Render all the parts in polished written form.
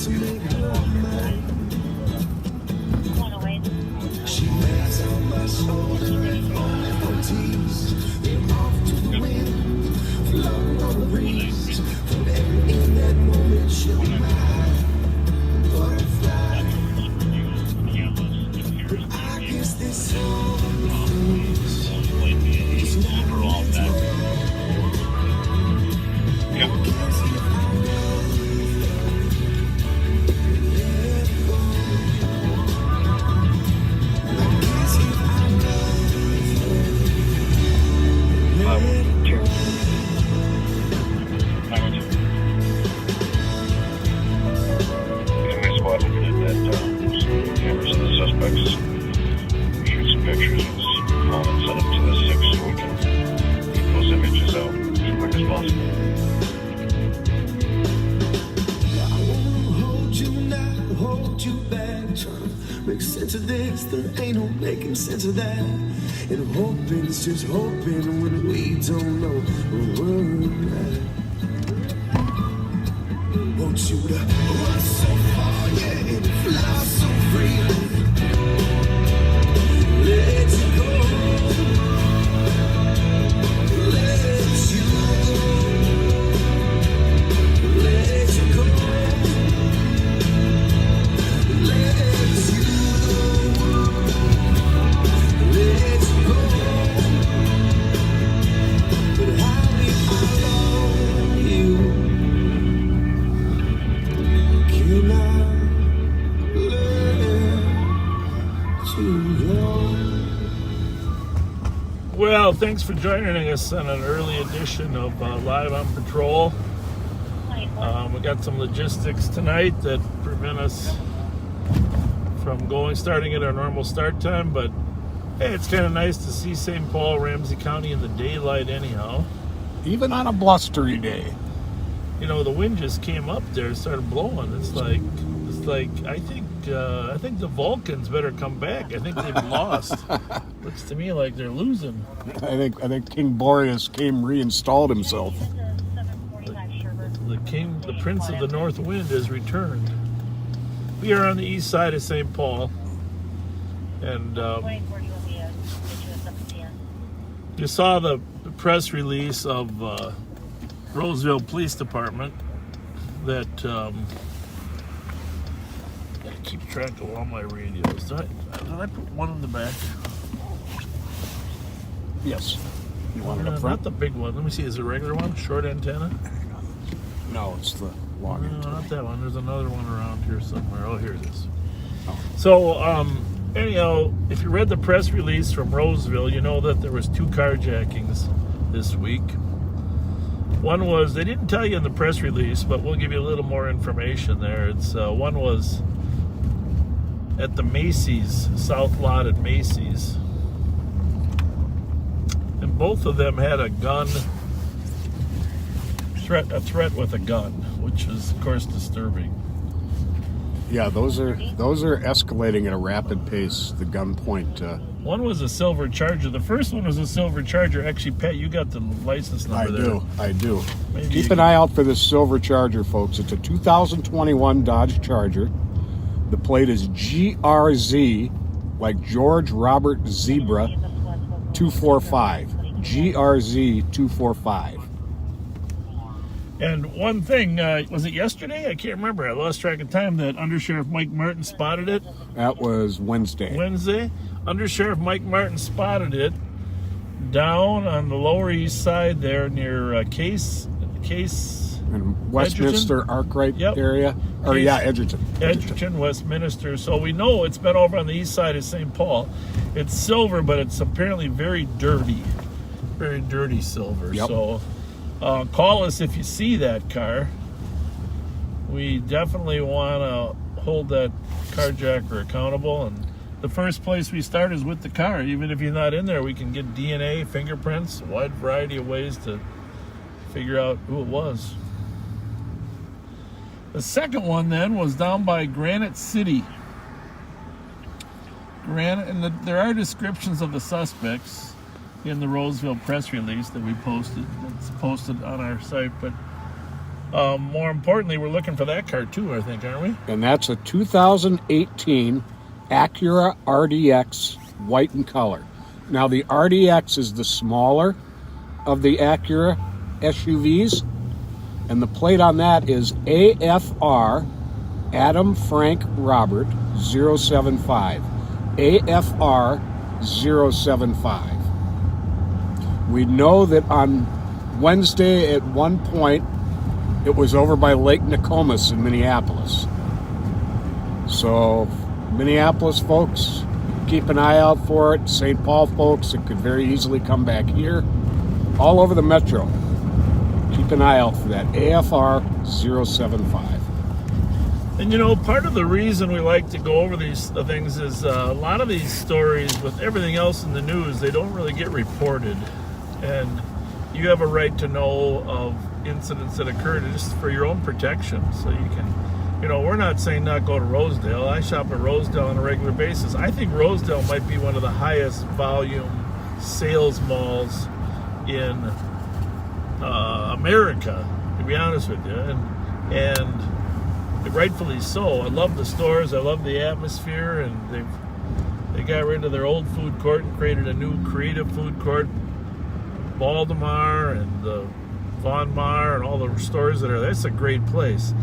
to make her mine. She wears on my shoulder FOTs. They're off to the wind, floating on the breeze. Forever in that moment, she'll be mine. Butterfly. But I guess this whole thing is not meant to go. Make sense of this, there ain't no making sense of that. And hoping it's just hoping when we don't know where we're at. Want you to run so far, yeah, and fly so free. Let you go. Let you go. Let you go. Let you Well, thanks for joining us on an early edition of Live on Patrol. We got some logistics tonight that prevent us from starting at our normal start time, but hey, it's kind of nice to see St. Paul, Ramsey County in the daylight anyhow. Even on a blustery day. You know, the wind just came up there and started blowing. It's like I think the Vulcans better come back. I think they've lost. Looks to me like they're losing. I think King Boreas reinstalled himself. The Prince of the North Wind has returned. We are on the east side of St. Paul, and you saw the press release of Roseville Police Department that I keep track of all my radios. Did I put one in the back? Yes. You want it up front? Not the big one. Let me see. Is it a regular one? Short antenna? No, it's the long antenna. No, not that one. There's another one around here somewhere. Oh, here it is. Oh. So, anyhow, if you read the press release from Roseville, you know that there was 2 carjackings this week. One was, they didn't tell you in the press release, but we'll give you a little more information there. It's one was at the Macy's, South Lot at Macy's. And both of them had a gun, a threat with a gun, which is, of course, disturbing. Yeah, those are escalating at a rapid pace, the gunpoint. One was a silver Charger. The first one was a silver Charger. Actually, Pat, you got the license number there. I do. Keep an eye out for this silver Charger, folks. It's a 2021 Dodge Charger. The plate is GRZ, like George Robert Zebra, 245. GRZ 245. And one thing, was it yesterday? I can't remember. I lost track of time that Undersheriff Mike Martin spotted it. That was Wednesday. Undersheriff Mike Martin spotted it down on the Lower East Side there near Case and Westminster Arkwright area. Edgerton, Westminster. So we know it's been over on the east side of St. Paul. It's silver, but it's apparently very dirty silver. Yep. So call us if you see that car. We definitely want to hold that carjacker accountable, and the first place we start is with the car. Even if you're not in there, we can get DNA, fingerprints, a wide variety of ways to figure out who it was. The second one then was down by Granite City. There are descriptions of the suspects in the Roseville press release that we posted. It's posted on our site, but More importantly, we're looking for that car too, I think, aren't we? And that's a 2018 Acura RDX, white in color. Now, the RDX is the smaller of the Acura SUVs, and the plate on that is AFR Adam Frank Robert 075. AFR 075. We know that on Wednesday at one point it was over by Lake Nokomis in Minneapolis. So, Minneapolis folks, keep an eye out for it. St. Paul folks, it could very easily come back here. All over the metro. Keep an eye out for that. AFR 075. And part of the reason we like to go over these things is a lot of these stories, with everything else in the news, they don't really get reported. And you have a right to know of incidents that occurred just for your own protection. So you can, we're not saying not go to Rosedale. I shop at Rosedale on a regular basis. I think Rosedale might be one of the highest volume sales malls in America, to be honest with you. And rightfully so. I love the stores. I love the atmosphere, and they got rid of their old food court and created a new creative food court. Valdemar and the Von Mar and all the stores that are there. That's a great place.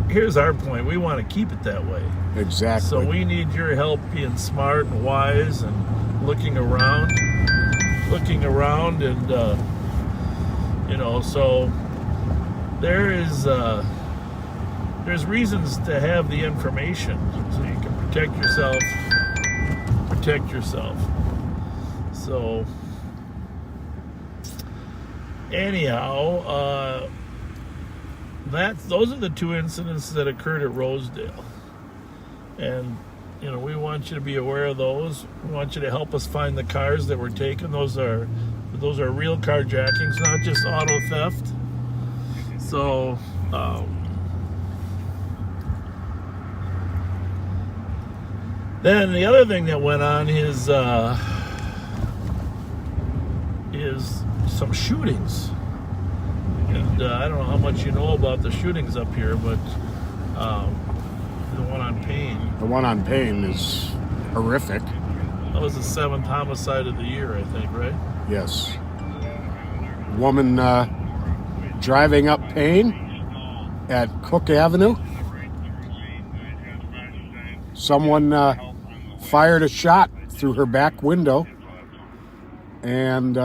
Here's our point. We want to keep it that way. Exactly. So we need your help being smart and wise and looking around and so there's reasons to have the information so you can protect yourself. So anyhow, those are the two incidents that occurred at Rosedale, and we want you to be aware of those. We want you to help us find the cars that were taken. Those are real carjackings, not just auto theft. So then the other thing that went on is some shootings. And I don't know how much you know about the shootings up here, but the one on Payne. The one on Payne is horrific. That was the 7th homicide of the year, I think, right? Yes. Woman driving up Payne at Cook Avenue. Someone fired a shot through her back window and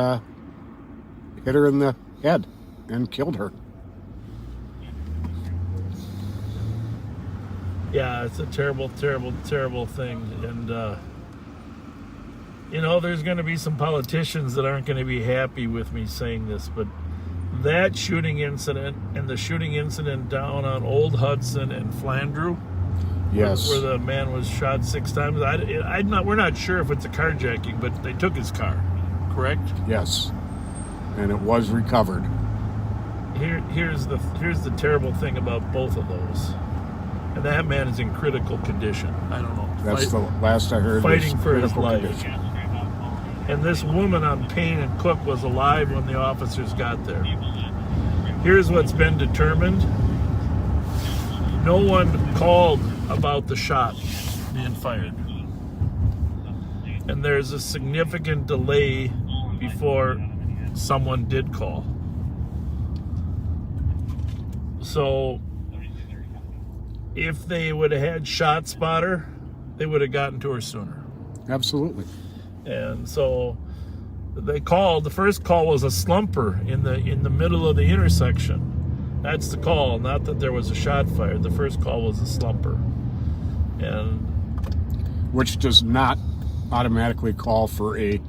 hit her in the head and killed her. Yeah, it's a terrible, terrible, terrible thing. And, there's going to be some politicians that aren't going to be happy with me saying this, but that shooting incident and the shooting incident down on Old Hudson and Flandreau, yes, where the man was shot 6 times, we're not sure if it's a carjacking, but they took his car, correct? Yes, and it was recovered. Here's the terrible thing about both of those. And that man is in critical condition. I don't know. That's the last I heard. Fighting for his critical life. condition. And this woman on Payne and Cook was alive when the officers got there. Here's what's been determined. No one called about the shot being fired. And there's a significant delay before someone did call. So if they would have had Shot Spotter, they would have gotten to her sooner. Absolutely. And so they called. The first call was a slumper in the middle of the intersection. That's the call, not that there was a shot fired. The first call was a slumper. And which does not automatically call for a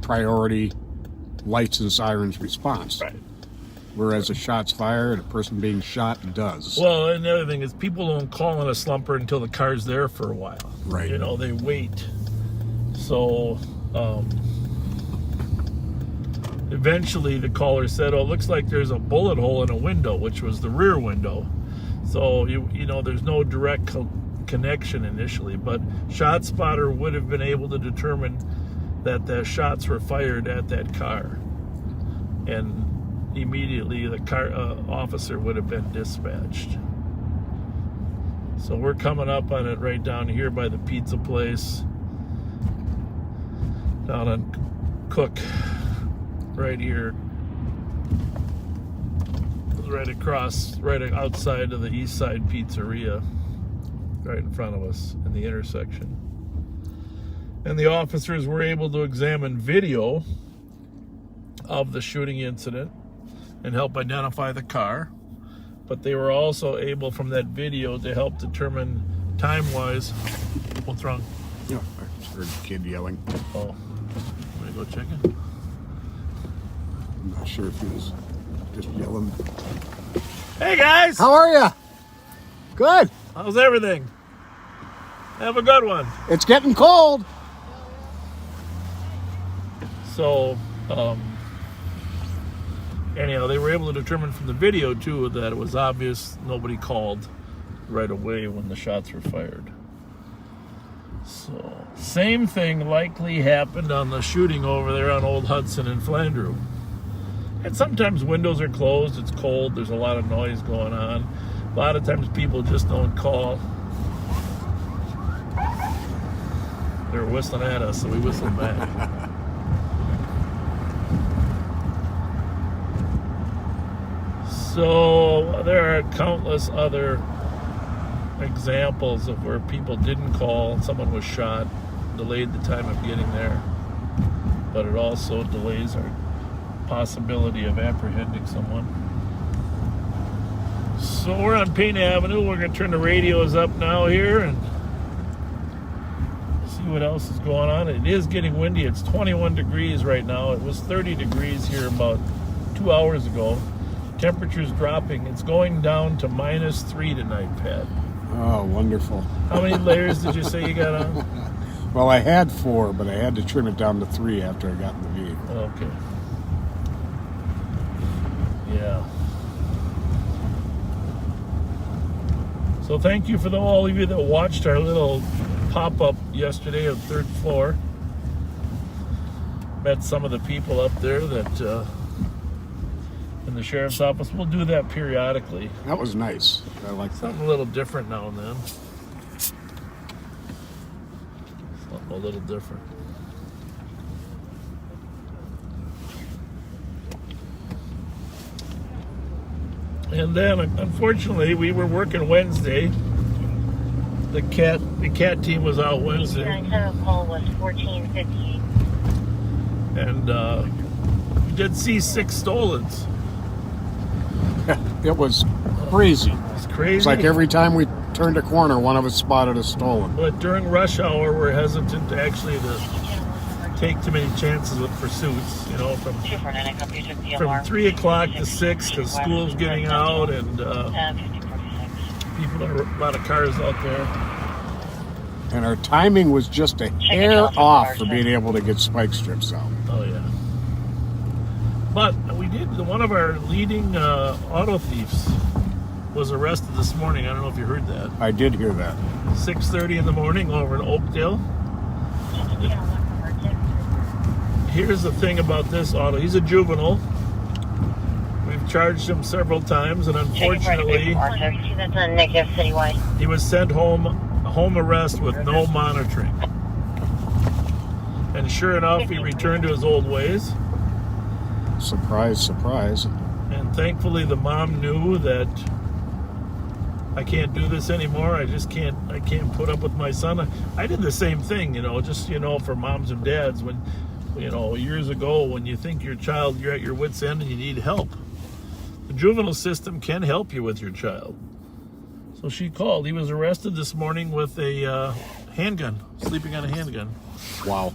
priority lights and sirens response. right. Whereas a shot's fired, a person being shot does. Well, and the other thing is people don't call in a slumper until the car's there for a while. Right. They wait. So eventually the caller said, "Oh, it looks like there's a bullet hole in a window," which was the rear window. So there's no direct connection initially, but Shot Spotter would have been able to determine that the shots were fired at that car. And immediately the car officer would have been dispatched. So we're coming up on it right down here by the pizza place, down on Cook, right here, right across, right outside of the East Side Pizzeria, right in front of us in the intersection. And the officers were able to examine video of the shooting incident and help identify the car. But they were also able, from that video, to help determine time-wise. What's wrong? Yeah, I just heard a kid yelling. Oh, let me go check it. I'm not sure if he was just yelling. Hey guys, How are you? Good. how's everything? Have a good one. It's getting cold. So, anyhow, they were able to determine from the video too that it was obvious nobody called right away when the shots were fired. So, same thing likely happened on the shooting over there on Old Hudson in Flandreau. And sometimes windows are closed, it's cold, there's a lot of noise going on. A lot of times people just don't call. They were whistling at us, so we whistled back. So there are countless other examples of where people didn't call and someone was shot, delayed the time of getting there, but it also delays our possibility of apprehending someone. So we're on Payne Avenue. We're going to turn the radios up now here and see what else is going on. It is getting windy. It's 21 degrees right now. It was 30 degrees here about 2 hours ago. Temperature's dropping. It's going down to -3 tonight, Pat. Oh, wonderful. How many layers did you say you got on? Well, I had 4, but I had to trim it down to 3 after I got in the vehicle. Okay. Yeah. So thank you for all of you that watched our little pop-up yesterday of 3rd floor. Met some of the people up there that in the sheriff's office. We'll do that periodically. That was nice. I like that. Something a little different now and then. Something a little different. And then, unfortunately, we were working Wednesday. The cat team was out Wednesday. Call was 1458. And we did see 6 stolens. It was crazy. It's crazy. It's like every time we turned a corner, one of us spotted a stolen. But during rush hour, we're hesitant to actually take too many chances with pursuits. You know, from 3 o'clock to 6 because school's getting out and people are a lot of cars out there. And our timing was just a hair off for being able to get spike strips out. Oh yeah. But we did. One of our leading auto thieves was arrested this morning. I don't know if you heard that. I did hear that. 6:30 in the morning over in Oakdale. Here's the thing about this auto. He's a juvenile. We've charged him several times, and unfortunately, he was sent home arrest with no monitoring. And sure enough, he returned to his old ways. Surprise, surprise. And thankfully, the mom knew that I can't do this anymore. I can't put up with my son. I did the same thing, just, for moms and dads when, years ago when you think you're at your wit's end and you need help. The juvenile system can help you with your child. So she called. He was arrested this morning with a handgun, sleeping on a handgun. Wow.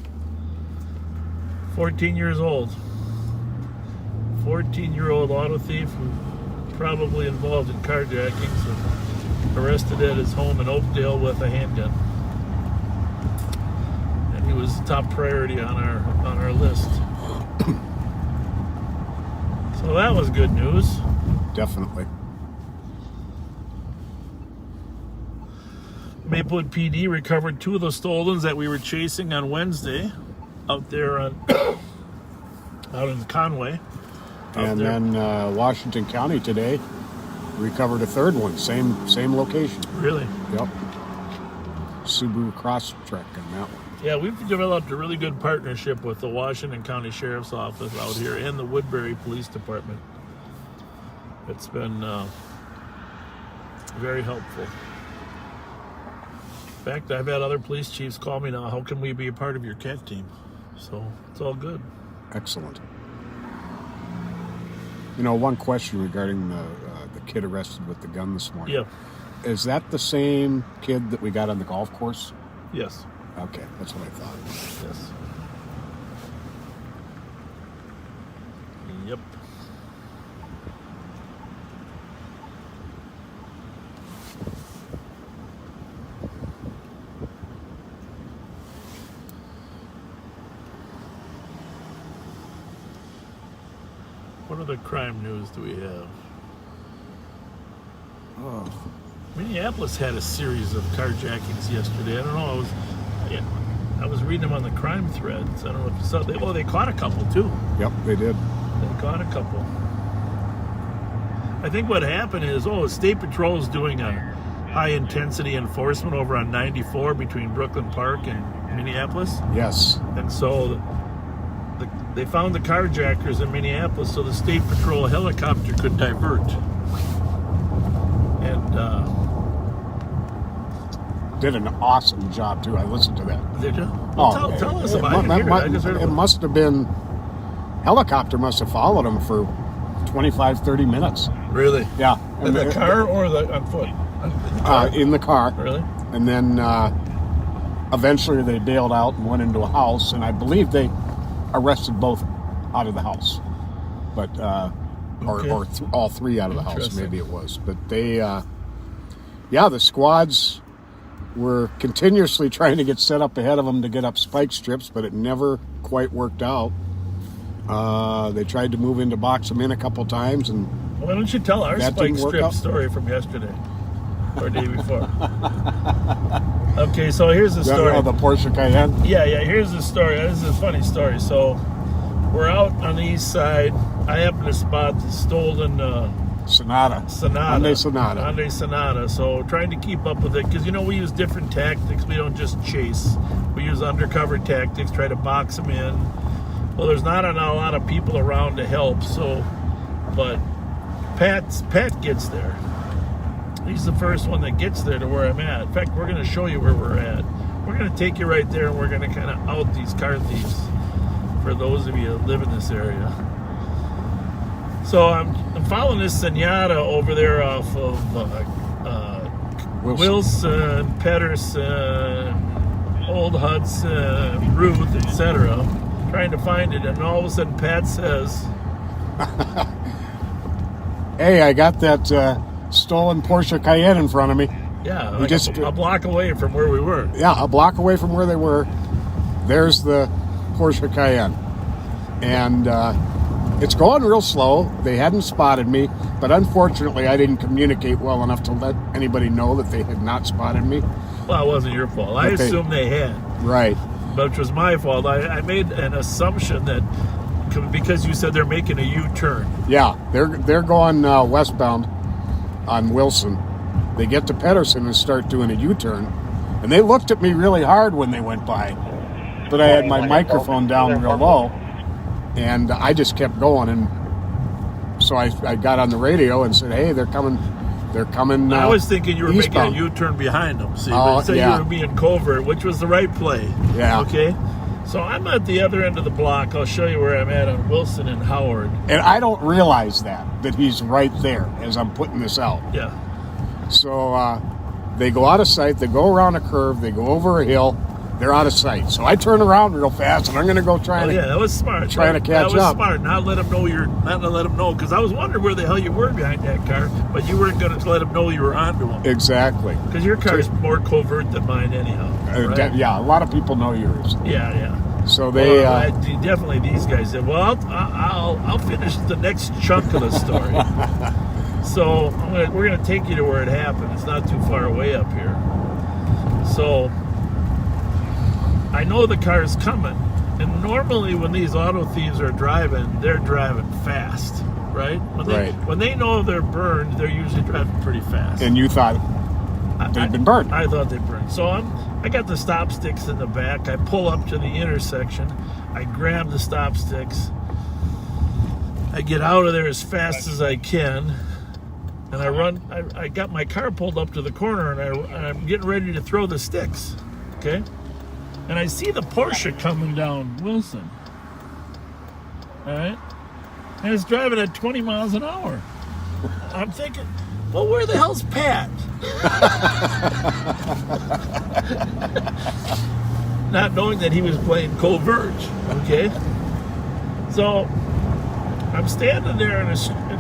14 years old. 14-year-old auto thief who probably involved in carjackings and arrested at his home in Oakdale with a handgun. And he was top priority on our list. So that was good news. Definitely. Maplewood PD recovered 2 of the stolens that we were chasing on Wednesday out there out in Conway. And there. then Washington County today recovered a third one, same location. Really? Yep. Subaru Crosstrek on that one. Yeah, we've developed a really good partnership with the Washington County Sheriff's Office out here and the Woodbury Police Department. It's been very helpful. In fact, I've had other police chiefs call me now, how can we be a part of your CAT team? So it's all good. Excellent. You know, one question regarding the kid arrested with the gun this morning. Yeah. Is that the same kid that we got on the golf course? Yes. Okay, that's what I thought. Yes. Yep. What other crime news do we have? Oh, Minneapolis had a series of carjackings yesterday. I don't know. I was reading them on the crime threads. I don't know if you saw. They caught a couple too. yep, they did. They caught a couple. I think what happened is, State Patrol is doing a high-intensity enforcement over on 94 between Brooklyn Park and Minneapolis. Yes. And so they found the carjackers in Minneapolis, so the State Patrol helicopter could divert. And Did an awesome job, too. I listened to that. did you? Well, tell us about it. I didn't hear it. I just heard It about it. must have been, helicopter must have followed them for 25, 30 minutes. Really? Yeah. In the car or on foot? In the car. Really? And then eventually they bailed out and went into a house, and I believe they arrested both out of the house. But, Okay. all three out of the house, Interesting. maybe it was. But they, the squads were continuously trying to get set up ahead of them to get up spike strips, but it never quite worked out. They tried to move in to box them in a couple times, and Why don't you tell our That spike didn't work strip out? story from yesterday or day before? Okay, so here's the story. the Porsche Cayenne. Yeah, here's the story. This is a funny story. So we're out on the east side. I happen to spot the stolen Sonata. Hyundai Sonata. So trying to keep up with it, because we use different tactics. We don't just chase. We use undercover tactics, try to box them in. Well, there's not a lot of people around to help. So, but Pat gets there. He's the first one that gets there to where I'm at. In fact, we're going to show you where we're at. We're going to take you right there, and we're going to kind of out these car thieves for those of you that live in this area. So I'm following this Senata over there off of Wilson, Pedersen, Old Hudson, Ruth, etc. Trying to find it, and all of a sudden Pat says, Hey, I got that stolen Porsche Cayenne in front of me. yeah, We like just- a block away from where we were. Yeah, a block away from where they were. There's the Porsche Cayenne. And it's going real slow. They hadn't spotted me, but unfortunately I didn't communicate well enough to let anybody know that they had not spotted me. Well, it wasn't your fault. I Okay. assumed they had, Right. which was my fault. I made an assumption that because you said they're making a U-turn. Yeah, they're going westbound on Wilson. They get to Pedersen and start doing a U-turn. And they looked at me really hard when they went by. But I had my microphone down real low. And I just kept going. And so I got on the radio and said, hey, they're coming. I was thinking you were eastbound. making a U-turn behind them. See, Oh, but you said yeah. you were being covert, which was the right play. Yeah. Okay. So I'm at the other end of the block. I'll show you where I'm at on Wilson and Howard. And I don't realize that he's right there as I'm putting this out. Yeah. So they go out of sight. They go around a curve. They go over a hill. They're out of sight. So I turn around real fast, and I'm going to go try Oh, to. yeah, that was smart. Trying to catch That was up. smart. Not to let them know, because I was wondering where the hell you were behind that car, but you weren't going to let them know you were onto them. Exactly. Because your car is more covert than mine, anyhow. Right? Yeah, a lot of people know yours. Yeah. So they. Well, definitely these guys did. Well, I'll finish the next chunk of the story. So we're going to take you to where it happened. It's not too far away up here. So I know the car's coming, And normally when these auto thieves are driving, they're driving fast, right? When they know they're burned, they're usually driving pretty fast. And you thought they'd been burned. I thought they burned. So I got the stop sticks in the back. I pull up to the intersection. I grab the stop sticks. I get out of there as fast as I can. And I run. I got my car pulled up to the corner, and I'm getting ready to throw the sticks. Okay? And I see the Porsche coming down Wilson. All right? And it's driving at 20 miles an hour. I'm thinking, well, where the hell's Pat? Not knowing that he was playing covert. Okay? So I'm standing there in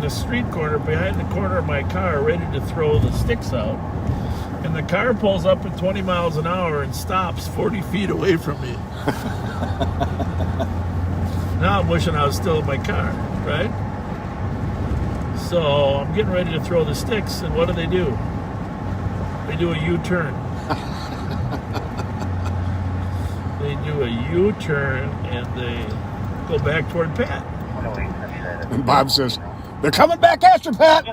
the street corner behind the corner of my car ready to throw the sticks out. And the car pulls up at 20 miles an hour and stops 40 feet away from me. Now I'm wishing I was still in my car, right? So I'm getting ready to throw the sticks, and what do? They do a U-turn. They do a U-turn, and they go back toward Pat. And Bob says, "They're coming back after Pat.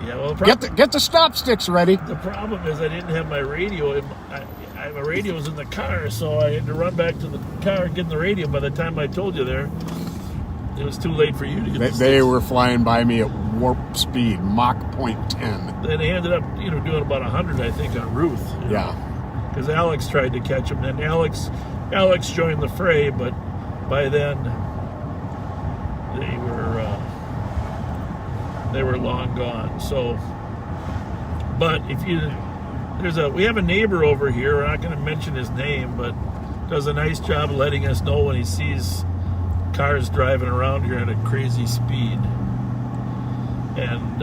Yeah, well, Get the stop sticks ready." The problem is I didn't have my radio. My radio was in the car, so I had to run back to the car and get in the radio. By the time I told you there, it was too late for you to get They were flying by me at warp speed, Mach 0.10. Then they ended up, doing about 100, I think, on Ruth. Yeah. Because Alex tried to catch him. Then Alex joined the fray, but by then they were long gone. So, but we have a neighbor over here. We're not going to mention his name, but does a nice job of letting us know when he sees cars driving around here at a crazy speed. And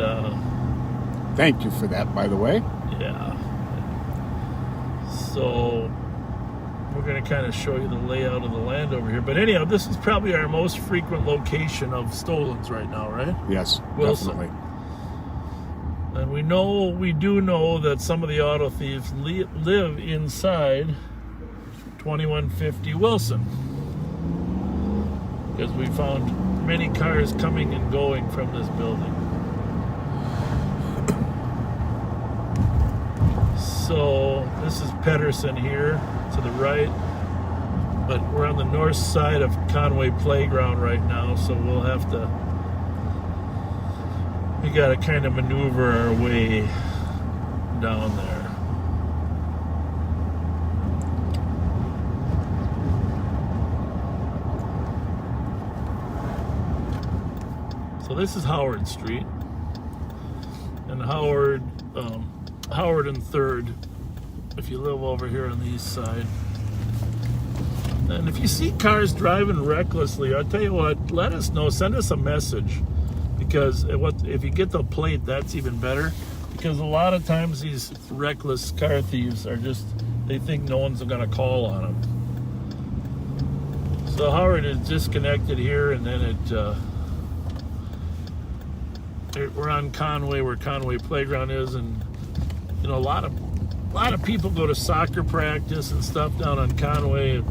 thank you for that, by the way. Yeah. So we're going to kind of show you the layout of the land over here. But anyhow, this is probably our most frequent location of stolens right now, right? Yes, Wilson. definitely. And we do know that some of the auto thieves live inside 2150 Wilson, because we found many cars coming and going from this building. So this is Pedersen here to the right, but we're on the north side of Conway Playground right now, so we got to kind of maneuver our way down there. So this is Howard Street, and Howard and 3rd, if you live over here on the east side. And if you see cars driving recklessly, I'll tell you what, let us know, send us a message, because if you get the plate, that's even better, because a lot of times these reckless car thieves they think no one's going to call on them. So Howard is disconnected here, and then we're on Conway, where Conway Playground is, and a lot of people go to soccer practice and stuff down on Conway.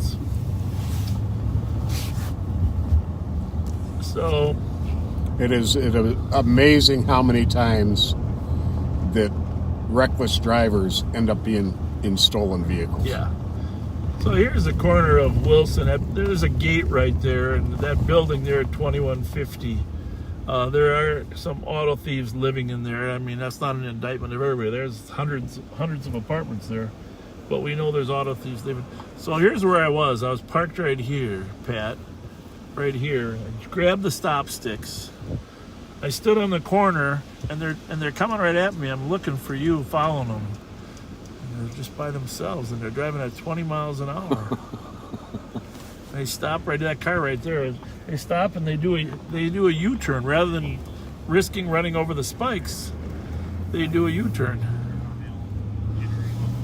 It is amazing how many times that reckless drivers end up being in stolen vehicles. Yeah. So here's the corner of Wilson. There's a gate right there, and that building there at 2150. There are some auto thieves living in there. I mean, that's not an indictment of everybody. There's hundreds of apartments there, but we know there's auto thieves living. So here's where I was. I was parked right here, Pat, right here. I grabbed the stop sticks. I stood on the corner, and they're coming right at me. I'm looking for you, following them. And they're just by themselves, and they're driving at 20 miles an hour. They stop right, that car right there. They stop and they do a U-turn rather than risking running over the spikes. They do a U-turn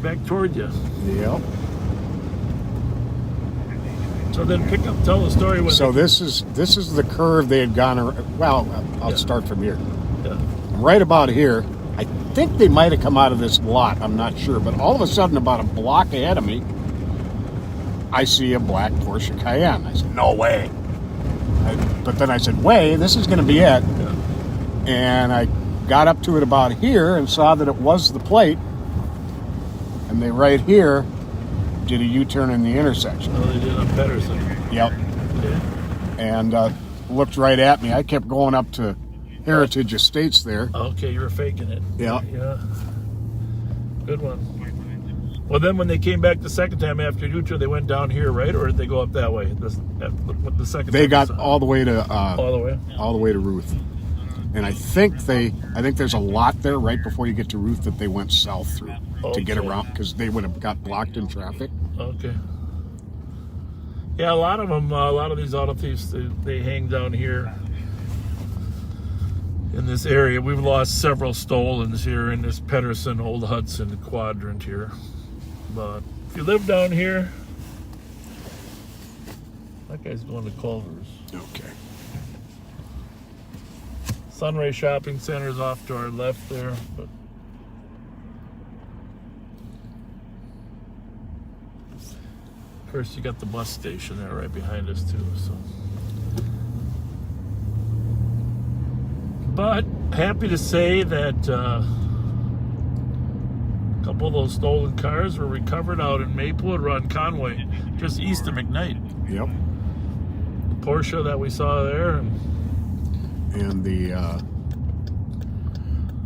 back toward you. Yep. So then tell the story. So this is the curve they had gone around. Well, I'll start from here. Yeah. Right about here, I think they might have come out of this lot. I'm not sure, but all of a sudden, about a block ahead of me, I see a black Porsche Cayenne. I said, no way. But then I said, this is going to be it. Yeah. And I got up to it about here and saw that it was the plate. And they right here did a U-turn in the intersection. Oh, they did on Pedersen. Yep. Okay. And looked right at me. I kept going up to Heritage Estates there. Okay, you were faking it. Yeah. Yeah. Good one. Well, then when they came back the second time after U-turn, they went down here, right? Or did they go up that way? The second They time? got all the way to all the way? all the way to Ruth. And I think there's a lot there right before you get to Ruth that they went south through to get around, because they would have got blocked in traffic. Okay. Yeah, a lot of them, a lot of these auto thieves, they hang down here in this area. We've lost several stolens here in this Pedersen, Old Hudson quadrant here. But if you live down here, that guy's going to Culver's. Okay. Sunray Shopping Center's off to our left there, but of course you got the bus station there right behind us too. So, but happy to say that a couple of those stolen cars were recovered out in Maplewood, on Conway, just east of McKnight. Yep. The Porsche that we saw there, And the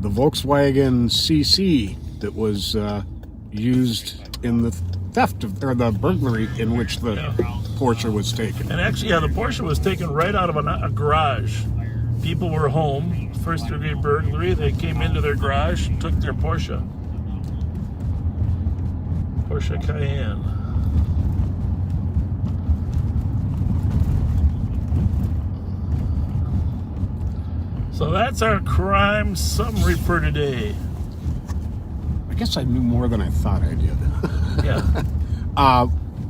Volkswagen CC that was used in the theft or the burglary in which the Porsche was taken. and actually, yeah, the Porsche was taken right out of a garage. People were home, first degree burglary. They came into their garage and took their Porsche Cayenne. So that's our crime summary for today. I guess I knew more than I thought I did. Yeah.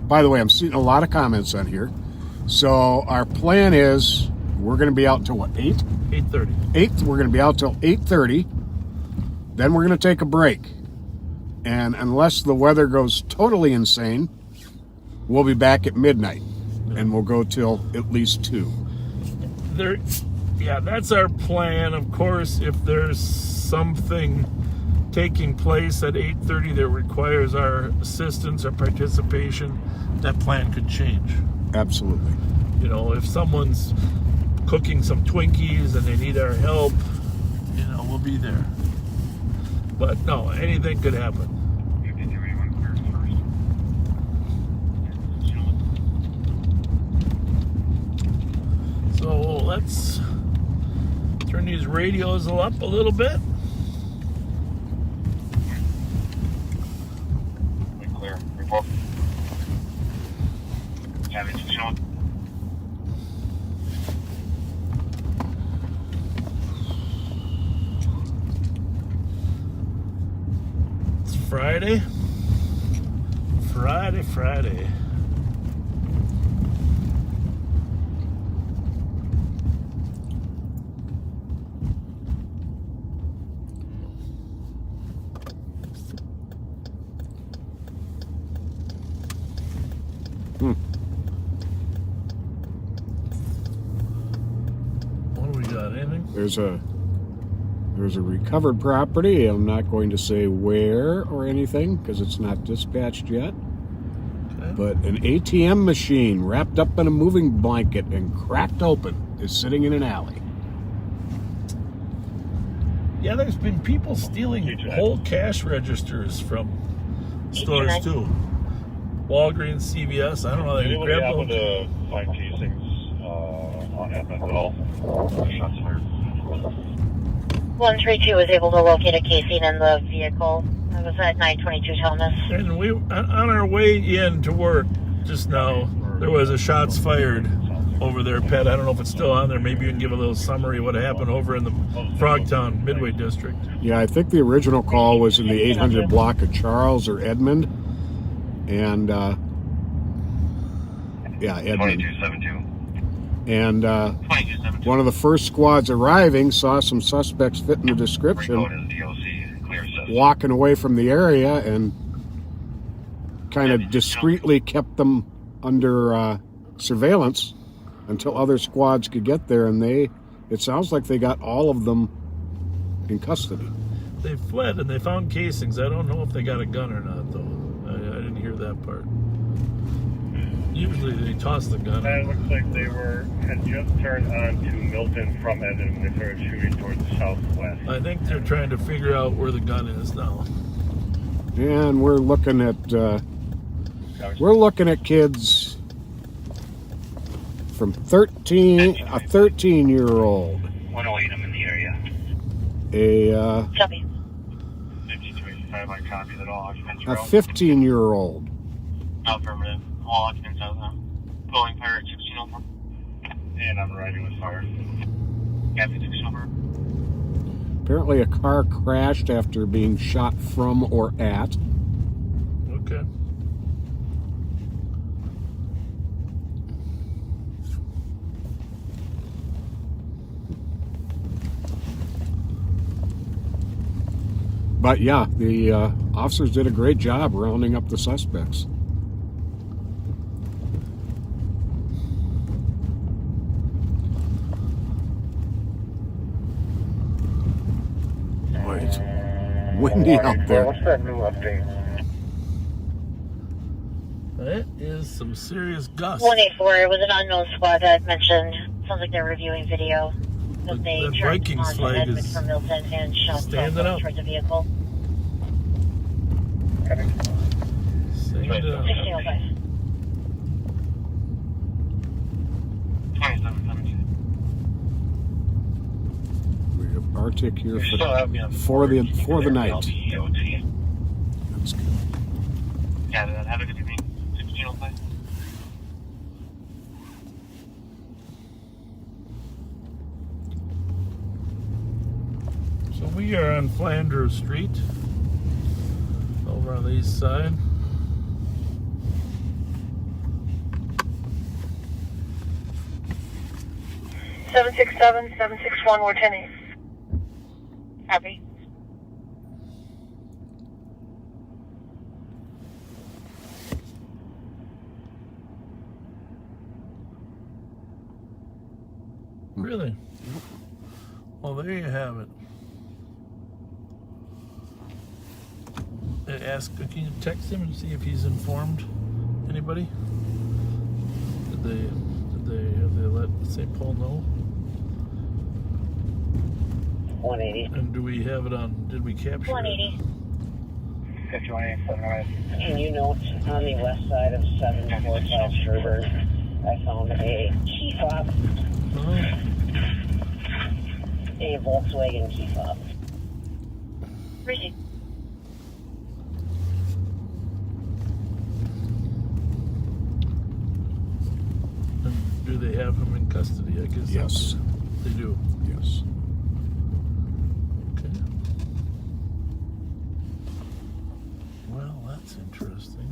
By the way, I'm seeing a lot of comments on here. So our plan is we're going to be out until what, 8? 8:30. 8. We're going to be out till 8:30. Then we're going to take a break. And unless the weather goes totally insane, we'll be back at midnight. And we'll go till at least 2. Yeah, that's our plan. Of course, if there's something taking place at 8:30 that requires our assistance or participation, that plan could change. Absolutely. You know, if someone's cooking some Twinkies and they need our help, you know, we'll be there. But no, anything could happen. So let's turn these radios up a little bit. Clear. Report. Having shown. It's Friday. Friday. What do we got? Anything? There's a recovered property. I'm not going to say where or anything because it's not dispatched yet. Okay. But an ATM machine wrapped up in a moving blanket and cracked open is sitting in an alley. Yeah, there's been people stealing whole cash registers from stores too. Walgreens, CVS. I don't know. They Anybody grab happen them. to find casings on Edmund at all? Shots fired. 132 was able to locate a casing in the vehicle. It was at 922 Thomas. And we, on our way in to work just now, there was a shots fired over there, Pat. I don't know if it's still on there. Maybe you can give a little summary of what happened over in the Frogtown Midway District. Yeah, I think the original call was in the 800 block of Charles or Edmond. And, yeah, Edmond. 2272. And 2272. one of the first squads arriving saw some suspects fit in the description, Recorded DOC. Clear suspect. walking away from the area and kind of discreetly kept them under surveillance until other squads could get there, and it sounds like they got all of them in custody. They fled and they found casings. I don't know if they got a gun or not, though. I didn't hear that part. Usually they toss the gun. It looks like they had just turned on to Milton from Edmond when they started shooting towards the southwest. I think they're trying to figure out where the gun is now. And we're looking at kids from 13, a 13-year-old, 108, I'm in the area. Copy. 5285, I copy that all occupants are a out. 15-year-old. Affirmative. All occupants out now. Going fire at 1604. And I'm riding with fire. Captain 1604. Apparently a car crashed after being shot from or at. Okay. But yeah, the officers did a great job rounding up the suspects. Boy, it's windy out there. What's that new update? That is some serious gusts. 184, it was an unknown squad that mentioned. Sounds like they're reviewing video. That they The turned Vikings onto flag Edmond is from Milton and shot standing up. towards the vehicle. Stand up. 1605. 2717. We have Arctic here You still have me on for the night. LBOT. That's good. Yeah, have a good evening. 1605. So we are on Flanders Street, over on the east side. Seven 761, we're 10-8. Copy. Really? Well, there you have it. Can you text him and see if he's informed anybody? Have they let St. Paul know? 180. And do we have it on? Did we capture it? 180. 5187. Can you note on the west side of 745 Sherburne, I found a key fob, Oh, a Volkswagen key fob. Receive. and do they have him in custody? I guess. Yes. They do. Yes. Okay. Well, that's interesting.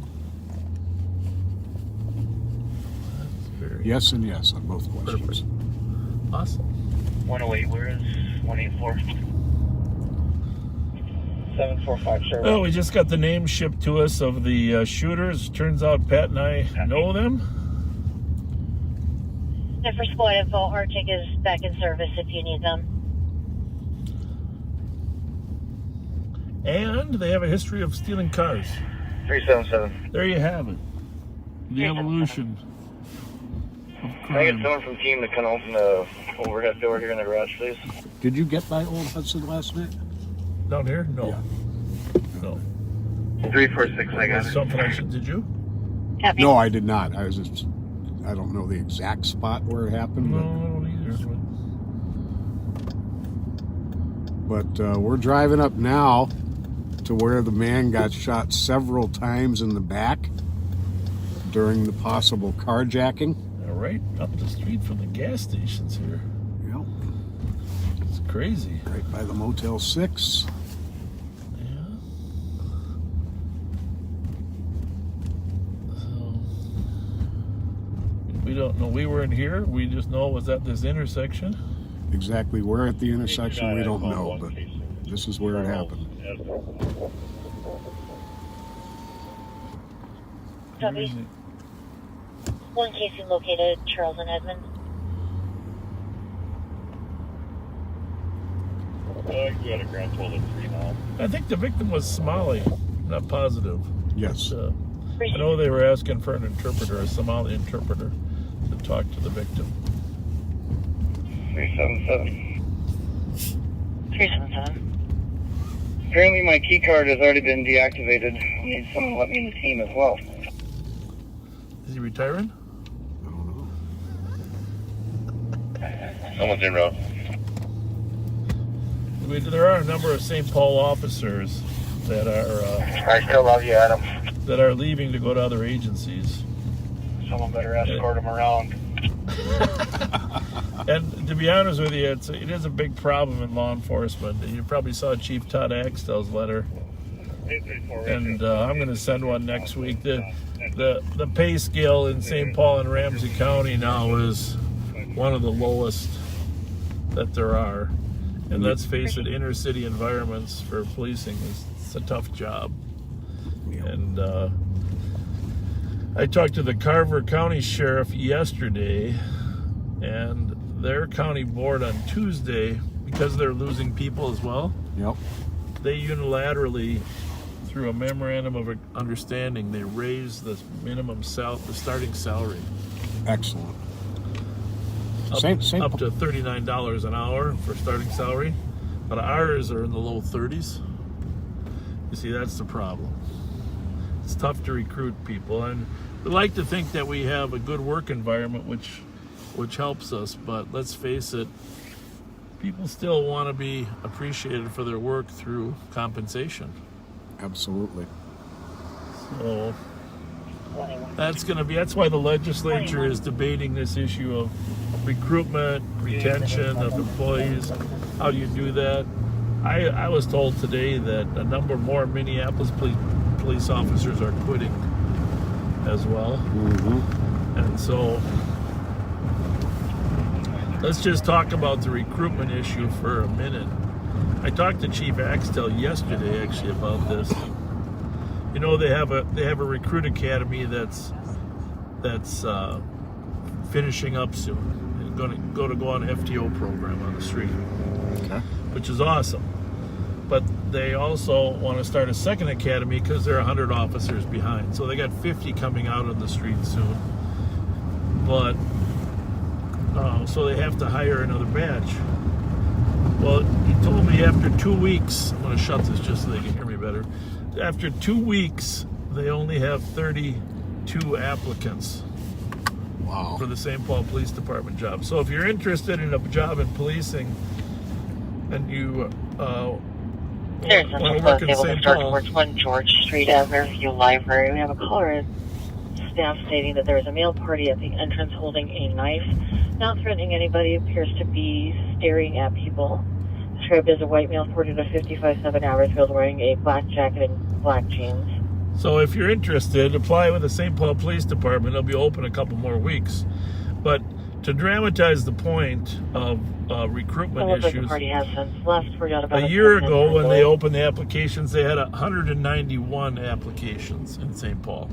That's very Yes and yes on both questions. perfect. Awesome. 108, where is 184? 745 Sherburne. Well, we just got the name shipped to us of the shooters. Turns out Pat and I know them. And for squad info, Arctic is back in service if you need them. And they have a history of stealing cars. 377. There you have it. The evolution of Can I get crime. someone from team to come open the overhead door here in the garage, please? Did you get by Old Hudson last night? Down here? No. Yeah. No. 346, I got That's it. something I should. Did you? Copy. No, I did not. I don't know the exact spot where it happened, No, I don't either. but we're driving up now to where the man got shot several times in the back during the possible carjacking. All right, up the street from the gas stations here. Yep. It's crazy. Right by the Motel 6. Yeah. So we don't know. We weren't here. We just know it was at this intersection. Exactly where at the intersection, we don't know, but this is where it happened. Copy. One casing located, Charles and Edmonds. We had a grand total of 3 now. I think the victim was Somali. Not positive. Yes. I know they were asking for an interpreter, a Somali interpreter, to talk to the victim. 377. 377. Apparently my key card has already been deactivated. I need someone to let me in the team as well. Is he retiring? I don't know. Someone's en route. There are a number of St. Paul officers that are I still love you, Adam. that are leaving to go to other agencies. Someone better escort him around. And to be honest with you, it is a big problem in law enforcement. You probably saw Chief Todd Axtell's letter, and I'm going to send one next week. The pay scale in St. Paul and Ramsey County now is one of the lowest that there are. And let's face it, inner city environments for policing it's a tough job. And I talked to the Carver County Sheriff yesterday, and their county board on Tuesday, because they're losing people as well, Yep. they unilaterally, through a memorandum of understanding, they raised the the starting salary Excellent. up to $39 an hour for starting salary, but ours are in the low 30s. You see, that's the problem. It's tough to recruit people, and we like to think that we have a good work environment, which helps us, but let's face it, people still want to be appreciated for their work through compensation. Absolutely. So that's why the legislature is debating this issue of recruitment, retention of employees. How do you do that? I was told today that a number more Minneapolis police officers are quitting as well. Mm-hmm. And so let's just talk about the recruitment issue for a minute. I talked to Chief Axtell yesterday actually about this. You know, they have a recruit academy that's finishing up soon and going to go on an FTO program on the street, Okay. which is awesome. But they also want to start a second academy because they're 100 officers behind. So they got 50 coming out on the street soon. But so they have to hire another batch. Well, he told me after 2 weeks, I'm going to shut this just so they can hear me better. After 2 weeks, they only have 32 applicants Wow. for the St. Paul Police Department job. So if you're interested in a job in policing and you There's want to a work in able to St. start Paul, towards 1 George Street at Riverview Library. We have a caller in staff stating that there is a male party at the entrance holding a knife, not threatening anybody, appears to be staring at people. Described as a white male, 40 to 55, 7 hours, wearing a black jacket and black jeans. so if you're interested, apply with the St. Paul Police Department. It'll be open a couple more weeks. But to dramatize the point of recruitment It looks like the issues, party has since left. We're down about a year ago when they opened the applications, they had 191 applications in St. Paul.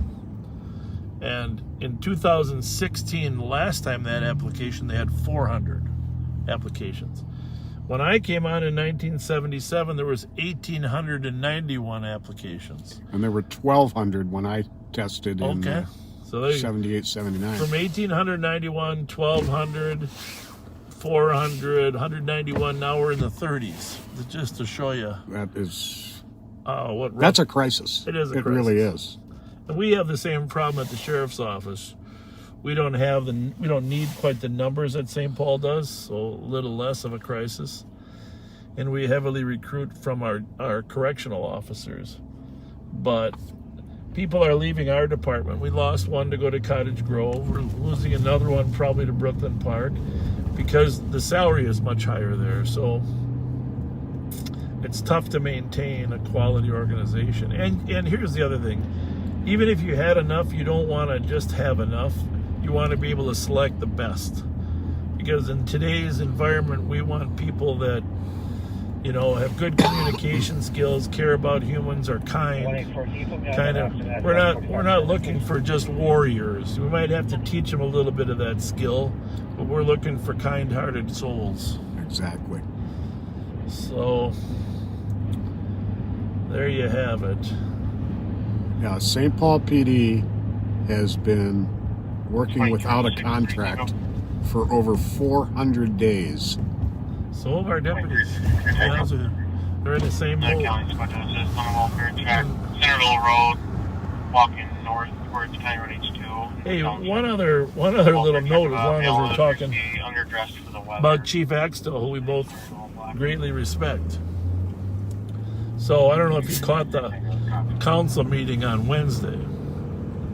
And in 2016, last time they had application, they had 400 applications. When I came on in 1977, there was 1,891 applications. And there were 1,200 when I tested in Okay. So there you go. 78, 79. From 1,891, 1,200, 400, 191, now we're in the 30s. Just to show you That is, what that's a crisis. It is a It really crisis. is. And we have the same problem at the sheriff's office. We don't need quite the numbers that St. Paul does, so a little less of a crisis. And we heavily recruit from our correctional officers. But people are leaving our department. We lost one to go to Cottage Grove. We're losing another one probably to Brooklyn Park because the salary is much higher there. So it's tough to maintain a quality organization. And here's the other thing. Even if you had enough, you don't want to just have enough. You want to be able to select the best. Because in today's environment, we want people that, you know, have good communication skills, care about humans, are kind. 184, keep them down Kind of, after that. we're not looking for just warriors. We might have to teach them a little bit of that skill, but we're looking for kind-hearted souls. Exactly. So there you have it. Yeah, St. Paul PD has been working without a contract for over 400 days. So have our deputies. To be honest with you, they're in the same boat. County Special Assist on the welfare track, Centerville Road, walking north towards County Road H2. Hey, one other little note, as long as we're talking Underdressed for the weather. about Chief Axtell, who we both greatly respect. So I don't know if you caught the council meeting on Wednesday.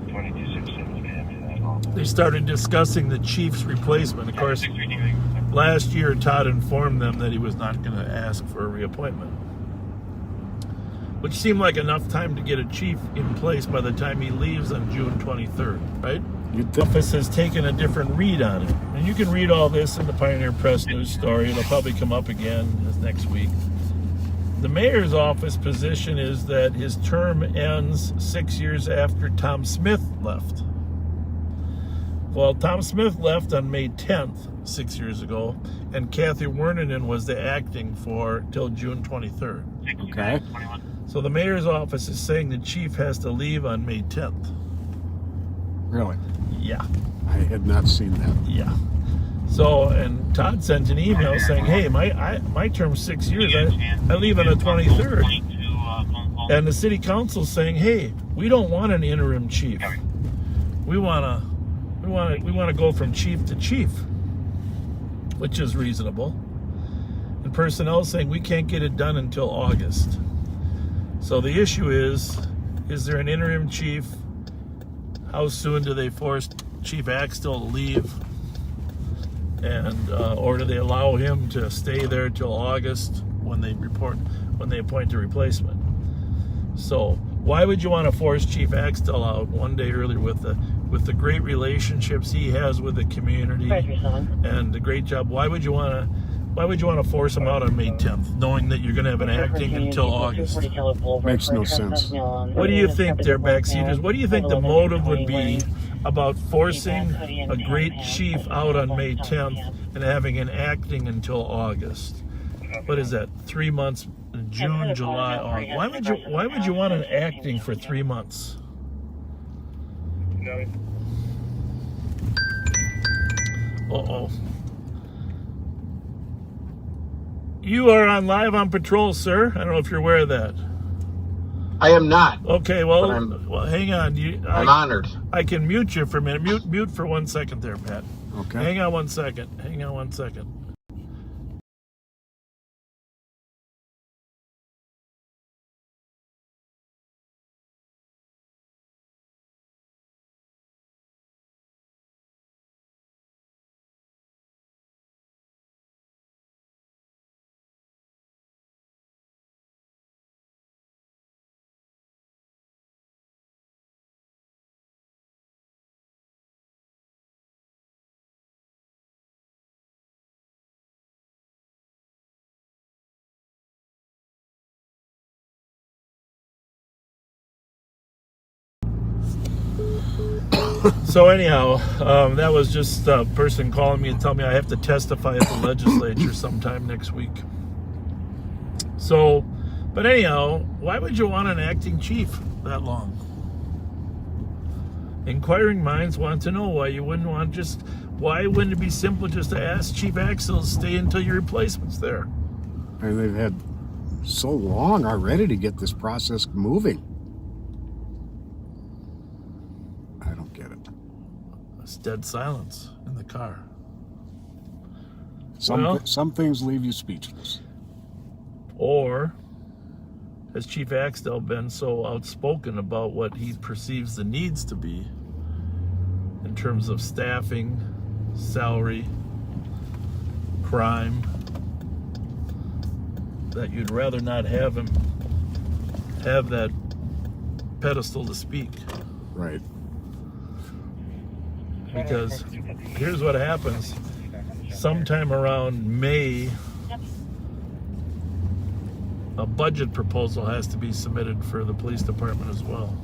2267. They started discussing the chief's replacement. Of course, last year Todd informed them that he was not going to ask for a reappointment, which seemed like enough time to get a chief in place by the time he leaves on June 23rd, right? The office has taken a different read on it. And you can read all this in the Pioneer Press news story. It'll probably come up again next week. The mayor's office position is that his term ends 6 years after Tom Smith left. Well, Tom Smith left on May 10th, 6 years ago, and Kathy Werningen was the acting for till June 23rd. Okay. So the mayor's office is saying the chief has to leave on May 10th. Really? Yeah. I had not seen that. Yeah. So, and Todd sent an email saying, hey, my term's 6 years. I leave on the 23rd. And the city council's saying, hey, we don't want an interim chief. We want to go from chief to chief, which is reasonable. And personnel saying we can't get it done until August. So the issue is there an interim chief? How soon do they force Chief Axtell to leave? And or do they allow him to stay there till August when they appoint a replacement? So why would you want to force Chief Axtell out one day earlier with the great relationships he has with the community and the great job? Why would you want to force him out on May 10th, knowing that you're going to have an acting until August? Makes no sense. What do you think there, backseaters? What do you think the motive would be about forcing a great chief out on May 10th and having an acting until August? What is that? 3 months, June, July, August. Why would you want an acting for 3 months? Uh-oh. You are on live on patrol, sir. I don't know if you're aware of that. I am not. Okay, well, hang on. I'm honored. I can mute you for a minute. Mute for 1 second there, Pat. Okay. Hang on 1 second. Hang on 1 second. So anyhow, that was just a person calling me and telling me I have to testify at the legislature sometime next week. So, but anyhow, why would you want an acting chief that long? Inquiring minds want to know why wouldn't it be simple just to ask Chief Axtell to stay until your replacement's there? And they've had so long already to get this process moving. I don't get it. It's dead silence in the car. Some things leave you speechless. Or has Chief Axtell been so outspoken about what he perceives the needs to be in terms of staffing, salary, crime, that you'd rather not have him have that pedestal to speak? Right. Because here's what happens. Sometime around May a budget proposal has to be submitted for the police department as well.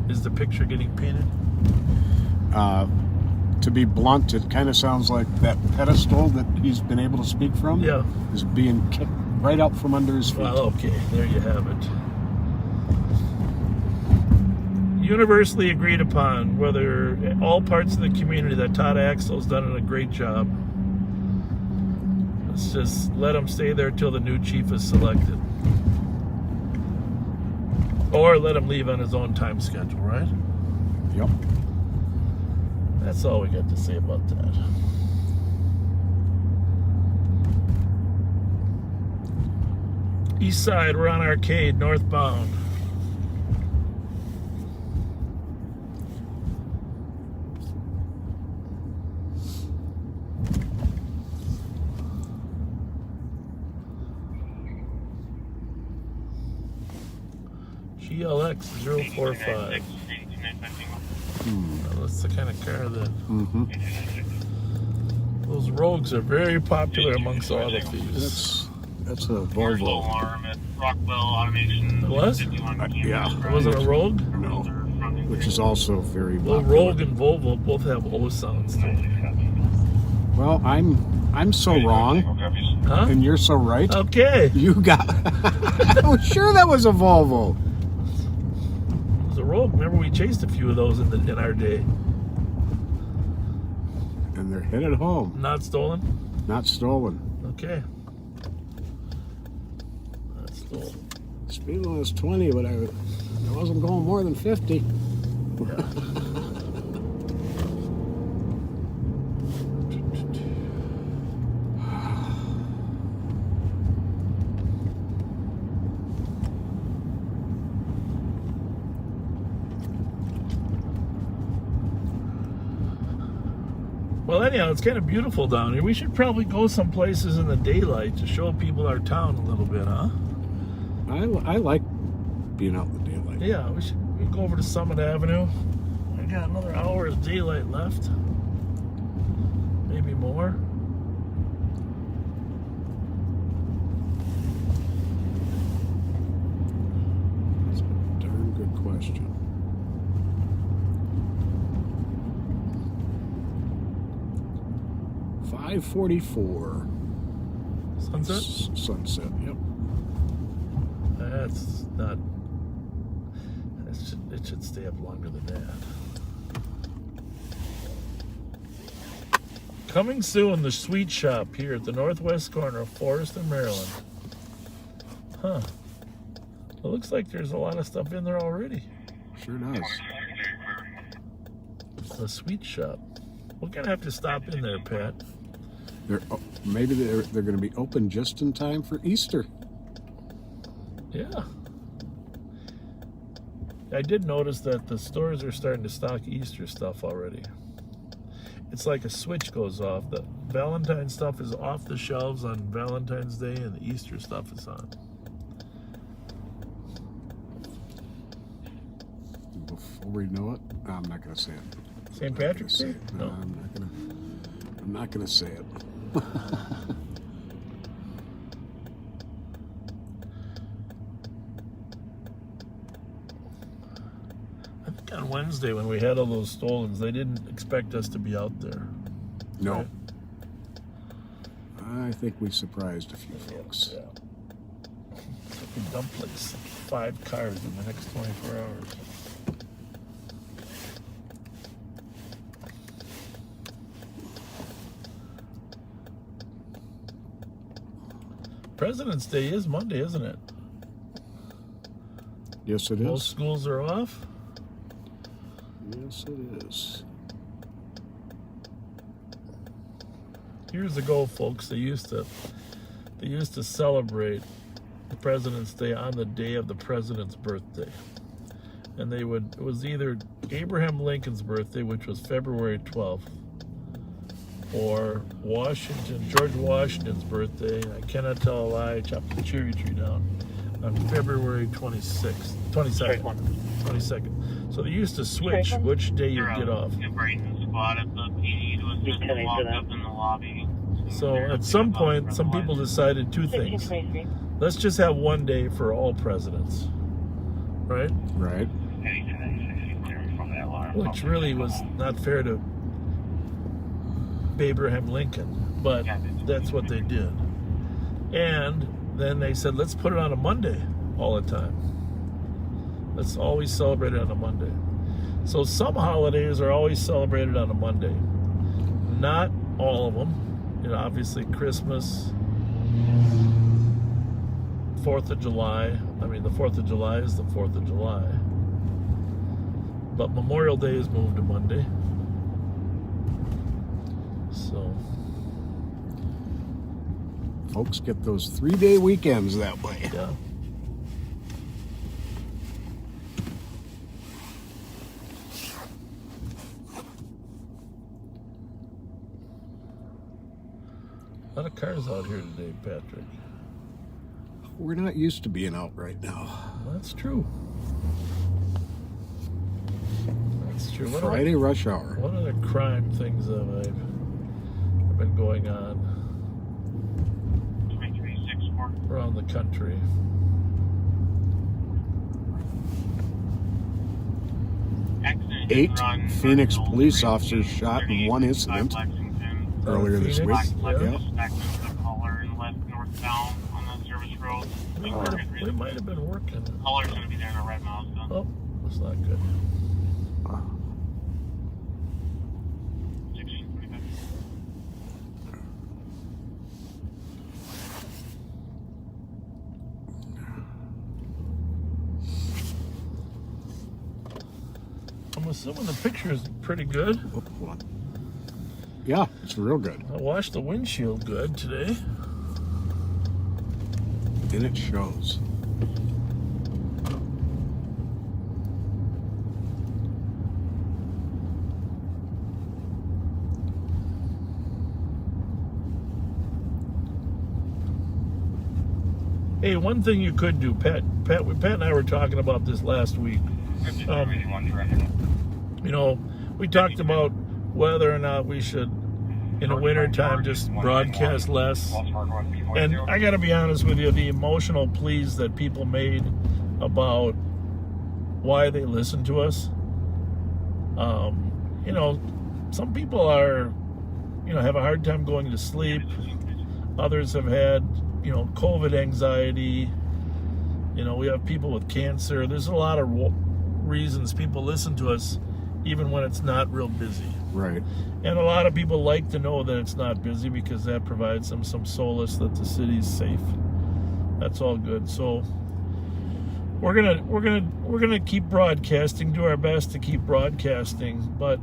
Is the picture getting painted? To be blunt, it kind of sounds like that pedestal that he's been able to speak from Yeah. is being kicked right out from under his feet. Well, okay, there you have it. Universally agreed upon, whether all parts of the community, that Todd Axel's done a great job. Let's just let him stay there till the new chief is selected. Or let him leave on his own time schedule, right? Yep. That's all we got to say about that. East side, we're on Arcade, northbound. GLX 045. Now, that's the kind of car that those Rogues are very popular amongst auto thieves. That's a Commercial Volvo. alarm at Rockwell Automation. It was? 51 Yeah. Was it a Rogue? No. Which is also very Well, popular. Rogue and Volvo both have O sounds too. Well, I'm so wrong, Huh? and you're so right. Okay. You got. I was sure that was a Volvo. It was a Rogue. Remember, we chased a few of those in our day. And they're headed home. Not stolen? Not stolen. Okay. Not stolen. Speed limit was 20, but I wasn't going more than 50. Well, anyhow, it's kind of beautiful down here. We should probably go some places in the daylight to show people our town a little bit, huh? I like being out in the daylight. Yeah, we go over to Summit Avenue. I got another hour of daylight left. Maybe more. That's a darn good question. $5:44. Sunset? Sunset, yep. That's not... It should stay up longer than that. Coming soon, the Sweet Shop here at the northwest corner of Forest and Maryland. Huh. It looks like there's a lot of stuff in there already. Sure does. The Sweet Shop. We're going to have to stop in there, Pat. Maybe they're going to be open just in time for Easter. Yeah. I did notice that the stores are starting to stock Easter stuff already. It's like a switch goes off. The Valentine stuff is off the shelves on Valentine's Day and the Easter stuff is on. Before we know it, I'm not going to say it. St. Patrick's Day? No, No. I'm not going to say it. I think on Wednesday when we had all those stolens, they didn't expect us to be out there. No. Right? I think we surprised a few folks. Yeah. We dumped like 5 cars in the next 24 hours. President's Day is Monday, isn't it? Yes, it Most is. schools are off. Yes, it is. Years ago, folks, they used to celebrate the President's Day on the day of the president's birthday. And it was either Abraham Lincoln's birthday, which was February 12th, or George Washington's birthday. I cannot tell a lie, I chopped the cherry tree down on February 22nd. So they used to switch which day you get off. Brighton squad at the PD was just Lieutenant locked for that. up in the lobby. So at some point, some people decided two things. 1623. Let's just have one day for all presidents, right? Right. Which really was not fair to Abraham Lincoln, but that's what they did. And then they said, let's put it on a Monday all the time. Let's always celebrate it on a Monday. So some holidays are always celebrated on a Monday. Not all of them. You know, obviously Christmas, 4th of July. I mean, the 4th of July is the 4th of July. But Memorial Day is moved to Monday. So Folks get those 3-day weekends that way. yeah. A lot of cars out here today, Patrick. We're not used to being out right now. That's true. That's true. What Friday rush hour. What other crime things have been going on 2364. around the country? Accident 8 run, Phoenix Bristol, police officers shot in one 38, incident Lexington. earlier this week. Phoenix? Left Yeah. back into the caller and left northbound on the service road. We might have been working. Caller's going to be there in a red Mazda. Oh, that's not good. 1645. I'm assuming the picture is pretty good. Whoop, hold on. Yeah, it's real good. I washed the windshield good today. And it shows. Hey, one thing you could do, Pat and I were talking about this last week. You know, we talked about whether or not we should, in the wintertime, just broadcast less. And I got to be honest with you, the emotional pleas that people made about why they listen to us, you know, some people are, you know, have a hard time going to sleep. Others have had, you know, COVID anxiety. You know, we have people with cancer. There's a lot of reasons people listen to us even when it's not real busy. Right. And a lot of people like to know that it's not busy because that provides them some solace that the city's safe. That's all good. So we're gonna keep broadcasting, do our best to keep broadcasting, but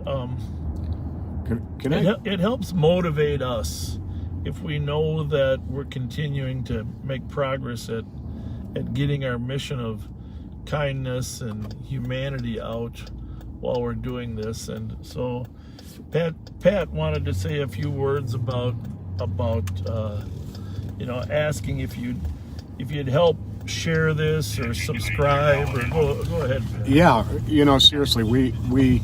it helps motivate us if we know that we're continuing to make progress at getting our mission of kindness and humanity out while we're doing this. And so Pat wanted to say a few words about you know, asking if you'd help share this or subscribe, or go ahead, Pat. Yeah, you know, seriously, we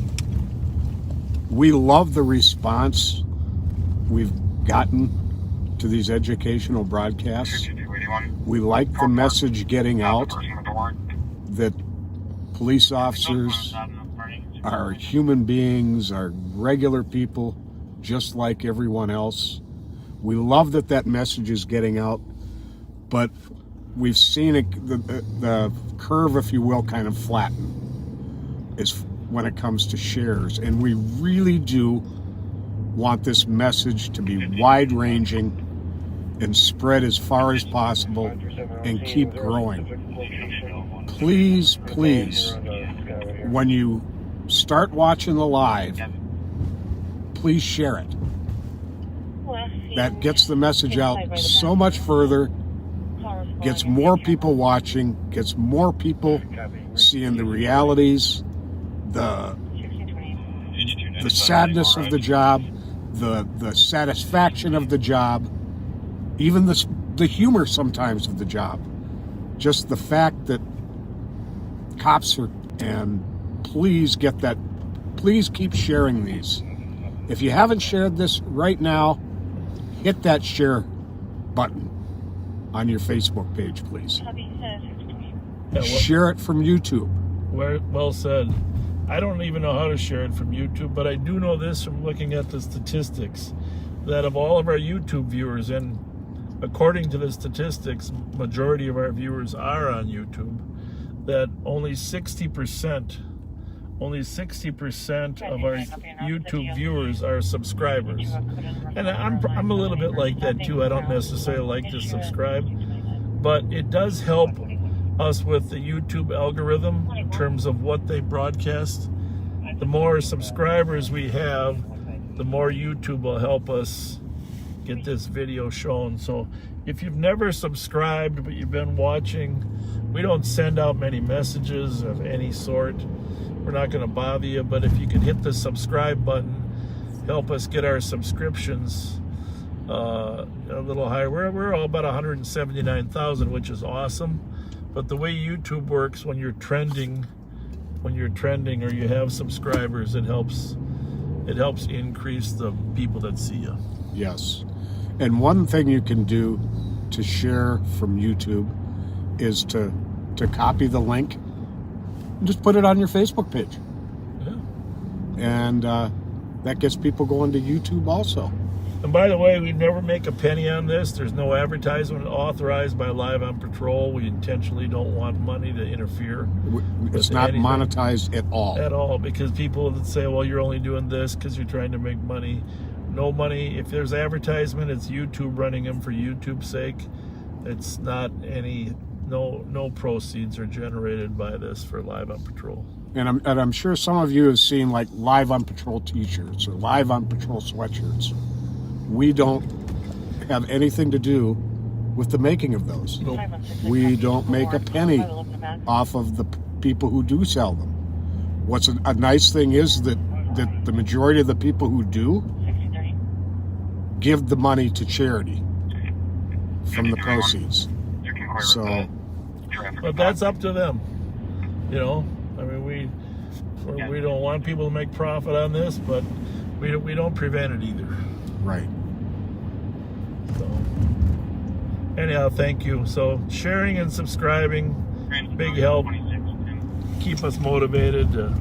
love the response we've gotten to these educational broadcasts. We like the message getting out that police officers are human beings, are regular people, just like everyone else. We love that message is getting out, but we've seen the curve, if you will, kind of flatten is when it comes to shares, and we really do want this message to be wide-ranging and spread as far as possible and keep growing. Please, when you start watching the live, please share it. That gets the message out so much further, gets more people watching, gets more people seeing the realities, the sadness of the job, the satisfaction of the job, even the humor sometimes of the job. Just the fact that cops are, and please keep sharing these. If you haven't shared this right now, hit that share button on your Facebook page, please. Yeah, Share it from YouTube. well said. I don't even know how to share it from YouTube, but I do know this from looking at the statistics, that of all of our YouTube viewers, and according to the statistics, majority of our viewers are on YouTube, that only 60% of our YouTube viewers are subscribers. And I'm a little bit like that too. I don't necessarily like to subscribe, but it does help us with the YouTube algorithm in terms of what they broadcast. The more subscribers we have, the more YouTube will help us get this video shown. So if you've never subscribed but you've been watching, we don't send out many messages of any sort. We're not going to bother you, but if you could hit the subscribe button, help us get our subscriptions a little higher. We're all about 179,000, which is awesome. But the way YouTube works, when you're trending or you have subscribers, it helps increase the people that see you. Yes. And one thing you can do to share from YouTube is to copy the link and just put it on your Facebook page. Yeah. And that gets people going to YouTube also. And by the way, we never make a penny on this. There's no advertisement authorized by Live on Patrol. We intentionally don't want money to interfere. It's not monetized at all. At all, because people that say, well, you're only doing this because you're trying to make money. No money. If there's advertisement, it's YouTube running them for YouTube's sake. It's not no proceeds are generated by this for Live on Patrol. And I'm sure some of you have seen like Live on Patrol t-shirts or Live on Patrol sweatshirts. We don't have anything to do with the making of those. Nope. We don't make a penny off of the people who do sell them. What's a nice thing is that the majority of the people who do give the money to charity from the proceeds. So, but that's up to them. You know, I mean, we don't want people to make profit on this, but we don't prevent it either. Right. So, anyhow, thank you. So, sharing and subscribing, big help. Keep us motivated to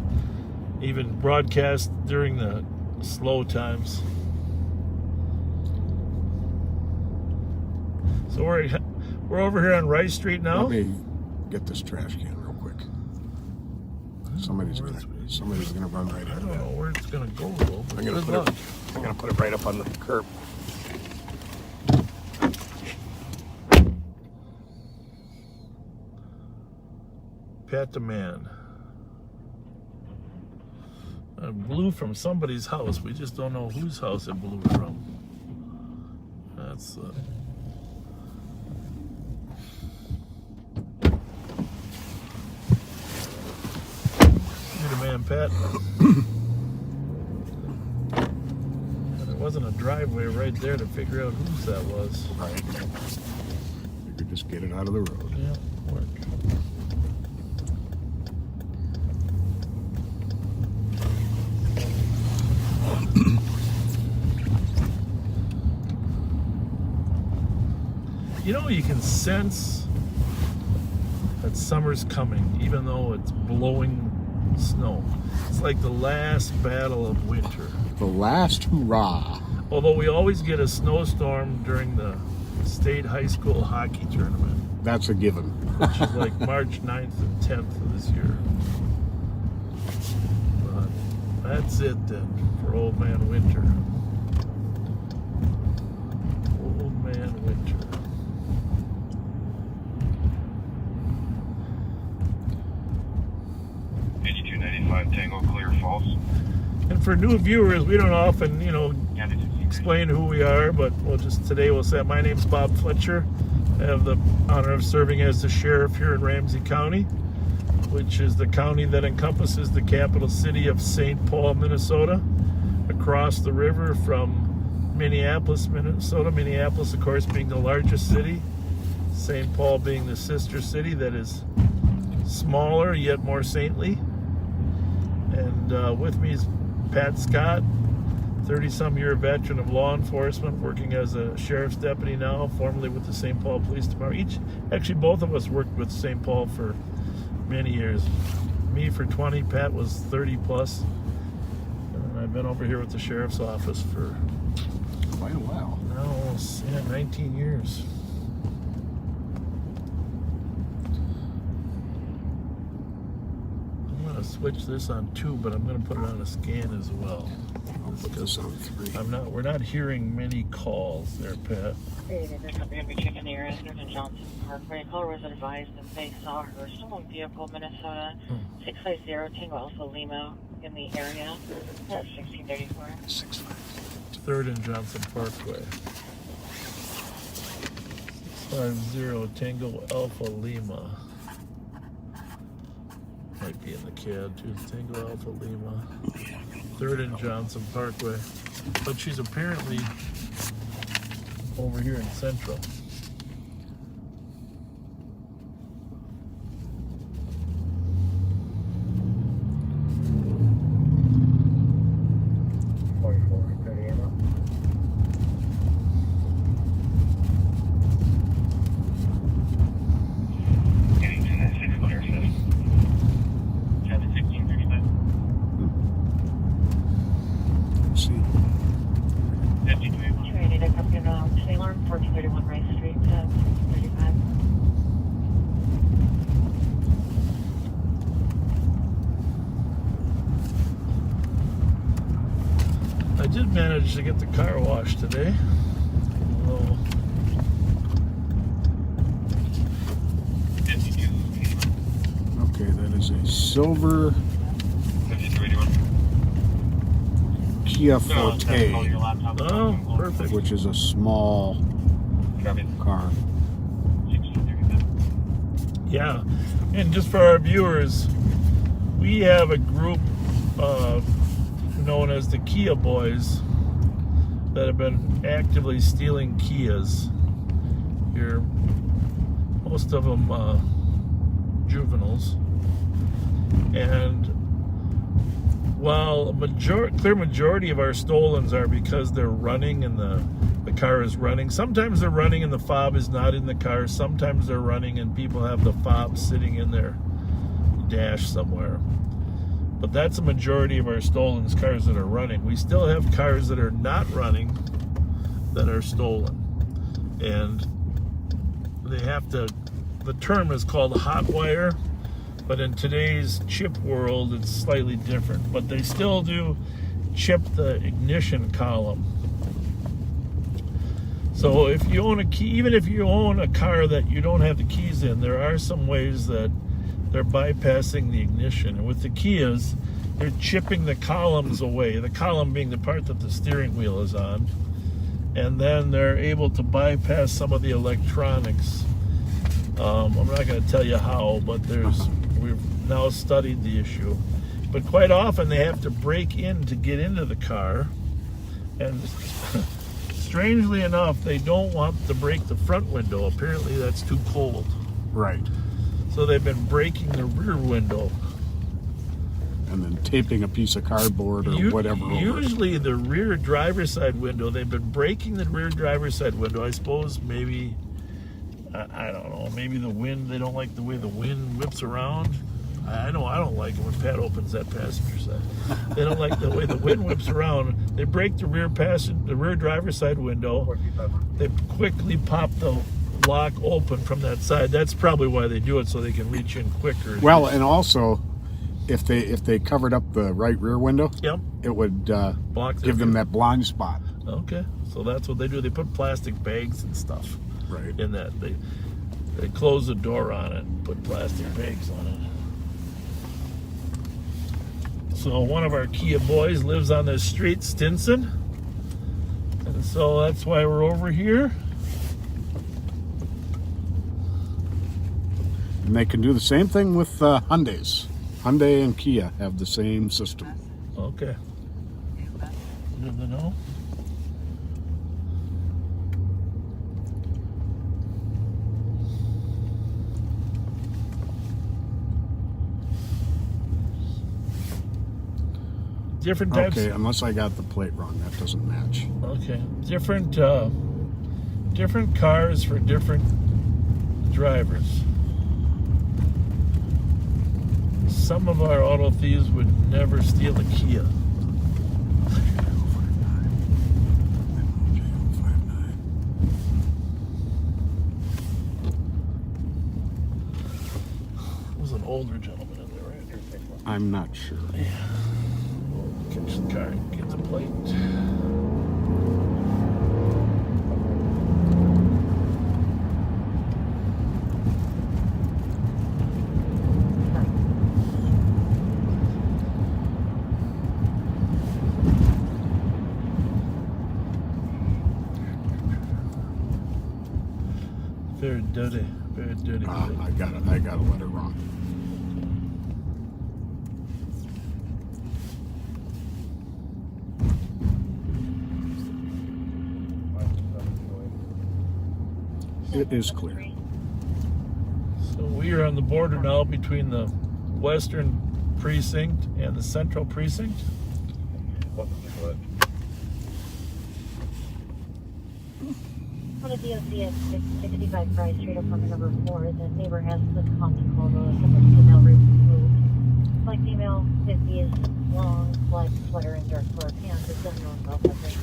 even broadcast during the slow times. So we're over here on Rice Street now. Let me get this trash can real quick. Somebody's gonna run right I into don't that. know where it's gonna go though. I'm gonna put it right up on the curb. Pat the man. It blew from somebody's house. We just don't know whose house it blew from. That's you're the man, Pat. And there wasn't a driveway right there to figure out whose that was. Right. You could just get it out of the road. Yeah, work. You know, you can sense that summer's coming, even though it's blowing snow. It's like the last battle of winter. The last hurrah. Although we always get a snowstorm during the state high school hockey tournament, That's a given. which is like March 9th and 10th of this year. But that's it then for Old Man Winter. Old Man Winter. 8295 Tango Clear Falls. And for new viewers, we don't often, explain who we are, but today we'll say, my name's Bob Fletcher. I have the honor of serving as the sheriff here in Ramsey County, which is the county that encompasses the capital city of St. Paul, Minnesota, across the river from Minneapolis, Minnesota. Minneapolis, of course, being the largest city, St. Paul being the sister city that is smaller yet more saintly. And with me is Pat Scott, 30-some-year veteran of law enforcement, working as a sheriff's deputy now, formerly with the St. Paul Police Department. Actually, both of us worked with St. Paul for many years. Me for 20, Pat was 30 plus. And I've been over here with the sheriff's office for Quite a while. now, 19 years. I'm going to switch this on 2, but I'm going to put it on a scan as well. I'll put this on 3. We're not hearing many calls there, Pat. There's somebody in Virginia near Anderson Johnson Parkway. Caller was advised that they saw her stolen vehicle, Minnesota 650 Tango Alpha Lima in the area. That's 1634. 3rd and Johnson Parkway. 650 Tango Alpha Lima. Might be in the CAD too. Tango Alpha Lima. 3rd and Johnson Parkway. But she's apparently over here in Central. I did manage to get the car washed today. Although Okay, that is a silver Kia Forte, oh, perfect. which is a small car. Yeah, and just for our viewers, we have a group known as the Kia Boys that have been actively stealing Kias here. Most of them juveniles. And while clear majority of our stolens are because they're running and the car is running, sometimes they're running and the fob is not in the car. Sometimes they're running and people have the fob sitting in their dash somewhere. But that's a majority of our stolen cars that are running. We still have cars that are not running that are stolen. And they have to, the term is called hot wire, but in today's chip world, it's slightly different. But they still do chip the ignition column. So if you own a key, even if you own a car that you don't have the keys in, there are some ways that they're bypassing the ignition. And with the Kias, they're chipping the columns away, the column being the part that the steering wheel is on. And then they're able to bypass some of the electronics. I'm not going to tell you how, but we've now studied the issue. But quite often they have to break in to get into the car. And strangely enough, they don't want to break the front window. Apparently that's too cold. Right. So they've been breaking the rear window. And then taping a piece of cardboard or whatever over it. Usually the rear driver's side window, they've been breaking the rear driver's side window. I suppose maybe, I don't know, maybe the wind, they don't like the way the wind whips around. I know I don't like it when Pat opens that passenger side. They don't like the way the wind whips around. They break the rear driver's side window. They quickly pop the lock open from that side. That's probably why they do it, so they can reach in quicker. Well, and also, if they covered up the right rear window, yep, it would block give them that blind spot. Okay, so that's what they do. They put plastic bags and stuff in that. They close the door on it and put plastic bags on it. So one of our Kia boys lives on this street, Stinson, and so that's why we're over here. And they can do the same thing with Hyundais. Hyundai and Kia have the same system. Okay. Good to know. different types. Okay, unless I got the plate wrong, that doesn't match. Okay, different cars for different drivers. Some of our auto thieves would never steal a Kia. Was an older gentleman in there, right? I'm not sure. We'll catch the car and get the plate. Very dirty, very dirty. I got a letter wrong. It is clear. So we are on the border now between the western precinct and the central precinct. On a DOC at 665 Fry Street, apartment number 4, the neighbor has the common call the female removed. Black female, 50s, long, black sweater and dark color pants, is unknown well covering.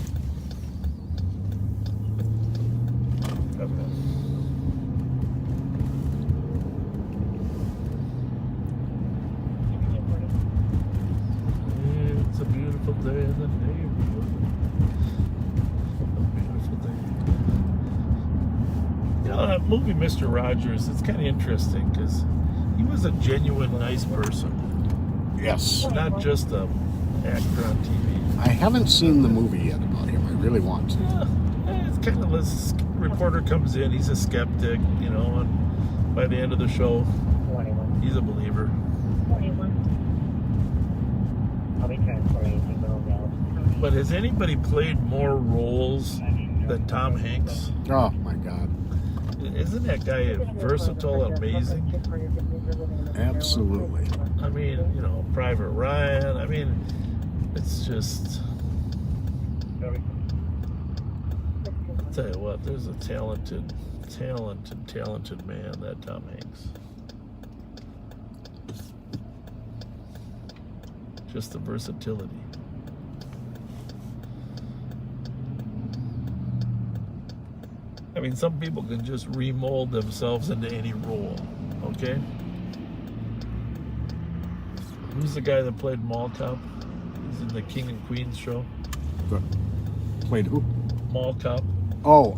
It's a beautiful day in the neighborhood. A beautiful day. You know, that movie, Mr. Rogers, it's kind of interesting because he was a genuine nice person, Yes. not just a actor on TV. I haven't seen the movie yet about him. I really want to. Yeah, it's kind of this reporter comes in, he's a skeptic, you know, and by the end of the show, 21. he's a believer. 41. I'll be transporting people down. But has anybody played more roles than Tom Hanks? Oh my God. Isn't that guy versatile and amazing? Absolutely. I mean, you know, Private Ryan. I mean, it's just. I'll tell you what, there's a talented man, that Tom Hanks. Just the versatility. I mean, some people can just remold themselves into any role, okay? Who's the guy that played Mall Cop? He's in the King and Queens show. Played who? Mall Cop. Oh,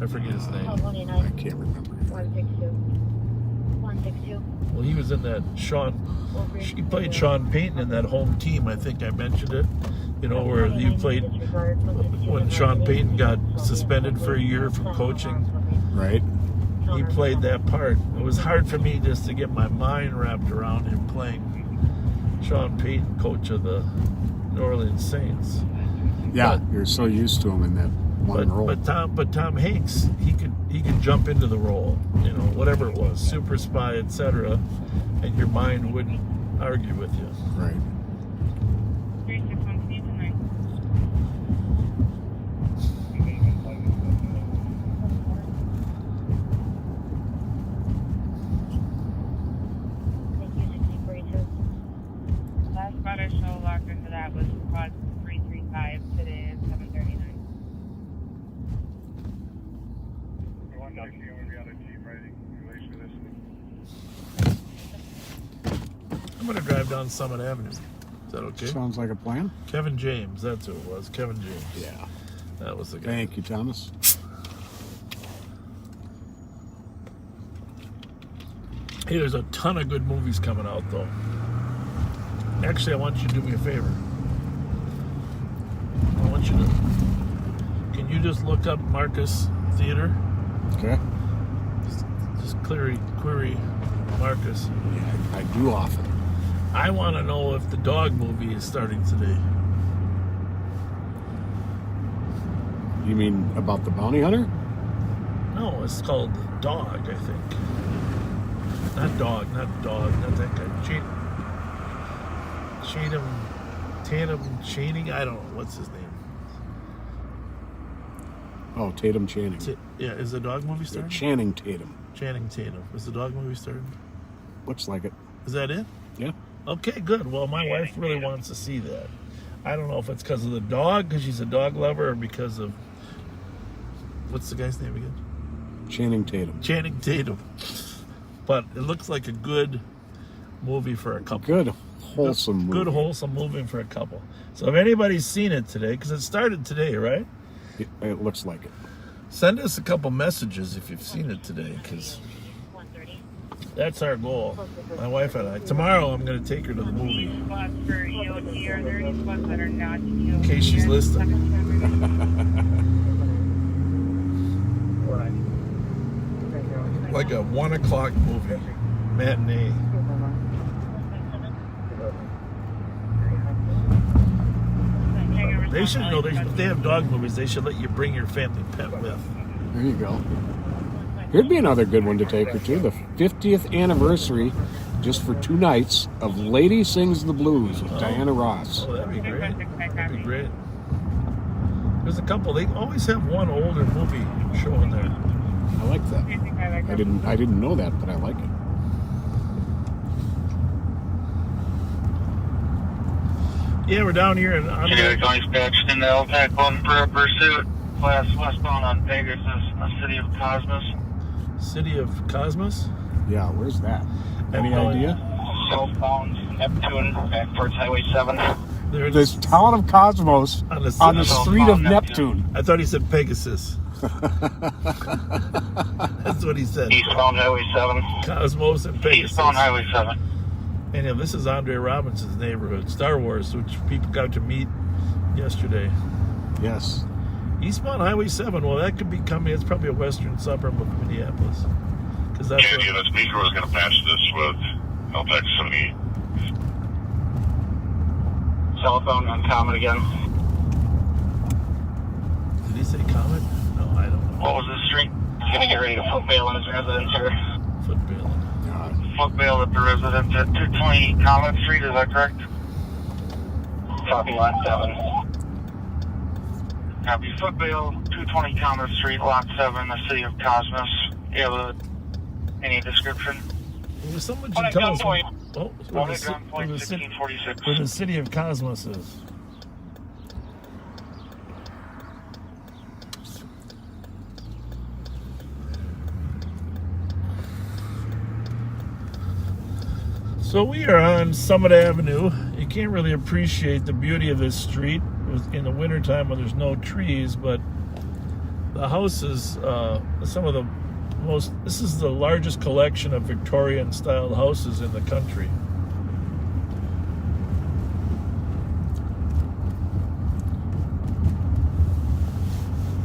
I forget his name. I can't remember. 162. 162. Well, he was in that he played Sean Payton in that Home Team. I think I mentioned it. You know, where he played when Sean Payton got suspended for a year from coaching. Right. He played that part. It was hard for me just to get my mind wrapped around him playing Sean Payton, coach of the New Orleans Saints. Yeah, you're so used to him in that one role. But Tom Hanks, he could jump into the role, you know, whatever it was, super spy, etc., and your mind wouldn't argue with you. Right. 361 tonight. Thank you, 6042. Last spot I show locked into that was quad 335 today at 7:39. I'm going to drive down Summit Avenue. Is that okay? Sounds like a plan. Kevin James, that's who it was. Kevin James. Yeah. That was the guy. Thank you, Thomas. Hey, there's a ton of good movies coming out, though. Actually, I want you to do me a favor. I want you to... Can you just look up Marcus Theater? Okay. Just query Marcus. Yeah, I do often. I want to know if the dog movie is starting today. You mean about the bounty hunter? No, it's called Dog, I think. Not that guy. Tatum Channing. I don't know what's his name. Oh, Tatum Channing. Yeah, is the dog movie starting? Channing Tatum. Channing Tatum. Is the dog movie starting? Looks like it. Is that it? Yeah. Okay, good. Well, my wife really wants to see that. I don't know if it's because of the dog, because she's a dog lover, or because of what's the guy's name again? Channing Tatum. Channing Tatum. But it looks like a good movie for a couple. Good, wholesome movie. Good, wholesome movie for a couple. So if anybody's seen it today, because it started today, right? It looks like it. Send us a couple messages if you've seen it today, because that's our goal. My wife and I. Tomorrow I'm going to take her to the movie. In case she's listening. Like a 1 o'clock movie. Matinee. They should know, if they have dog movies, they should let you bring your family pet with. There you go. Here'd be another good one to take her to. The 50th anniversary, just for 2 nights, of Lady Sings the Blues with Diana Ross. Oh, that'd be great. That'd be great. There's a couple. They always have one older movie showing there. I like that. I didn't know that, but I like it. Yeah, we're down here in Going dispatched in the LTAC 1 for a pursuit. Class westbound on Pegasus, the city of Cosmos. City of Cosmos? Yeah, where's that? Any idea? Southbound Neptune, back towards Highway 7. This town of Cosmos on the street of Neptune. I thought he said Pegasus. That's what he said. Eastbound Highway 7. Cosmos and Pegasus. Eastbound Highway 7. And this is Andre Robinson's neighborhood, Star Wars, which people got to meet yesterday. Yes. Eastbound Highway 7, well, that could be coming. It's probably a western suburb of Minneapolis. Because that's Yeah, the speaker was going to patch this with LTAC 78. Southbound on Comet again. Did he say Comet? No, I don't know. What was the street? He's going to get ready to foot bail in his residence here. Foot bail. Foot bail at the residence at 220 Comet Street, is that correct? Copy lot 7. Copy foot bail, 220 Comet Street, lot 7, the city of Cosmos. You have any description? Well, someone should tell us where the city of Cosmos is. So we are on Summit Avenue. You can't really appreciate the beauty of this street in the wintertime when there's no trees, but the houses, this is the largest collection of Victorian-style houses in the country.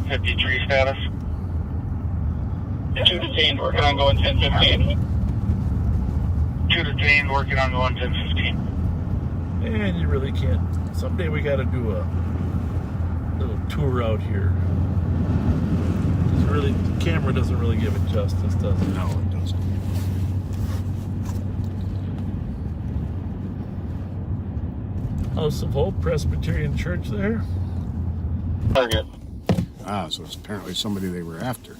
.53 status. 2 detained, working on going 10-15. 2 detained, working on going 10-15. And you really can't. Someday we got to do a little tour out here. Really, the camera doesn't really give it justice, does it? No, it doesn't. House of Hope Presbyterian Church there. Target. Ah, so it's apparently somebody they were after.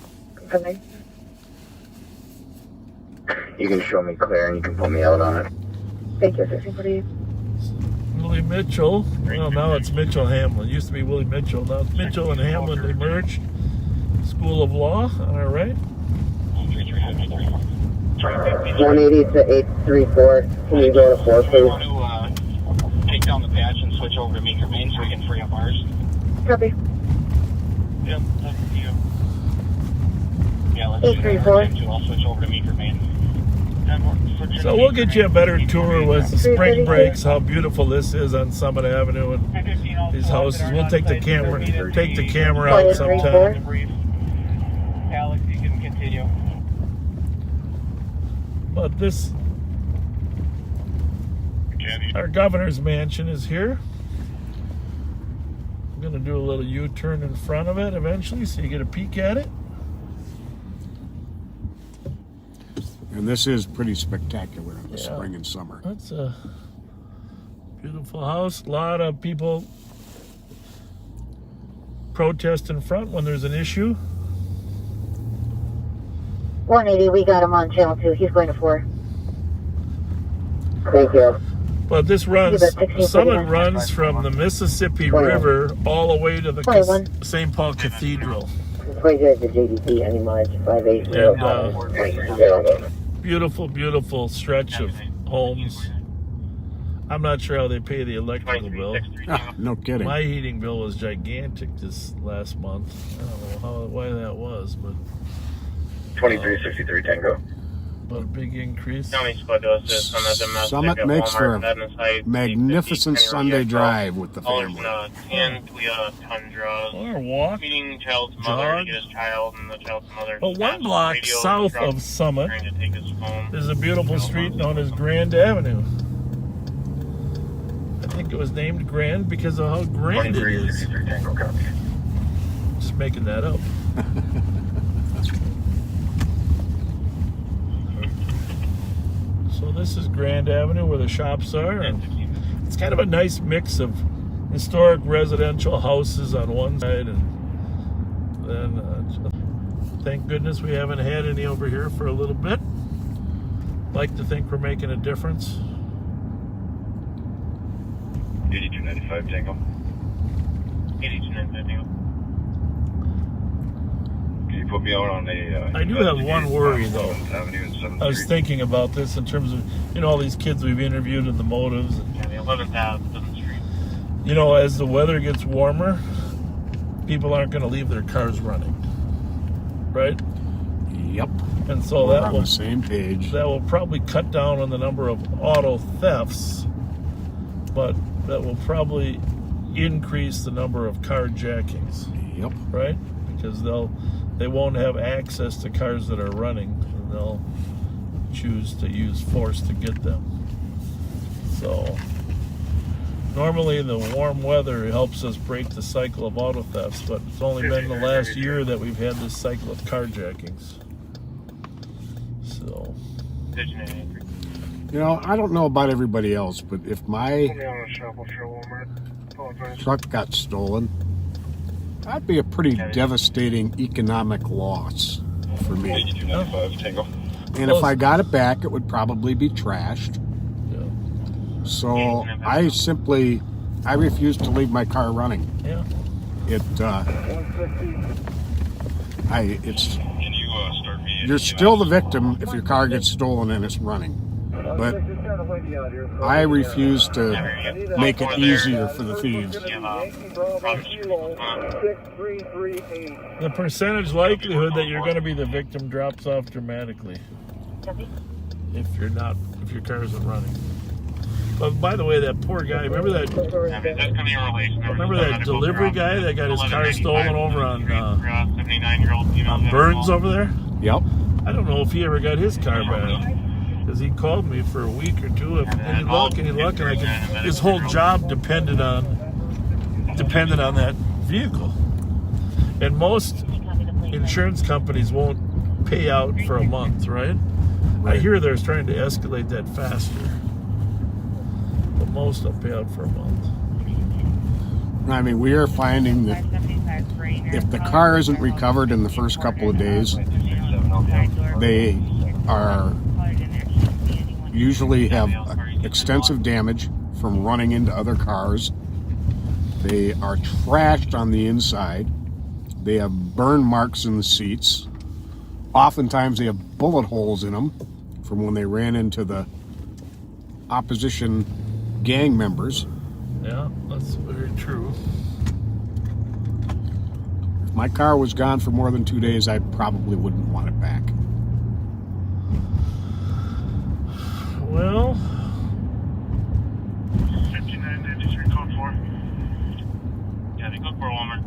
You can show me clear and you can pull me out on it. Thank you, everybody. Willie Mitchell. Well, now it's Mitchell Hamlin. It used to be Willie Mitchell. Now it's Mitchell and Hamlin. They merged. School of Law on our right. 180 to 834. Can you go to 4, please? Want to take down the patch and switch over to Meeker Main so we can free up ours? Copy. Yep, thank you. Yeah, let's 834. I'll switch over to Meeker Main. So we'll get you a better tour with the spring breaks, how beautiful this is on Summit Avenue and these houses. We'll take the camera out sometime. Alex, you can continue. But our governor's mansion is here. I'm going to do a little U-turn in front of it eventually so you get a peek at it. And this is pretty spectacular in the spring and summer. That's a Beautiful house. A lot of people protest in front when there's an issue. 180, we got him on channel 2. He's going to 4. Thank you. But this runs, Summit runs from the Mississippi River all the way to the St. Paul Cathedral. Right there at the JDC, any miles 580. And beautiful, beautiful stretch of homes. I'm not sure how they pay the electrical bill. No kidding. My heating bill was gigantic this last month. I don't know why that was, but 2363 Tango. but a big increase. Summit makes for a magnificent Sunday drive with the family. Or walk, Meeting child's mother to jog. get his child, and the child's mother. Well, one block radio south truck of Summit trying to take his phone. There's a beautiful street known as Grand Avenue. I think it was named Grand because of how grand it is. 2363 Tango, copy. Just making that up. So this is Grand Avenue where the shops are. And it's kind of a nice mix of historic residential houses on one side, and then thank goodness we haven't had any over here for a little bit. Like to think we're making a difference. 8295 Tango. 8295. Can you put me out on a... I do have one worry, though. Avenue and 7th I was Street? thinking about this in terms of, all these kids we've interviewed and the motives. Yeah, the 11th Ave, 7th Street. As the weather gets warmer, people aren't going to leave their cars running, right? Yep. And so We're that on will the same page. that will probably cut down on the number of auto thefts, but that will probably increase the number of carjackings, Yep. right? Because they won't have access to cars that are running, and they'll choose to use force to get them. So normally the warm weather helps us break the cycle of auto thefts, but it's only been the last year that we've had this cycle of carjackings. So I don't know about everybody else, but if my truck got stolen, that'd be a pretty devastating economic loss for me. 8295 Tango. And if I got it back, it would probably be trashed. yeah. So I refuse to leave my car running. Yeah. It's Can you start me? you're still the victim if your car gets stolen and it's running. But I refuse to make it easier for the thieves. The percentage likelihood that you're going to be the victim drops off dramatically if your car isn't running. But by the way, that poor guy, remember that delivery guy that got his car stolen over on Burns over there? Yep. I don't know if he ever got his car back, because he called me for a week or two. Any luck, and his whole job depended on that vehicle. And most insurance companies won't pay out for a month, right? I hear they're trying to escalate that faster, but most will pay out for a month. I mean, we are finding that if the car isn't recovered in the first couple of days, they are usually have extensive damage from running into other cars. They are trashed on the inside. They have burn marks in the seats. Oftentimes they have bullet holes in them from when they ran into the opposition gang members. Yeah, that's very true. If my car was gone for more than 2 days, I probably wouldn't want it back. Well, 5993 code 4. Yeah, they go for Walmart.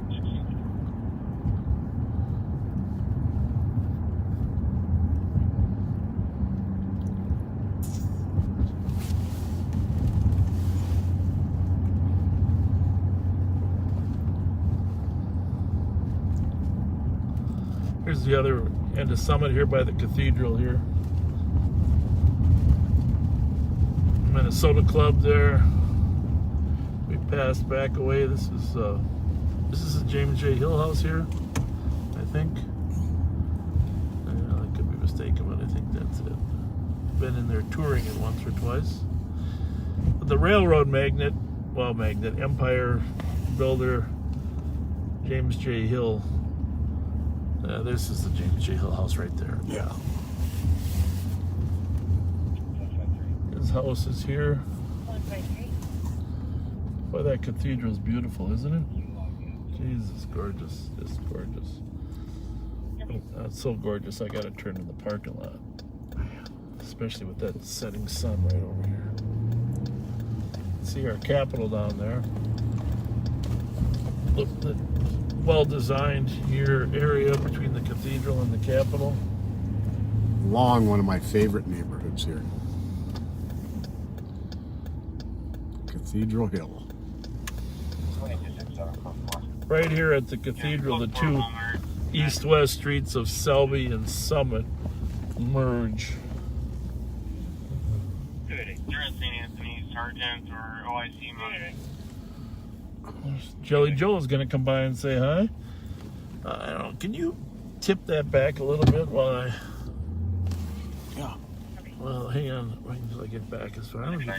here's the other end of Summit here by the cathedral here. Minnesota Club there. passed back away. This is the James J. Hill house here, I think. I could be mistaken, but I think that's it. Been in there touring it once or twice. But the railroad magnate, empire builder, James J. Hill. This is the James J. Hill house right there. Yeah. His house is here. Boy, that cathedral's beautiful, isn't it? Jesus, gorgeous. Just gorgeous. That's so gorgeous, I gotta turn to the parking lot. Especially with that setting sun right over here. See our Capitol down there. Look at the well-designed here area between the cathedral and the Capitol. Long, one of my favorite neighborhoods here. Cathedral Hill. Right here at the cathedral, the two east-west streets of Selby and Summit merge. You're at St. Anthony, Sergeant, or OIC Monday. Jelly Joe is going to come by and say hi. I don't know. Can you tip that back a little bit while I... Yeah. Well, hang on. Wait until I get back as far. I don't know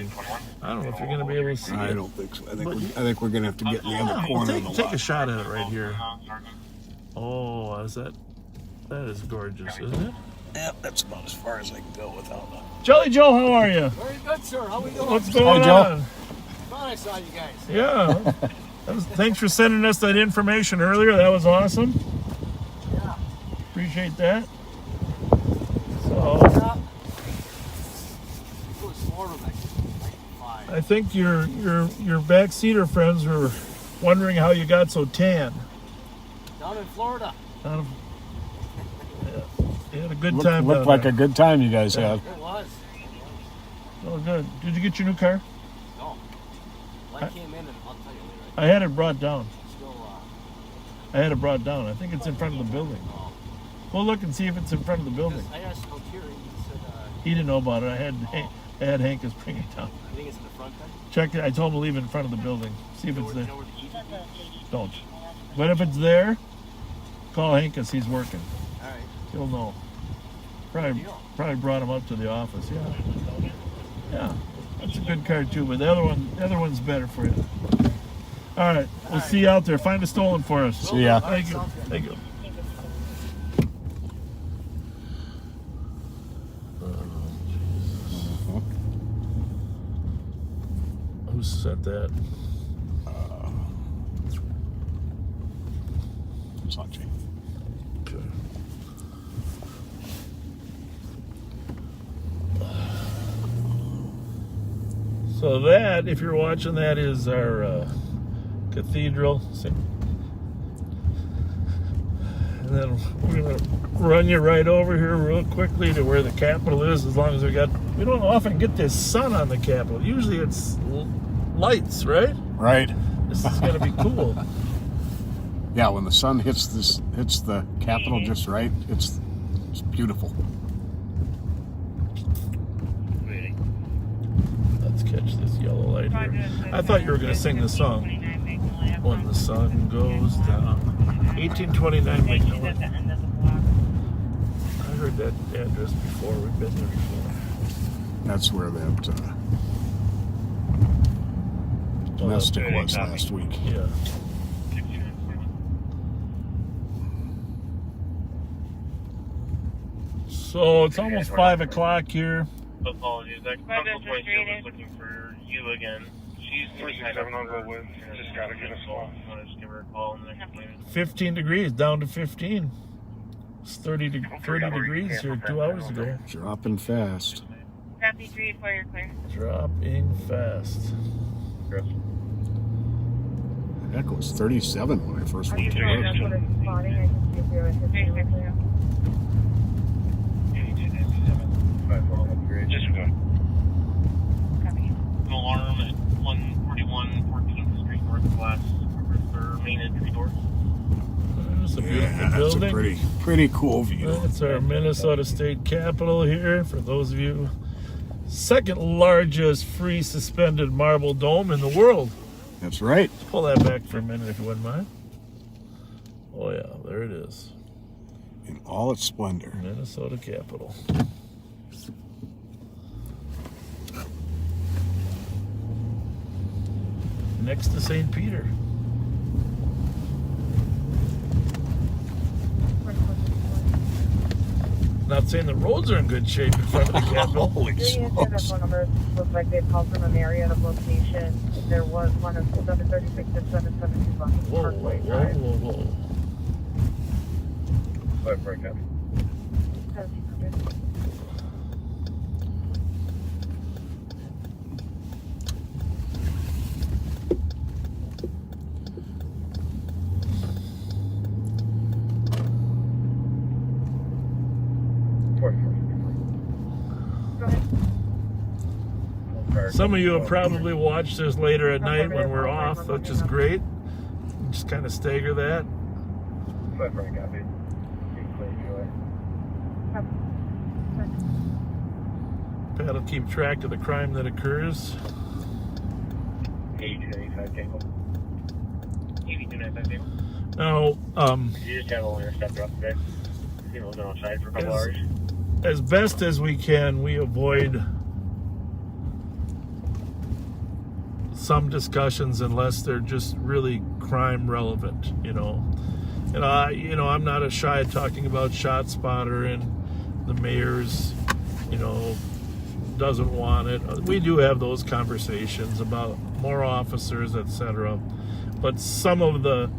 if you're going to be able to see I it. don't think so. I think we're going to have to get in the other corner of the Take lot. a shot at it right here. Oh, is that... That is gorgeous, isn't it? Yep, that's about as far as I can go without that. Jelly Joe, how are you? Very good, sir. How we doing? What's going Joe. on? Thought I saw you guys. Yeah. Thanks for sending us that information earlier. That was awesome. Yeah. Appreciate that. So, Yeah. It was Florida like 95. I think your backseater friends were wondering how you got so tan. Down in Florida. Yeah. You had a good time. Looked down like there. a good time you guys had. It was. Oh, good. Did you get your new car? No. Well, I came in and I'll tell you later. I had it brought down. Still, I had it brought down. I think it's in front of the building. Go look and see if it's in front of the building. I asked Hotieri, he said, He didn't know about it. I had Hankus bring it down. I think it's in the front then. Check it. I told him to leave it in front of the building. See if You know it's where, there. you know where the keys are? Don't. But if it's there, call Hankus. He's working. All right. He'll know. Probably brought him up to the office. Yeah. Yeah. That's a good car too. But the other one's better for you. All right. We'll see you out there. Find a stolen for us. See ya. Thank you. Thank you. Who sent that? It's not cheap. Okay. So that, if you're watching, that is our cathedral. And then we're going to run you right over here real quickly to where the Capitol is, as long as we don't often get this sun on the Capitol. Usually it's lights, right? Right. This is going to be cool. Yeah, when the sun hits the Capitol just right, it's beautiful. Let's catch this yellow light here. I thought you were going to sing the song. When the sun goes down. 1829 Magnolia. I heard that address before. We've been there before. That's where that domestic was last week. Yeah. So it's almost 5 o'clock here. Apologies. Uncle Point was looking for you again. She's 37 Uncle with. Just gotta get a call. Just give her a call in the next minute. 15 degrees, down to 15. It's 30 degrees here 2 hours ago. Dropping fast. Copy 3 for your clear. Dropping fast. Heck, it was 37 when I first went to That's work. what I'm spotting. I can see if you're with us. Just go. An alarm at 141 14th Street Northwest for main entry door. It's a beautiful Yeah, that's building. a pretty cool view. That's our Minnesota State Capitol here. For those of you, second largest free suspended marble dome in the world. That's right. Let's pull that back for a minute if you wouldn't mind. Oh yeah, there it is. In all its splendor. Minnesota Capitol. Next to St. Peter. Not saying the roads are in good shape in front of the Capitol. Holy smokes. phone number looks like they've called from a Marriott location. There was one of 736 and 772 on Whoa, whoa, Parkway whoa, Drive. whoa, whoa. Some of you have probably watched this later at night when we're off, which is great. Just kind of stagger that. That'll keep track of the crime that occurs. 8295 Tango. 8295 Tango. Now, You just have only stepped up today. You know, been outside for a couple hours. as best as we can, we avoid some discussions unless they're just really crime relevant, you know. And I'm not shy of talking about ShotSpotter and the mayor's, doesn't want it. We do have those conversations about more officers, etc. But some of the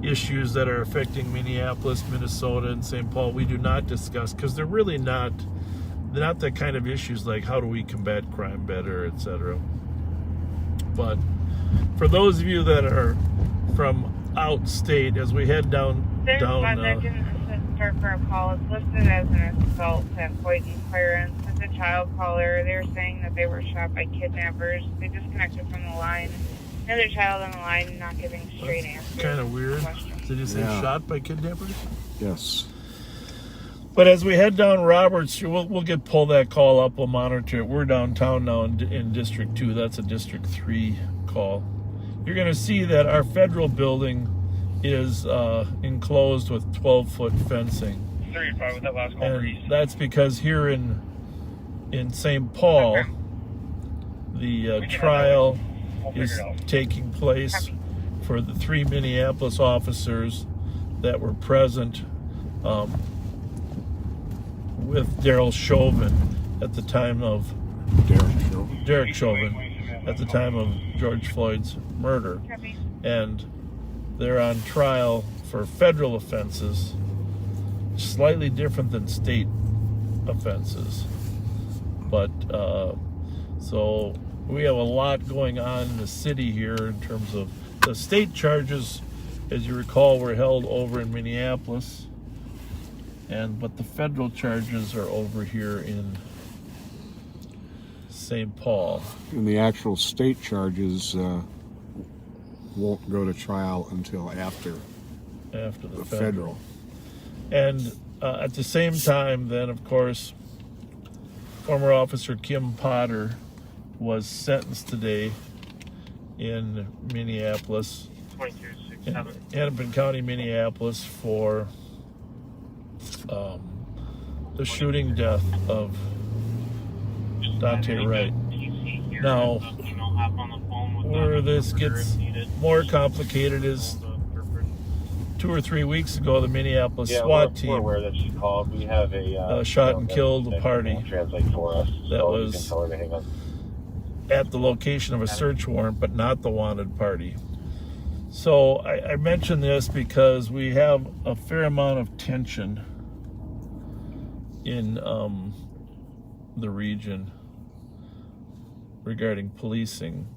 issues that are affecting Minneapolis, Minnesota, and St. Paul, we do not discuss because they're really not the kind of issues like how do we combat crime better, etc. But for those of you that are from outstate, as we head down For a call, it's listed as an assault at Hoyt and Clarence. It's a child caller. They're saying that they were shot by kidnappers. They disconnected from the line. Another child on the line not giving straight answers. Kind of weird. Did you say Yeah. shot by kidnappers? Yes. But as we head down Roberts Street, we'll pull that call up. We'll monitor it. We're downtown now in District 2. That's a District 3 call. You're going to see that our federal building is enclosed with 12-foot fencing. 35 with that last call. And that's because here in St. Paul, the trial is taking place for the 3 Minneapolis officers that were present with Daryl Chauvin at the time of Derek Chauvin at the time of George Floyd's murder. And they're on trial for federal offenses, slightly different than state offenses. But so we have a lot going on in the city here in terms of the state charges, as you recall, were held over in Minneapolis, but the federal charges are over here in St. Paul. And the actual state charges won't go to trial until after the federal. And at the same time, then, of course, former officer Kim Potter was sentenced today in Minneapolis, in Hennepin County, Minneapolis, for the shooting death of Dante Wright. Now, where this gets more complicated is 2 or 3 weeks ago, the Minneapolis SWAT team aware that she called. We have a shot and killed a party translate for us. that was at the location of a search warrant, but not the wanted party. So I mention this because we have a fair amount of tension in the region regarding policing.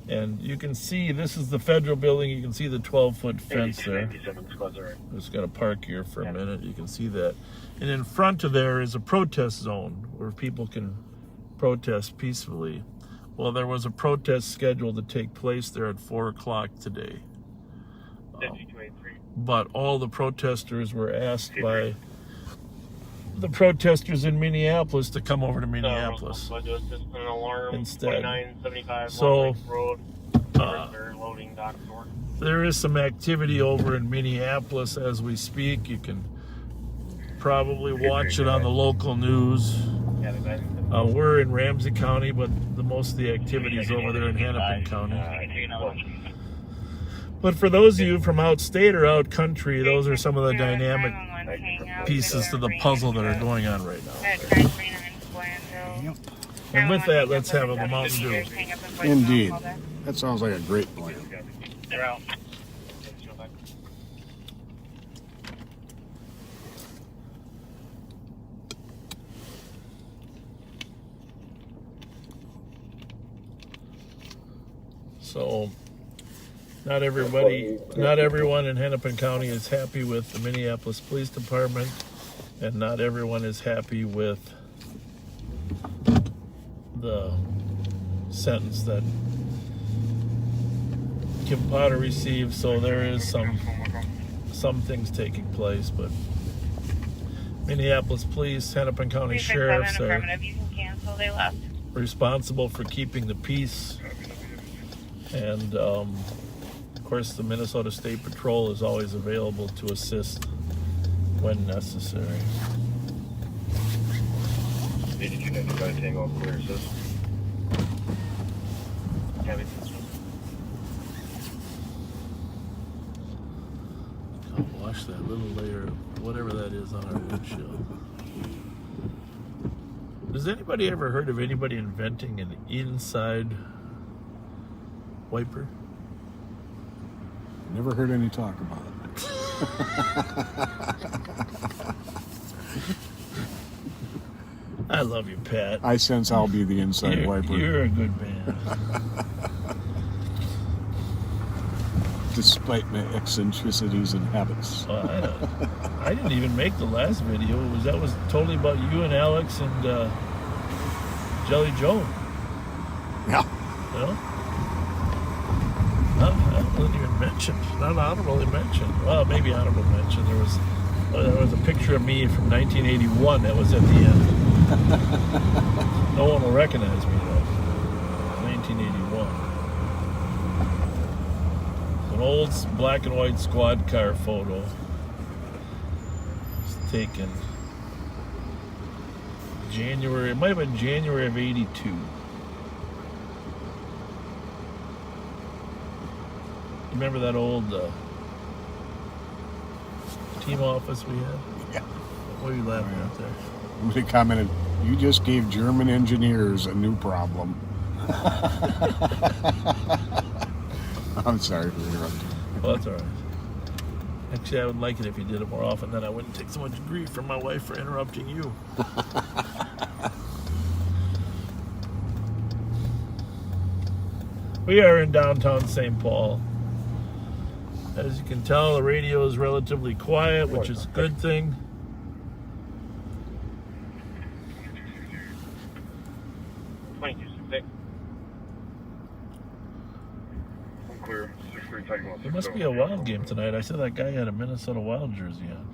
And you can see, this is the federal building. You can see the 12-foot fence there. I'm just going to park here for a minute. You can see that. And in front of there is a protest zone where people can protest peacefully. Well, there was a protest scheduled to take place there at 4 o'clock today. But all the protesters were asked by the protesters in Minneapolis to come over to Minneapolis instead. So They're loading dock door. There is some activity over in Minneapolis as we speak. You can probably watch it on the local news. Yeah, the guys. We're in Ramsey County, but most of the activity is over there in Hennepin County. But for those of you from out state or out country, those are some of the dynamic pieces to the puzzle that are going on right now. Yep. And with that, let's have a Mountain Dew. Indeed. That sounds like a great plan. They're out. So, not everyone in Hennepin County is happy with the Minneapolis Police Department, and not everyone is happy with the sentence that Kim Potter received. So there is some things taking place, but Minneapolis Police, Hennepin County Sheriffs are responsible for keeping the peace. And of course, the Minnesota State Patrol is always available to assist when necessary. 8295 Tango clear assist. I'll wash that little layer of whatever that is on our windshield. Has anybody ever heard of anybody inventing an inside wiper? Never heard any talk about it. I love you, Pat. I sense I'll be the inside wiper. You're a good man. Despite my eccentricities and habits. Well, I didn't even make the last video. That was totally about you and Alex and Jelly Joe. Yeah. You know? I wasn't even mentioned. Not honorably mentioned. Well, maybe honorable mention. There was a picture of me from 1981 that was at the end. No one will recognize me though. 1981. An old black and white squad car photo. It's taken January. It might have been January of '82. Remember that old team office we had? Yeah. What are you laughing at there? Somebody commented, "You just gave German engineers a new problem." I'm sorry for interrupting. Well, that's all right. Actually, I would like it if you did it more often. Then I wouldn't take so much grief from my wife for interrupting you. We are in downtown St. Paul. As you can tell, the radio is relatively quiet, which is a good thing. Clear. 63 Tango. There must be a Wild game tonight. I said that guy had a Minnesota Wild jersey on.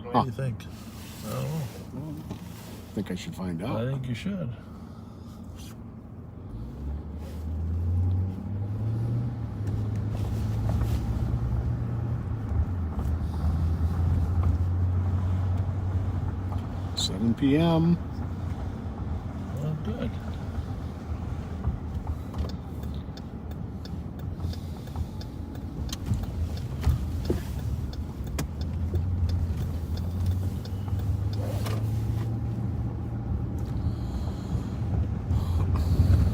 What do you think? I don't know. I think I should find out. I think you should. $7 p.m. Well, good.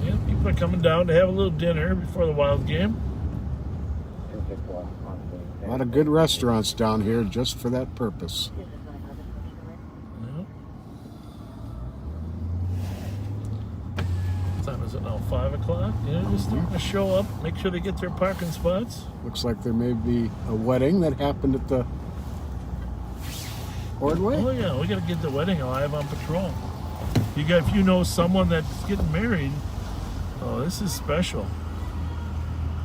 Yeah, people are coming down to have a little dinner before the Wild game. A lot of good restaurants down here just for that purpose. What time is it now? 5 o'clock? Yeah, just starting to show up. Make sure they get their parking spots. Looks like there may be a wedding that happened at the Ordway. Oh yeah, we got to get the wedding alive on patrol. If you know someone that's getting married, oh, this is special.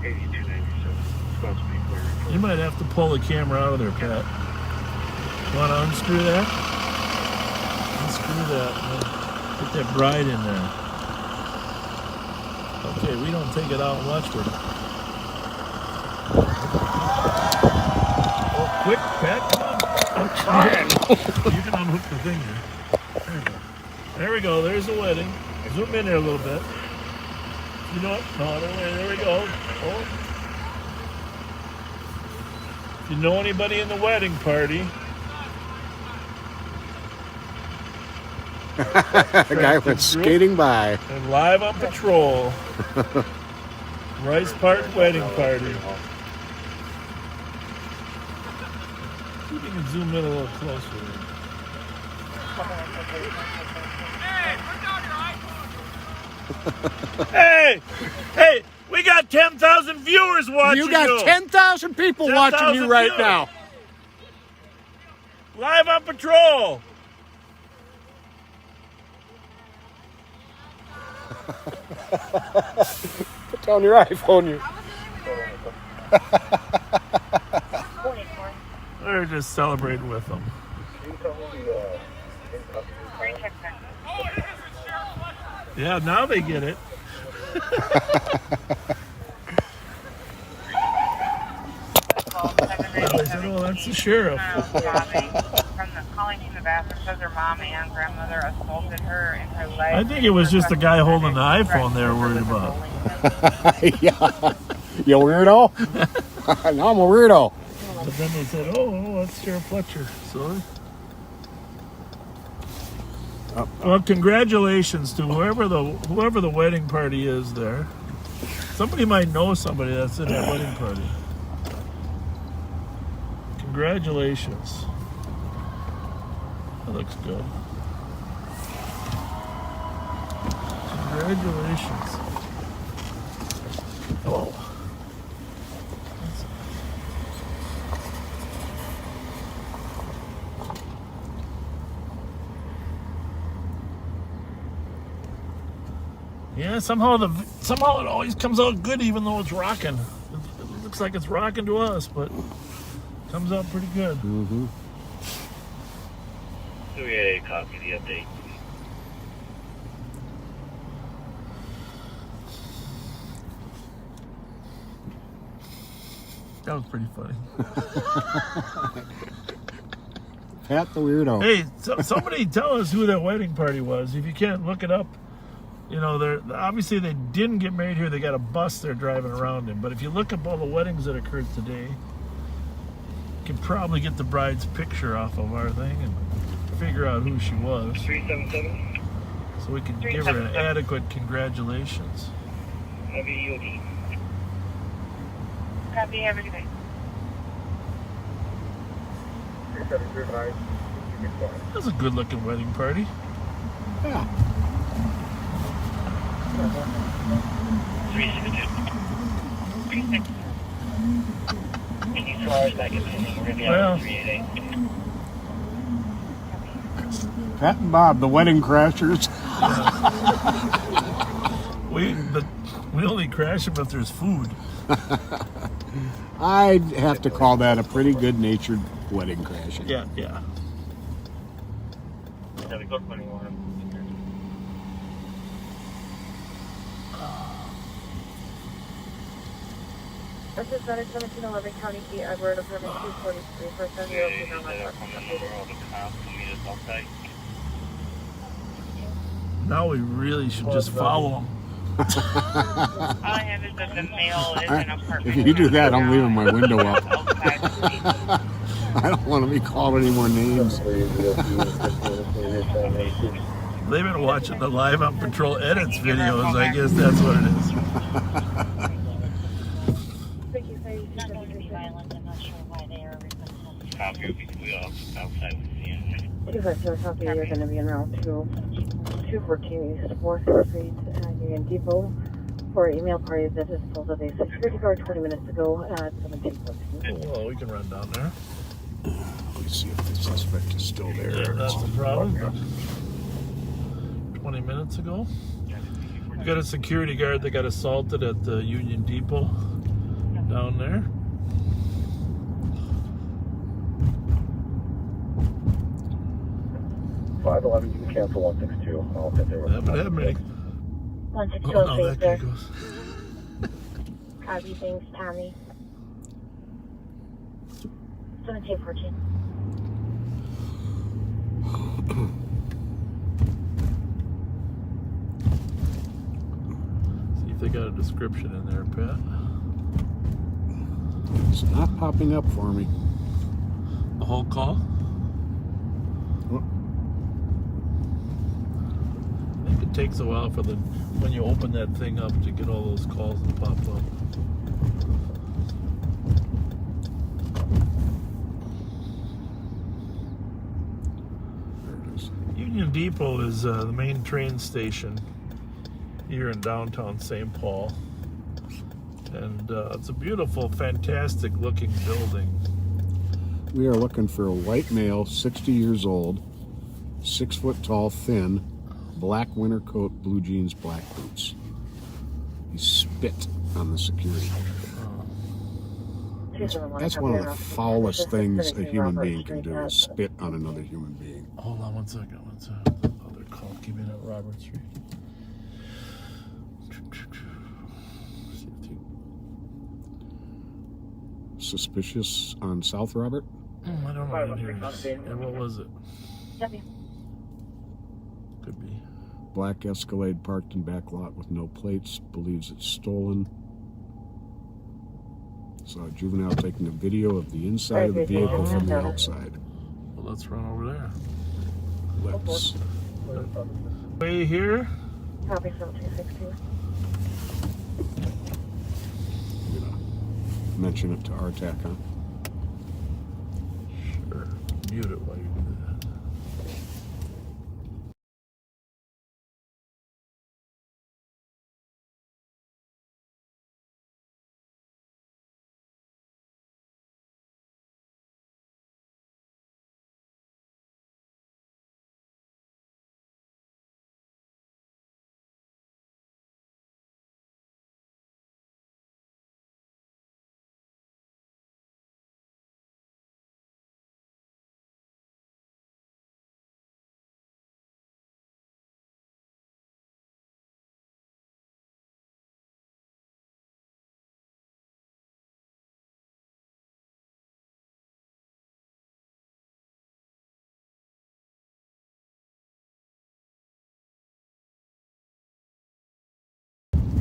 8297. Supposed to be clear. You might have to pull the camera out of there, Pat. You want to unscrew that? Unscrew that. Man. Get that bride in there. Okay, we don't take it out and watch with it. Oh, quick, Pat, come on. I'm trying. You can unhook the thing here. There we go. There we go. There's the wedding. Zoom in there a little bit. You know what? No, there we go. Oh. If you know anybody in the wedding party, The guy went skating by. and live on patrol. Rice Park wedding party. See if you can zoom in a little closer. Hey, we got 10,000 viewers watching you. You got 10,000 people watching you right viewers. now. Live on patrol. Put down your iPhone. We're just celebrating with them. Yeah, now they get it. They said, oh, that's the sheriff. From the calling from the bathroom says her mom and grandmother assaulted her in her leg. I think it was just the guy holding the iPhone they were worried about. Yeah. You weirdo? No, I'm a weirdo. But then they said, oh, that's Sheriff Fletcher. So, well, congratulations to whoever the wedding party is there. Somebody might know somebody that's in that wedding party. Congratulations. That looks good. Congratulations. Oh. Yeah, somehow it always comes out good, even though it's rocking. It looks like it's rocking to us, but it comes out pretty good. Mm-hmm. Do we get a copy of the update? That was pretty funny. Pat the weirdo. Hey, somebody tell us who that wedding party was. If you can't look it up, you know, obviously they didn't get married here. They got a bus they're driving around in. But if you look up all the weddings that occurred today, you can probably get the bride's picture off of our thing and figure out who she was. 377. So we can give her an adequate congratulations. WUD. Copy, have a good day. That was a good looking wedding party. Yeah. 362. 2 hours back at 10. We're going to be Well. out at 388. Pat and Bob, the wedding crashers. We only crash them if there's food. I'd have to call that a pretty good-natured wedding crash. Yeah. Have a good money on him. This is 1711 County Key, Edward, Apartment 243, for 702 Now we really should just follow them. All I have is that the mail is an apartment. If you do that, I'm leaving my window up. Outside the suite. I don't want to be called any more names. They've been watching the Live on Patrol edits videos. I guess that's what it is. Copy, we all outside with the end. 250 copy, you're going to be in route 214 East 4th Street, Union Depot, for email party that is pulled up a security guard 20 minutes ago at 1714. Well, we can run down there. Let me see if the suspect is still there. Yeah, that's the problem. 20 minutes ago. We got a security guard that got assaulted at the Union Depot down there. You can cancel 162. I'll get there. Haven't had many Oh, no, that guy goes. Copy, thanks, Tommy. 1714. See if they got a description in there, Pat. It's not popping up for me. The whole call? Oh, I think it takes a while for when you open that thing up to get all those calls to pop up. there it is. Union Depot is the main train station here in downtown St. Paul. And it's a beautiful, fantastic looking building. We are looking for a white male, 60 years old, 6 foot tall, thin, black winter coat, blue jeans, black boots. He spit on the security guard. That's one of the foulest things a human being can do, is spit on another human being. Hold on one second. What's that other call? Give me that Robert Street. See if you- Suspicious on South Robert? I don't know. I didn't hear this. Yeah, what was it? W. Could be. Black Escalade parked in back lot with no plates. Believes it's stolen. Saw a juvenile taking a video of the inside of the vehicle from the outside. Well, let's run over there. Let's. Way here. Copy, 1762. Mention it to RTAC, huh? Sure. Mute it while you do that.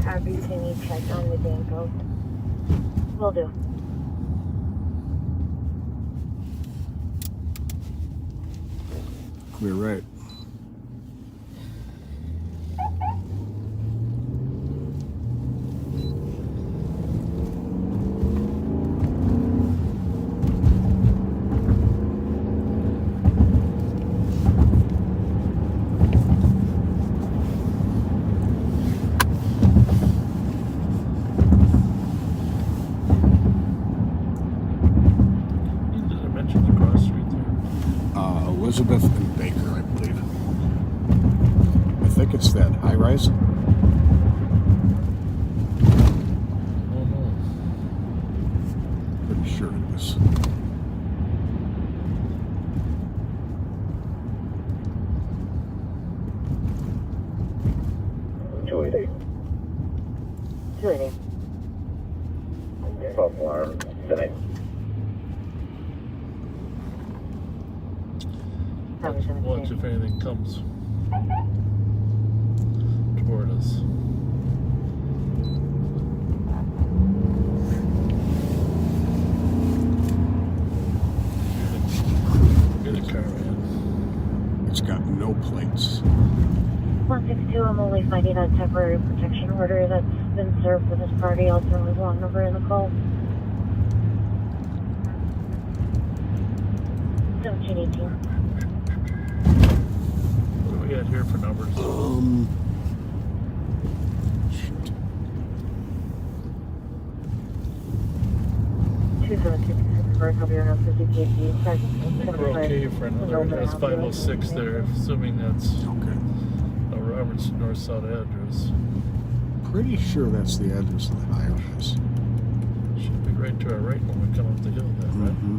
Copy, can you check on the Danko? Will do. Clear right. Did I mention the cross street there? Elizabeth and Baker, I believe. I think it's that high rise. Oh no. Pretty sure it is. Julie. False alarm. Tonight. Watch if anything comes toward us. Get a car in. It's got no plates. 162, I'm only finding a temporary protection order that's been served for this party. I'll throw his long number in the call. 1718. What do we got here for numbers? Shoot. 2766 for a couple of 50 KG. I think we're okay for another. That's 506 there, assuming that's Okay. a Roberts north-south address. Pretty sure that's the address of the high rise. Should be right to our right when we come up the hill then, right? Mm-hmm.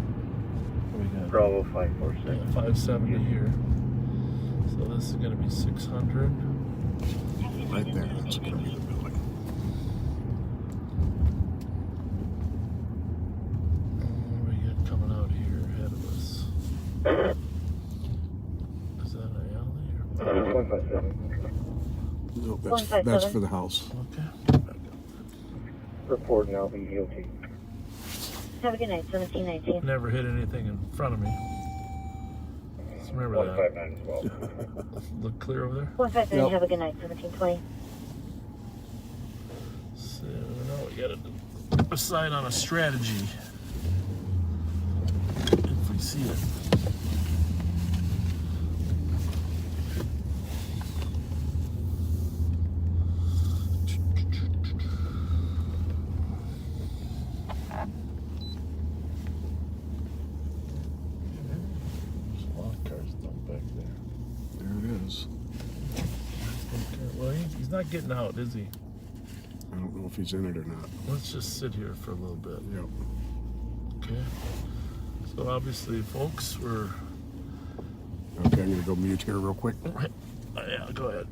What we got? Bravo 546. Yeah, 570 here. So this is going to be 600. Right there. That's correct. That's for the house. Okay. Report now, EOT. Have a good night, 1719. Never hit anything in front of me. Just remember that. 159 as well. Look clear over there. 159, Yep. have a good night, 1720. So now we gotta decide on a strategy. If we see it. There's a lot of cars dumped back there. There it is. Okay, well, he's not getting out, is he? I don't know if he's in it or not. Let's just sit here for a little bit. Yep. Okay. So obviously, folks, we're... Okay, I'm going to go mute here real quick. Yeah, go ahead.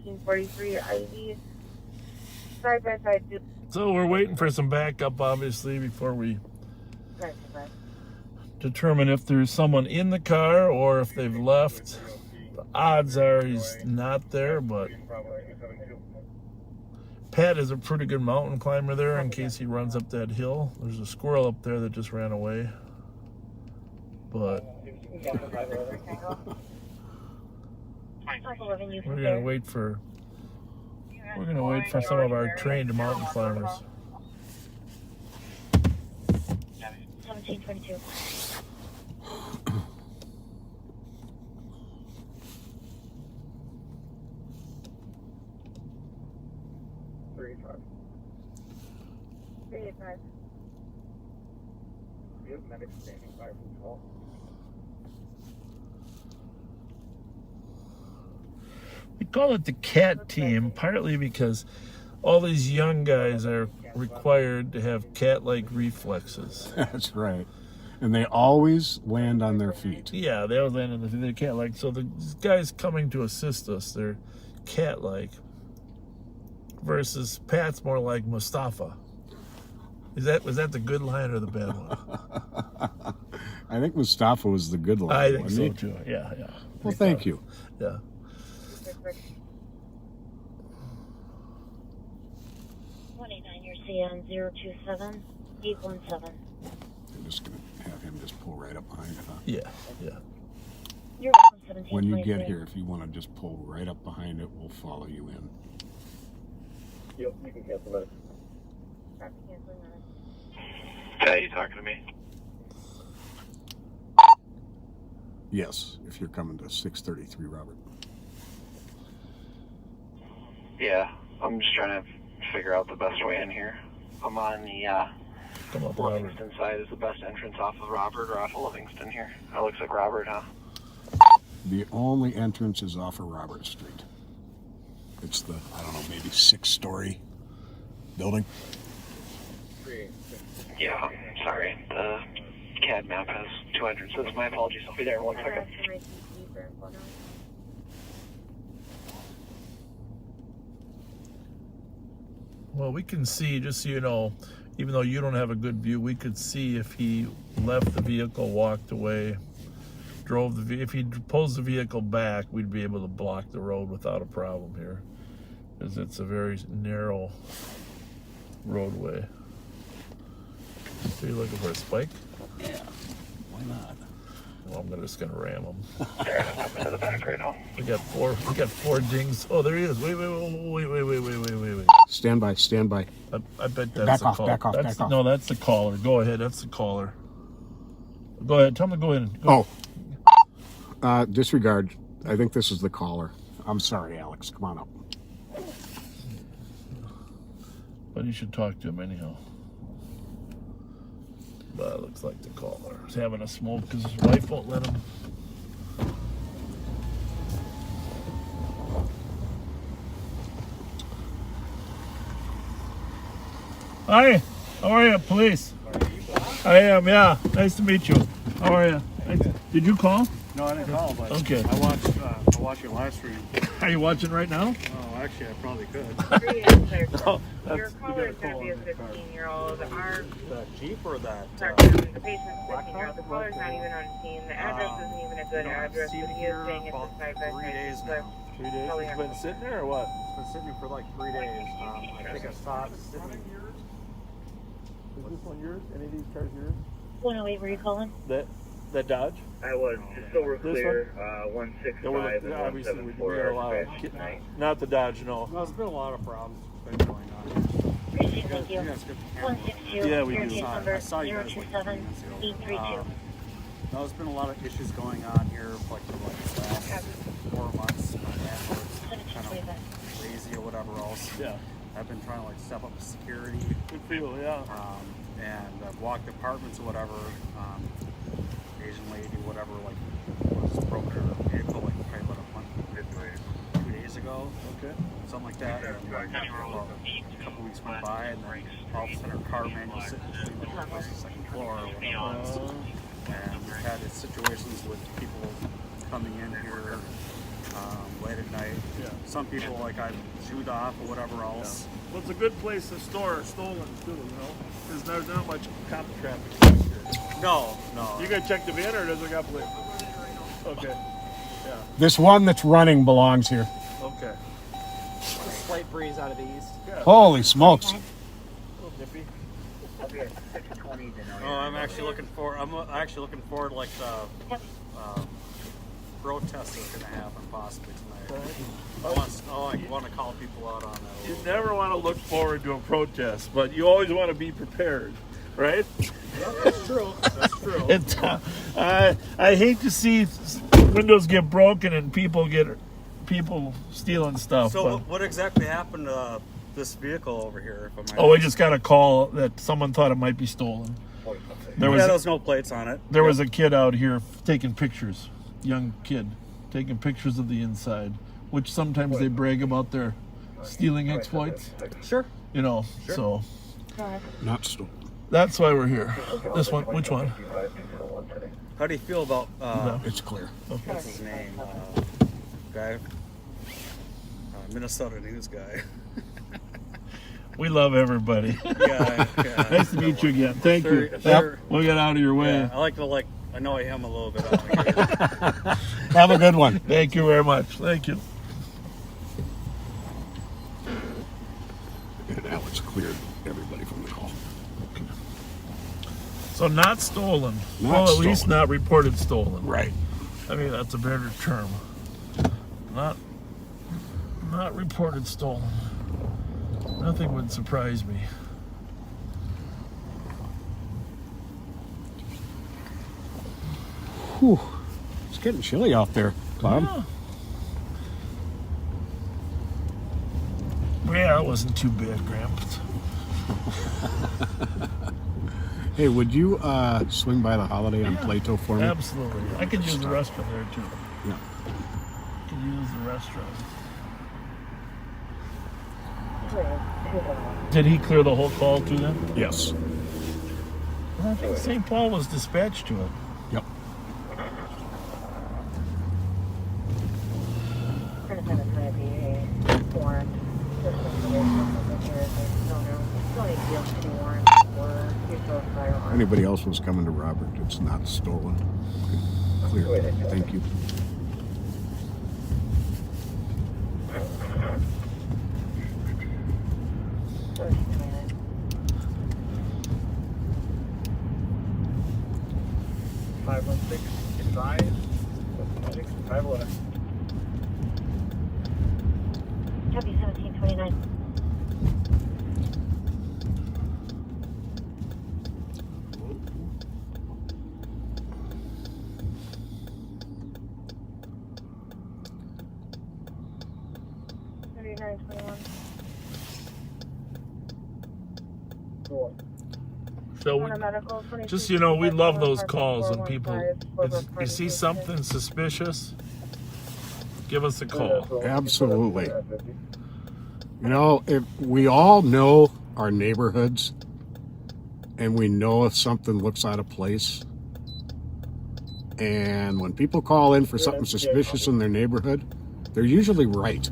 IV. Side by side. So we're waiting for some backup, obviously, before we determine if there's someone in the car or if they've left. The odds are he's not there, but Pat is a pretty good mountain climber there in case he runs up that hill. There's a squirrel up there that just ran away. But we're gonna wait for some of our trained mountain climbers. 1722. We call it the cat team, partly because all these young guys are required to have cat-like reflexes. That's right. And they always land on their feet. Yeah, they always land on their feet. They're cat-like. So the guys coming to assist us, they're cat-like. Versus Pat's more like Mustafa. Was that the good line or the bad one? I think Mustafa was the good line. I think so wasn't he? too. Yeah, yeah. Well, thank you. Yeah. 189, you're CN 027 817. I'm just going to have him just pull right up behind it, huh? Yeah, yeah. You're welcome, 1723. When you get here, if you want to just pull right up behind it, we'll follow you in. Yep, you can cancel that. Hey, you talking to me? Yes, if you're coming to 633, Robert. Yeah, I'm just trying to figure out the best way in here. I'm on the Come up, Robert. Livingston side. Is the best entrance off of Robert or off of Livingston here? That looks like Robert, huh? The only entrance is off of Robert Street. It's the, I don't know, maybe 6-story building. Yeah, sorry. The CAD map has 2 entrances. My apologies. I'll be there in 1 second. Well, we can see, just so you know, even though you don't have a good view, we could see if he left the vehicle, walked away, drove the if he pulls the vehicle back, we'd be able to block the road without a problem here, because it's a very narrow roadway. So you're looking for a spike? Yeah, why not? Well, I'm just gonna ram him. I'm to the back right now. We got four dings. Oh, there he is. Wait. Stand by, stand by. I bet that's Back the off, caller. back off, back off. No, that's the caller. Go ahead. That's the caller. Go ahead. Tell him to go in. Go. Oh, disregard. I think this is the caller. I'm sorry, Alex. Come on up. But you should talk to him anyhow. But it looks like the caller is having a smoke because his wife won't let him. Hi, how are you, police? I am, yeah. Nice to meet you. How are you? Did you call? No, I didn't call, but Okay. I watched your live stream. Are you watching right now? Oh, actually, I probably could. No, Your caller is going to be a 15-year-old. Our The Jeep or that? the patient's 15-year-old. The caller's not even on scene. The address isn't even a good address, but he is saying it's a side-by-side. 3 days now. 3 days? Probably It's have been to- sitting there or what? It's been sitting for like 3 days. I think I saw it sitting. Is this one yours? Any of these cars yours? 108, were you calling? That Dodge? I was just so we're This clear. No, 165 and obviously we 174 got a lot are of, crashed. not the Dodge, no. No, there's been a lot of problems been going on. Appreciate it, thank you. You guys get the camera. 162, Yeah, we your do. case I number saw you guys like 3 minutes ago. 027-832. No, there's been a lot of issues going on here, like for like the last 4 months. My landlord's kind of lazy or whatever else. Yeah. I've been trying to like step up security. Good for you, yeah. And I've walked apartments or whatever. Asian lady, whatever, like was broken her vehicle like probably about a month, 2 days ago. Okay. Something like that. And like, well, a couple weeks went by, and then all of a sudden her car manual sitting between the first and second floor or whatever. And we've had situations with people coming in here late at night. Yeah. Some people like I've chewed off or whatever else. Well, it's a good place to store stolen too, you know? Because there's not much cop traffic here. No. You gotta check the van or does it got plate? Okay. Yeah. This one that's running belongs here. Okay. Slight breeze out of the east. Yeah. Holy smokes. A little nippy. Oh, I'm actually looking forward to like the protests that are going to happen possibly tonight. I want to call people out on that. You never want to look forward to a protest, but you always want to be prepared, right? That's true. That's true. I hate to see windows get broken and people stealing stuff. So but, what exactly happened to this vehicle over here? If I just got a call that someone thought it might be stolen. There was no plates on it. There was a kid out here taking pictures, young kid, taking pictures of the inside, which sometimes they brag about their stealing exploits. Sure. You know, so Not stolen. that's why we're here. This one, which one? How do you feel about It's clear. what's his name? Guy, Minnesota news guy. We love everybody. Yeah. Nice to meet you again. Thank you. We'll get out of your way. Yeah, I like to annoy him a little bit. On here. Have a good one. Thank you very much. Thank you. And Alex cleared everybody from the call. So not stolen. Not Well, at stolen. least not reported stolen. Right. I mean, that's a better term. Not reported stolen. Nothing would surprise me. Whew. It's getting chilly out there, Bob. Yeah, it wasn't too bad, Gramps. Hey, would you swing by the Holiday on Plato for me? Absolutely. I could use the restroom there too. Yeah. I could use the restroom. Did he clear the whole call to them? Yes. I think St. Paul was dispatched to it. Yep. Anybody else was coming to Robert, it's not stolen. Clear. Thank you. Copy 1729. So we, just, you know, we love those calls and people, if you see something suspicious, give us a call. Absolutely. You know, if we all know our neighborhoods and we know if something looks out of place. And when people call in for something suspicious in their neighborhood, they're usually right.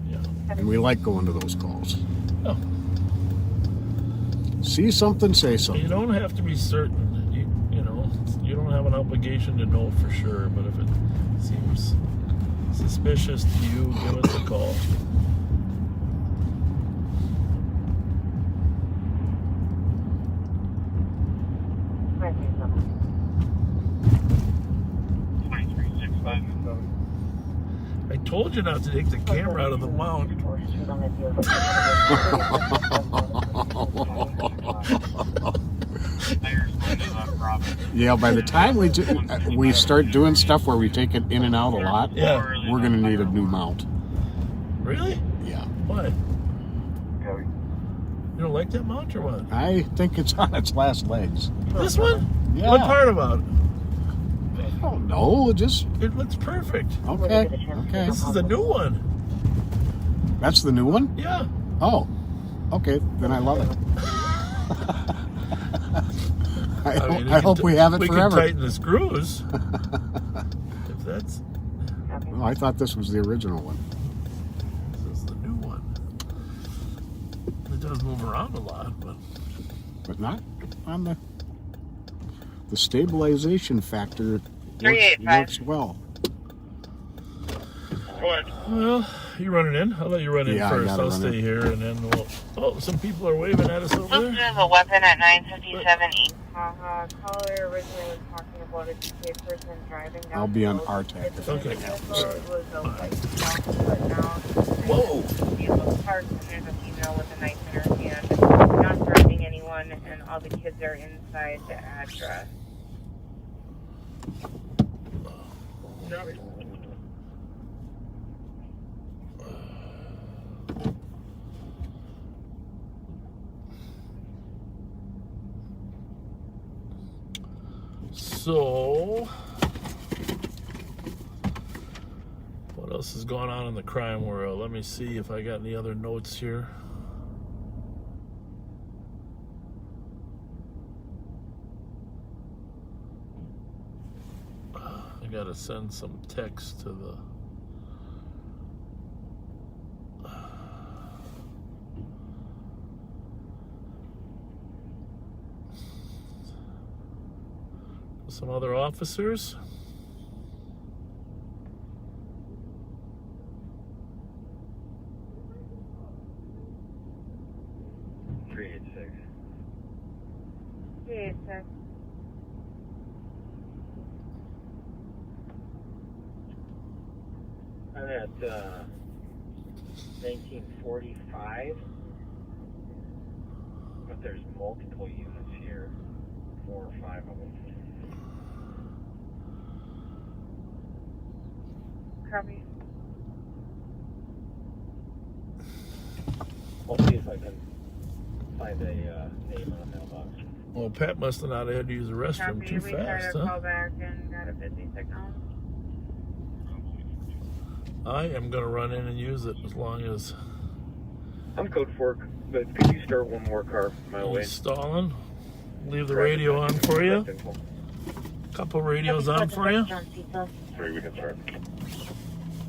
Yeah. And we like going to those calls. Oh. See something, say something. You don't have to be certain. You know, you don't have an obligation to know for sure, but if it seems suspicious to you, give us a call. I told you not to take the camera out of the mount. Yeah, by the time we start doing stuff where we take it in and out a lot, yeah, we're going to need a new mount. Really? Yeah. Why? You don't like that mount or what? I think it's on its last legs. This one? Yeah. What part about it? Oh, no, just... It looks perfect. Okay, okay. This is the new one. That's the new one? Yeah. Oh, okay, then I love it. I hope we have it forever. We can tighten the screws. If that's... Oh, I thought this was the original one. This is the new one. It does move around a lot, but not on the stabilization factor. Works well. Well, you running in? I'll let you run in first. I'll stay here, and then we'll... Oh, some people are waving at us over there. There's a weapon at 957 East. Caller originally was talking about a DK person driving down. I'll be on RTAC. Okay. Whoa! He looks parked, and there's a female with a knife in her hand, not threatening anyone, and all the kids are inside the address. So, what else is going on in the crime world? Let me see if I got any other notes here. I gotta send some text to the... some other officers. I'm at 1945, but there's multiple units here, 4 or 5 of them. Copy. I'll see if I can find a name on the mailbox. Well, Pat must have not had to use the restroom Copy. too We fast, tried to huh? call back and got a busy signal. I am going to run in and use it as long as... I'm code 4, but could you start one more car my way? Installing. Leave the radio on for you. Couple radios on for you. 3, we can start.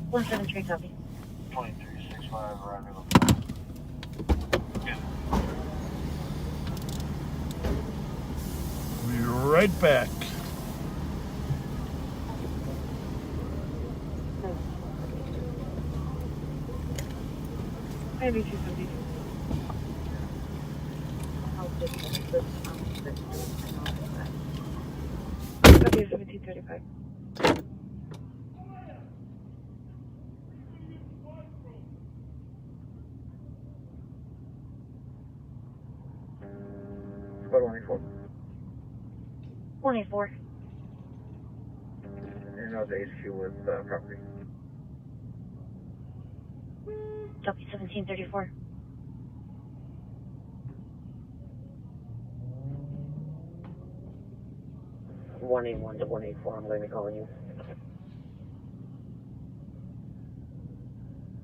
173 copy. 2365, arriving on. Be right back. Maybe 252. Okay, 1735. Squad 184. 184. And now the HQ with property. Copy 1734. 181 to 184, I'm going to be calling you.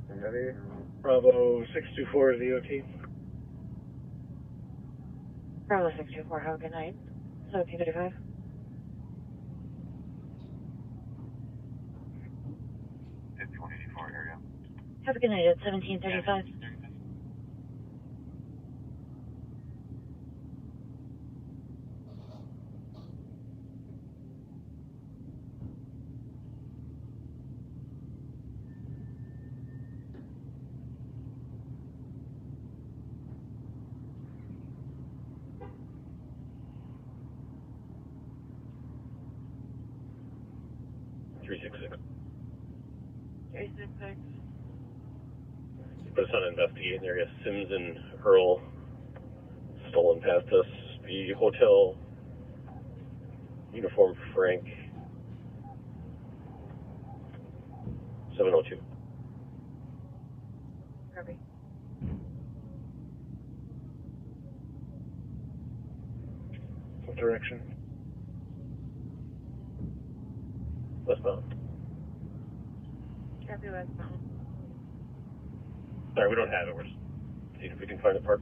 Ready? Bravo 624 is the OT. Bravo 624, have a good night. 1735. area. Have a good night at 1735. Put us on investigate in the area. Sims and Earl stolen past us. The hotel uniform Frank 702. Copy. What direction? Westbound. Copy westbound. Sorry, we don't have it. We're just seeing if we can find a park.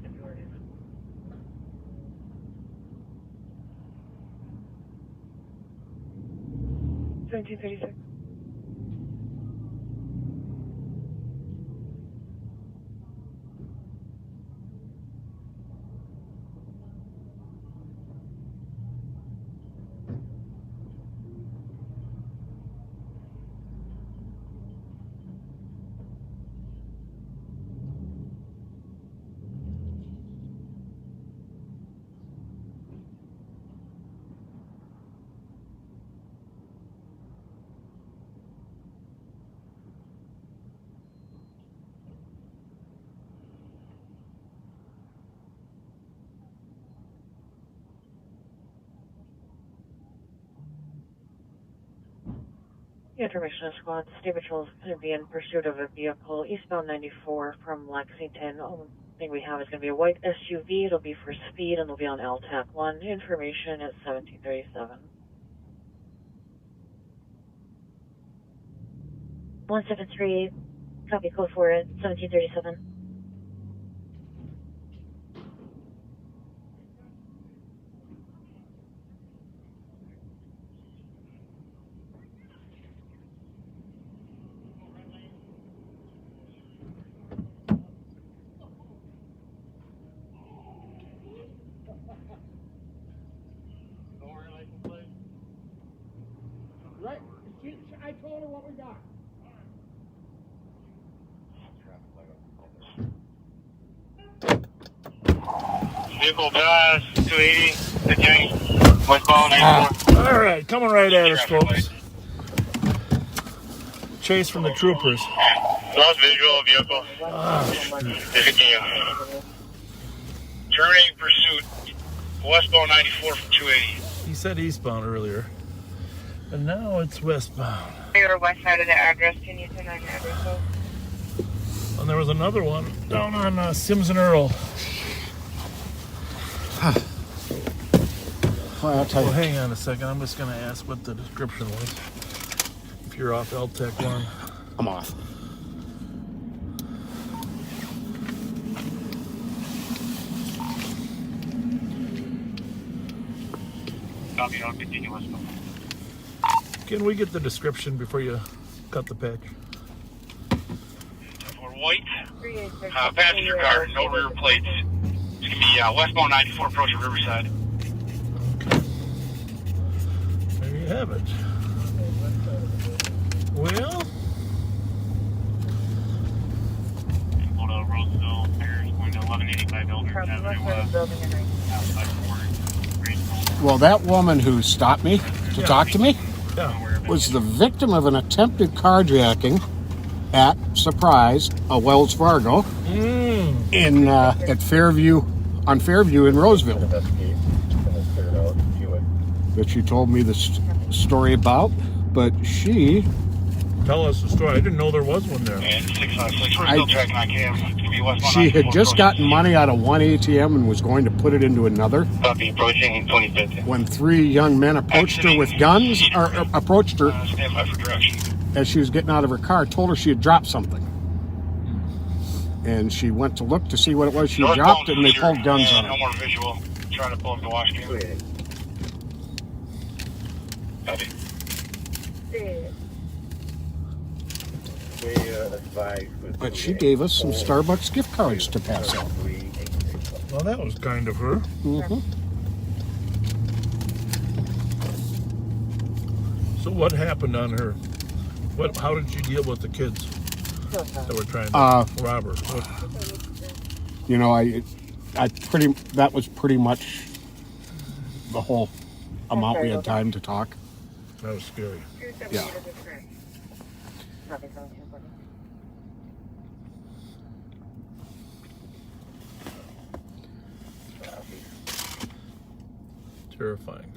1736. Information squad, State Patrol is going to be in pursuit of a vehicle eastbound 94 from Lexington. Only thing we have is going to be a white SUV. It'll be for speed and it'll be on LTAC 1. Information at 1737. 1738, copy code for it, 1737. Right. I told her what we got. Vehicle Bus 280, the Jenny, westbound 94. All right, coming right at us, folks. Chase from the troopers. Lost visual of vehicle. Discontinue. Terminating pursuit. Westbound 94 from 280. He said eastbound earlier, and now it's westbound. You're west side of the address. Can you send an address out? And there was another one down on Sims and Earl. Well, I'll tell you. Well, hang on a second. I'm just going to ask what the description was. If you're off LTEC 1. I'm off. Copy, I'll continue westbound. Can we get the description before you cut the patch? For white, passenger car, no rear plates. It's going to be westbound 94 approaching Riverside. Okay. There you have it. Well, Go to Roseville, Paris, going to 1185 Eldridge Avenue, outside Fort. Well, that woman who stopped me to talk to me yeah. was the victim of an attempted carjacking at, surprise, a Wells Fargo in at Fairview, on Fairview in Roseville. That she told me the story about, but she Tell us the story. I didn't know there was one there. And 656, we're still tracking on cam. She had just gotten money out of one ATM and was going to put it into another. Copy, approaching 2050. When three young men approached her with guns, or approached her Stand by for direction. as she was getting out of her car, told her she had dropped something. And she went to look to see what it was she dropped, and they pulled guns on her. No more visual. Trying to pull up the wash cam. Copy. But she gave us some Starbucks gift cards to pass out. Well, that was kind of her. Mm-hmm. So what happened on her? How did you deal with the kids that were trying to rob her? You know, that was pretty much the whole amount we had time to talk. That was scary. Yeah. Terrifying.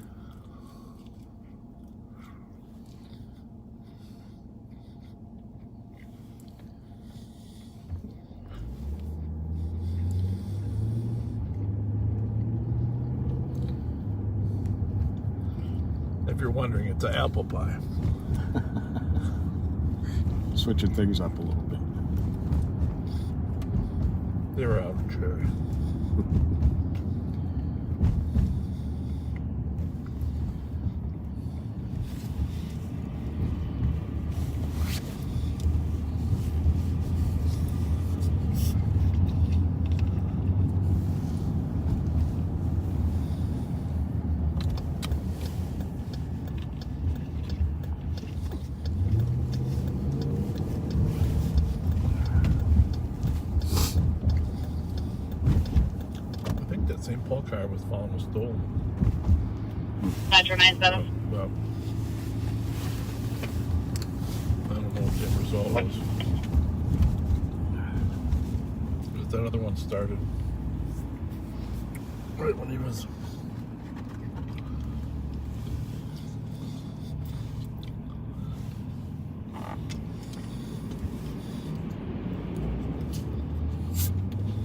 If you're wondering, it's an apple pie. Switching things up a little bit. They're out of cherry. St. Paul car was found was stolen. Metro 97. Well, I don't know what the end result was. But that other one started right when he was.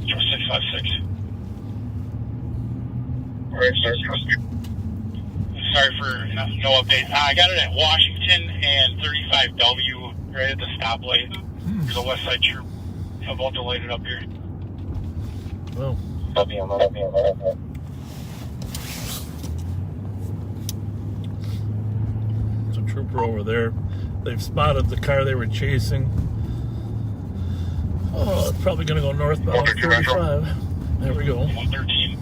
You're 656. Sorry for no updates. I got it at Washington and 35W right at the stoplight. There's a West Side troop about to light it up here. Well. Copy on that. There's a trooper over there. They've spotted the car they were chasing. Oh, it's probably going to go northbound 35. There we go. 113.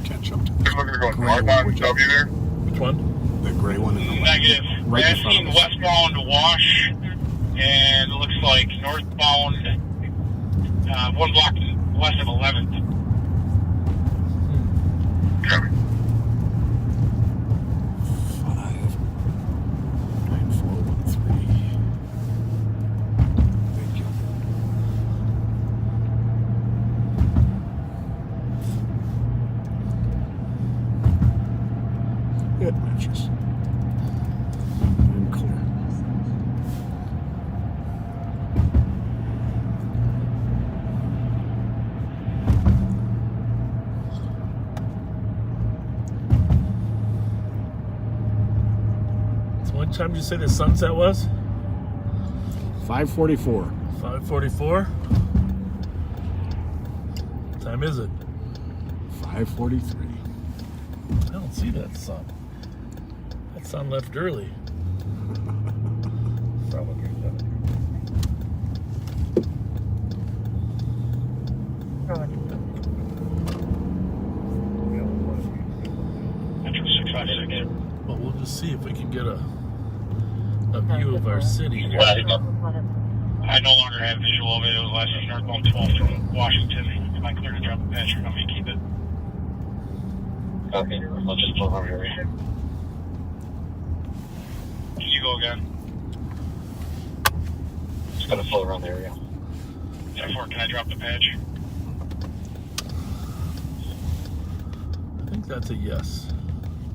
Catch up to You're looking to go northbound W there? Which one? The gray one in the Negative. right in front of us. Westbound Wash, and it looks like northbound, one block west of 11th. Copy. 59413. Thank you. It matches. And clear. So what time did you say the sunset was? 544. 5:44. What time is it? 5:43. I don't see that sun. That sun left early. Probably 656. Well, we'll just see if we can get a view of our city here. I no longer have visual of it. It was last seen northbound 12 from Washington. Am I clear to drop the patch? Or not me keep it? Okay, I'll just pull over here. Can you go again? Just gotta flow around the area. 10-4, can I drop the patch? I think that's a yes.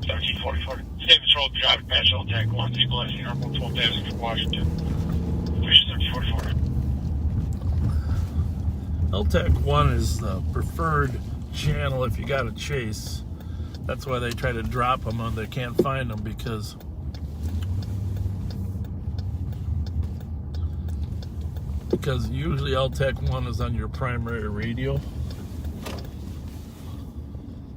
1344. Davis Road, Geographic patch, I'll tag 1. People last seen northbound 12 Davis from Washington. 44. LTAC 1 is the preferred channel if you got to chase. That's why they try to drop them when they can't find them, because usually LTAC 1 is on your primary radio.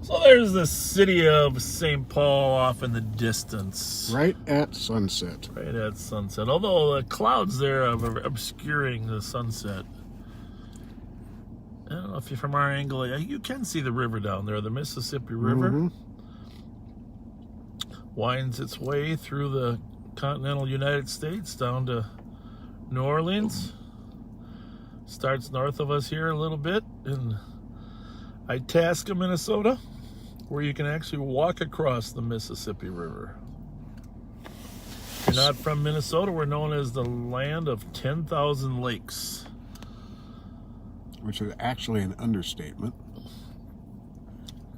So there's the city of St. Paul off in the distance. Right at sunset. Right at sunset. Although the clouds there are obscuring the sunset. I don't know if you're from our angle, you can see the river down there, the Mississippi River. Winds its way through the continental United States down to New Orleans. Starts north of us here a little bit in Itasca, Minnesota, where you can actually walk across the Mississippi River. If you're not from Minnesota, we're known as the land of 10,000 lakes. Which is actually an understatement.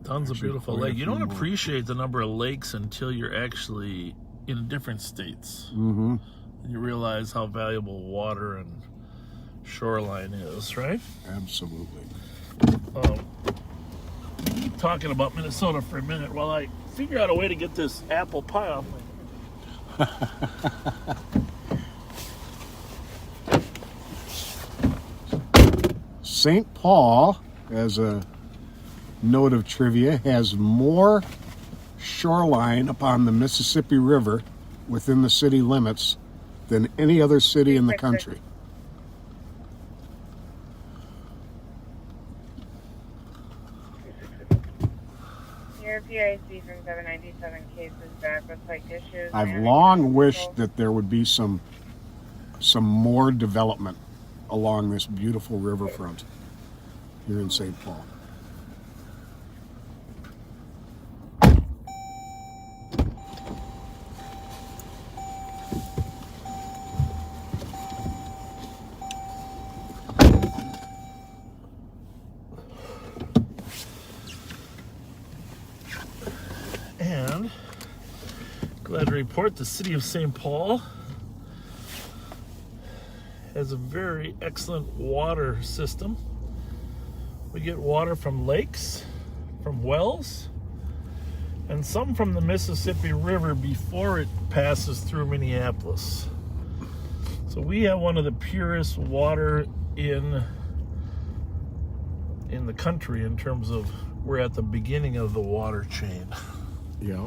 Tons of beautiful lakes. You don't appreciate the number of lakes until you're actually in different states. And you realize how valuable water and shoreline is, right? Absolutely. Talking about Minnesota for a minute while I figure out a way to get this apple pie off my... St. Paul, as a note of trivia, has more shoreline upon the Mississippi River within the city limits than any other city in the country. Your PIC from 797 cases back with like issues. I've long wished that there would be some more development along this beautiful riverfront here in St. Paul. And glad to report the city of St. Paul has a very excellent water system. We get water from lakes, from wells, and some from the Mississippi River before it passes through Minneapolis. So we have one of the purest water in the country in terms of we're at the beginning of the water chain. Yeah.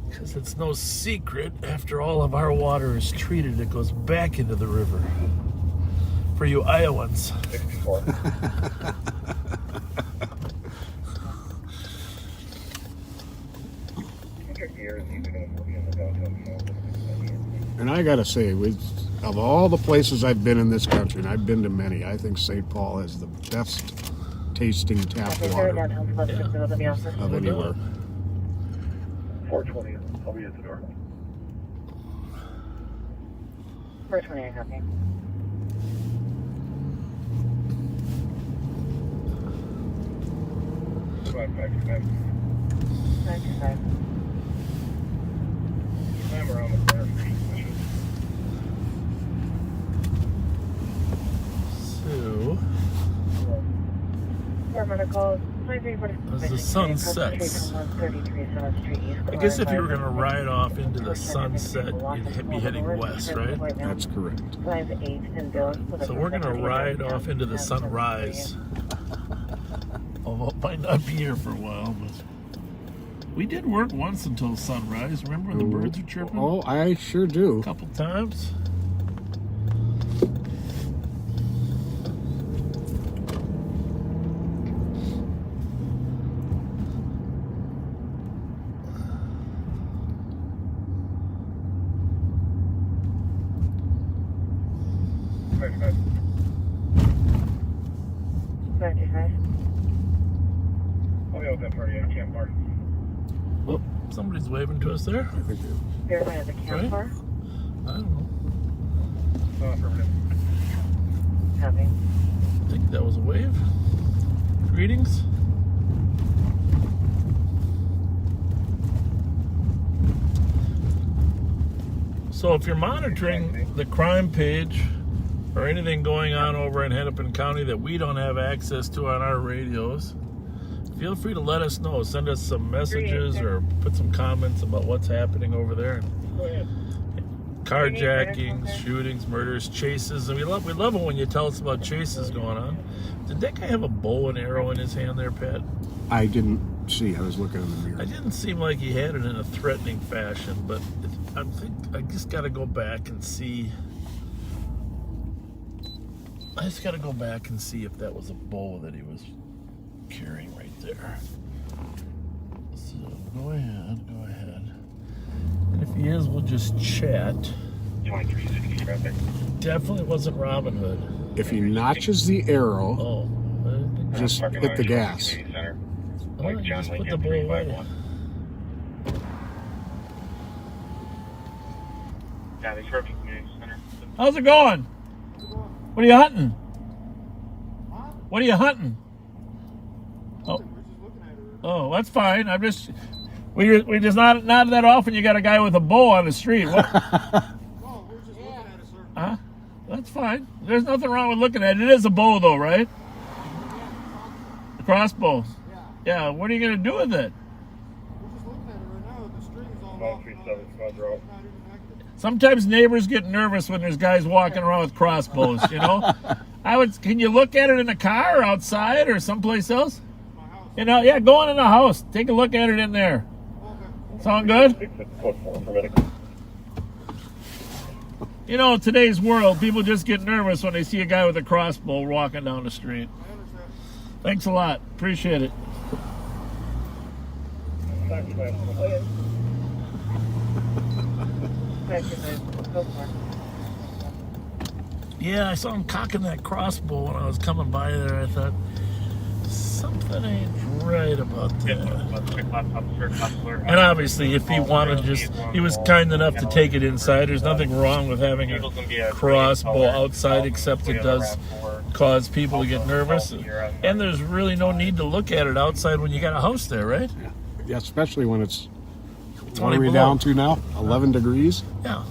Because it's no secret, after all of our water is treated, it goes back into the river. For you Iowans. 64. And I gotta say, of all the places I've been in this country, and I've been to many, I think St. Paul has the best tasting tap water of anywhere. 420. I'll be at the door. 420, I copy. I'm around the corner for each So, as the sun sets, I guess if you were going to ride off into the sunset, you'd be heading west, right? That's correct. So we're going to ride off into the sunrise. Although it might not be here for a while, but we did work once until sunrise. Remember when the birds were chirping? Oh, I sure do. A couple times. Oh, somebody's waving to us there. I think Verify as a campfire. I don't know. Copy. I think that was a wave. Greetings. So So if you're monitoring the crime page or anything going on over in Hennepin County that we don't have access to on our radios, feel free to let us know. Send us some messages or put some comments about what's happening over there. Carjackings, shootings, murders, chases. And we love it when you tell us about chases going on. Did that guy have a bow and arrow in his hand there, Pat? I didn't see. I was looking in the mirror. It didn't seem like he had it in a threatening fashion, but I just got to go back and see. I just got to go back and see if that was a bow that he was carrying right there. So go ahead. And if he is, we'll just chat. 2360 traffic. Definitely wasn't Robin Hood. If he notches the arrow, just hit the gas. Oh, you just put the bow away. Yeah, they serve community center. How's it going? What are you hunting? What are you hunting? Oh, that's fine. I'm just we just not that often. You got a guy with a bow on the street. What? Huh? That's fine. There's nothing wrong with looking at it. It is a bow, though, right? A crossbow. Yeah. What are you gonna do with it? Sometimes neighbors get nervous when there's guys walking around with crossbows. You know. Can you look at it in a car or outside or someplace else? You know, yeah, go on in the house. Take a look at it in there. Sound good? You know, in today's world, people just get nervous when they see a guy with a crossbow walking down the street. Thanks a lot. Appreciate it. Yeah, I saw him cocking that crossbow when I was coming by there. I thought, something ain't right about that. And obviously, if he wanted he was kind enough to take it inside. There's nothing wrong with having a crossbow outside, except it does cause people to get nervous. And there's really no need to look at it outside when you got a house there, right? Yeah, especially when it's, what are we down to now? 11 degrees? Yeah.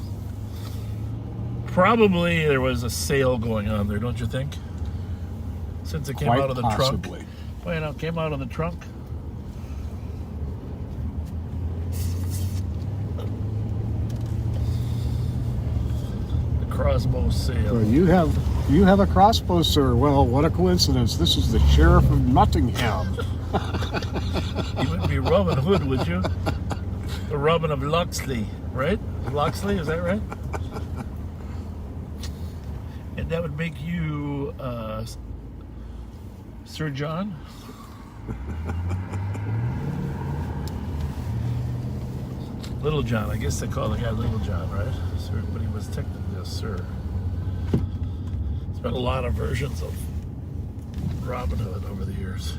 Probably there was a sale going on there, don't you think? Since it came out of the trunk. Well, it came out of the trunk. The crossbow sale. So you have a crossbow, sir. Well, what a coincidence. This is the Sheriff of Nottingham. You wouldn't be Robin Hood, would you? The Robin of Locksley, right? Locksley, is that right? And that would make you Sir John? Little John. I guess they call the guy Little John, right? Sir, but he was technically a sir. There's been a lot of versions of Robin Hood over the years.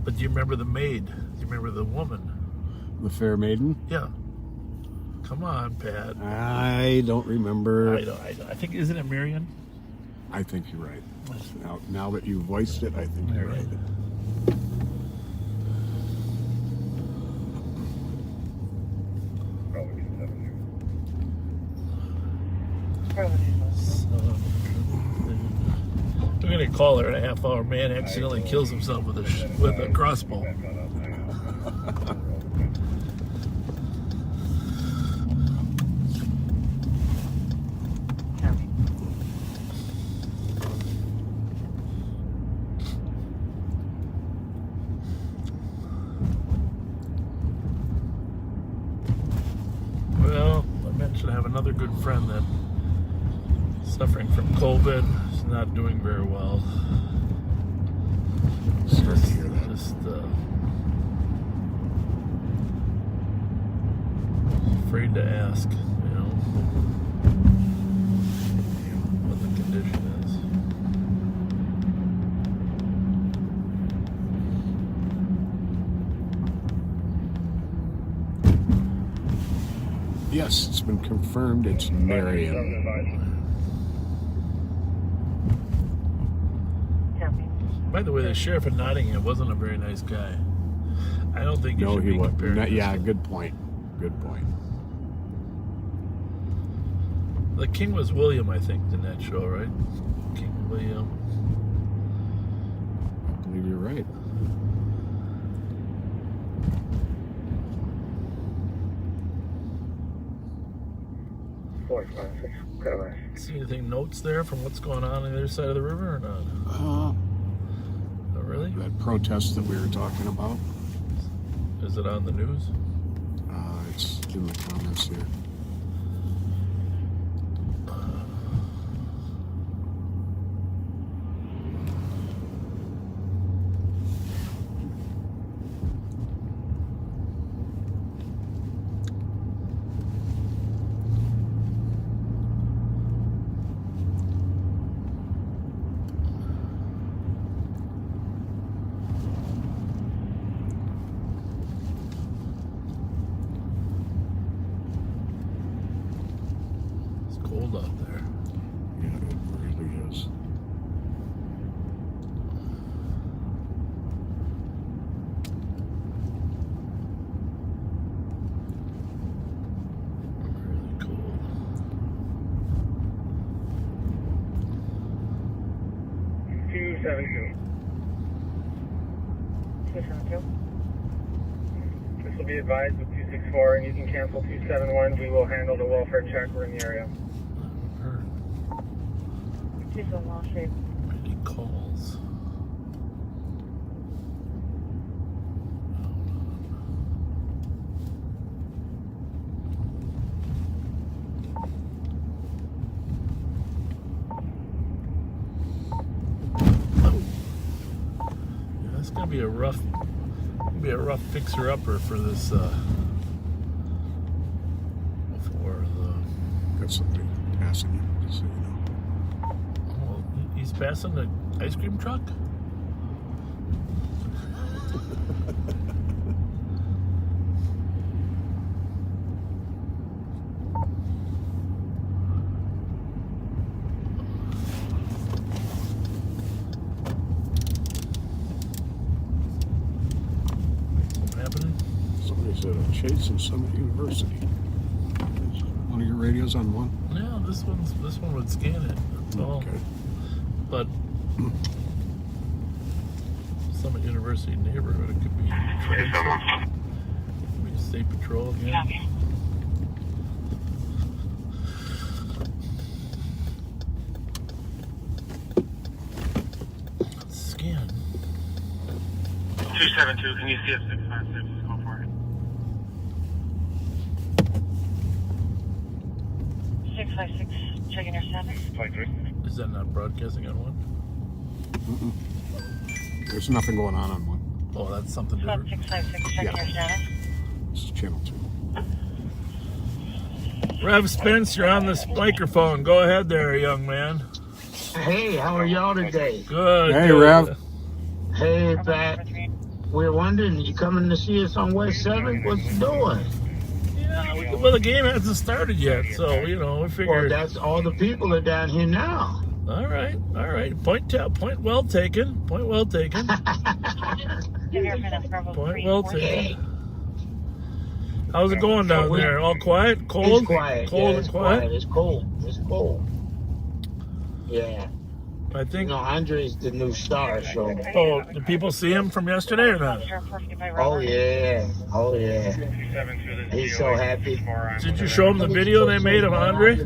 But do you remember the maid? Do you remember the woman? The Fair Maiden? Yeah. Come on, Pat. I don't remember. I think, isn't it Marion? I think you're right. Now that you voiced it, I think you're right. We're gonna call her in a half hour. Man accidentally kills himself with a crossbow. Well, I mentioned I have another good friend that suffering from COVID. He's not doing very well. Just afraid to ask, what the condition is. Yes, it's been confirmed. It's Marion. By the way, the sheriff of Nottingham wasn't a very nice guy. I don't think he should be compared. Yeah, good point. Good point. The king was William, I think, in that show, right? King William. I believe you're right. See anything notes there from what's going on the other side of the river or not? Oh, really? That protest that we were talking about. Is it on the news? It's in the comments here. Cold out there. Yeah, it really is. Really cold. Two seven two. This will be advised with 264, and you can cancel 271. We will handle the welfare check. We're in the area. Any calls? Yeah, that's gonna be a rough fixer-upper for this. Got somebody passing you, just so you know. Oh, he's passing the ice cream truck? What's happening? Somebody said a chase in Summit University. Is one of your radios on one? Yeah, this one would scan it. That's all. Okay. But Summit University neighborhood, it could be state patrol again. Scan. 272, can you see if 656 is call for it? 656, checking your status. Is that not broadcasting on one? There's nothing going on one. Oh, that's something different. 656, checking your status. This is channel 2. Rev Spence, you're on this microphone. Go ahead there, young man. Hey, how are y'all today? Good. Hey, good. Rev. Hey, Pat. We're wondering, you coming to see us on West 7th? What you doing? Yeah, well, the game hasn't started yet, so, you know, we figured. Well, that's all the people are down here now. All right. Point well taken. Point well taken. Point well taken. How's it going down there? All quiet? Cold? It's quiet. Cold Yeah, and quiet? It's cold. It's cold. Yeah. I think. You know, Andre's the new star, so. Oh, did people see him from yesterday or not? Oh, yeah. Oh, yeah. He's so happy. Did you show him the video they made of Andre?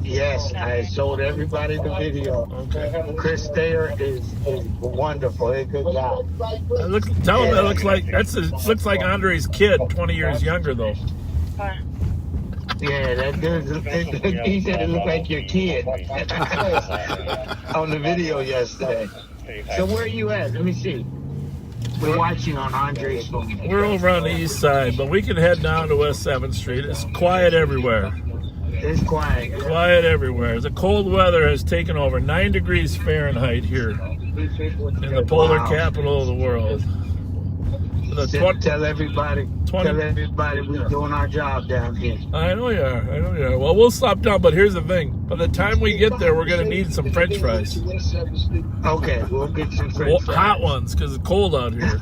Yes, I showed everybody the video. Okay. Chris Thayer is wonderful. He's a good guy. Tell him that looks like Andre's kid, 20 years younger though. Yeah, that dude, he said it looked like your kid on the video yesterday. So where are you at? Let me see. We're watching on Andre's phone. We're over on the east side, but we can head down to West 7th Street. It's quiet everywhere. It's quiet. Quiet everywhere. The cold weather has taken over 9 degrees Fahrenheit here in the polar capital of the world. Tell everybody we're doing our job down here. I know you are. Well, we'll stop down, but here's the thing. By the time we get there, we're going to need some French fries. Okay, we'll get some French fries. Hot ones, because it's cold out here.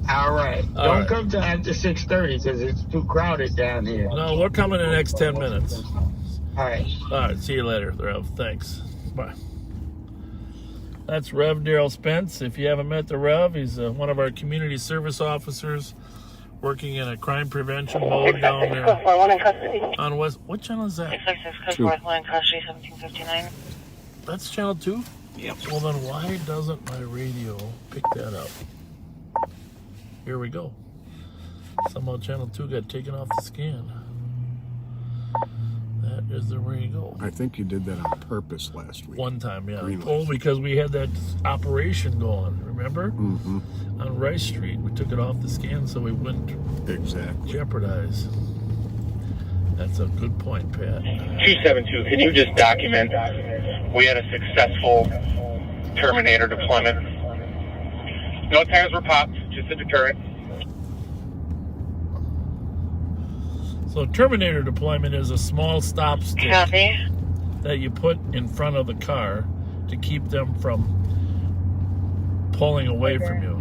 All right. Don't come come till after 6:30 because it's too crowded down here. No, we're coming in the next 10 minutes. All right. All right, see you later, Rev. Thanks. Bye. That's Rev Daryl Spence. If you haven't met the Rev, he's one of our community service officers working in a crime prevention mode down there on West. What channel is that? 666 Northland Custody 1759. That's channel 2? Yep. Well, then why doesn't my radio pick that up? Here we go. Somehow channel 2 got taken off the scan. That is the way to go. I think you did that on purpose last week. One time, yeah. Greenland. Oh, because we had that operation going, remember? Mm-hmm. On Rice Street. We took it off the scan so we wouldn't jeopardize. That's a good point, Pat. 272, can you just document we had a successful Terminator deployment? No tires were popped, just a deterrent. So Terminator deployment is a small stop stick that you put in front of the car to keep them from pulling away from you.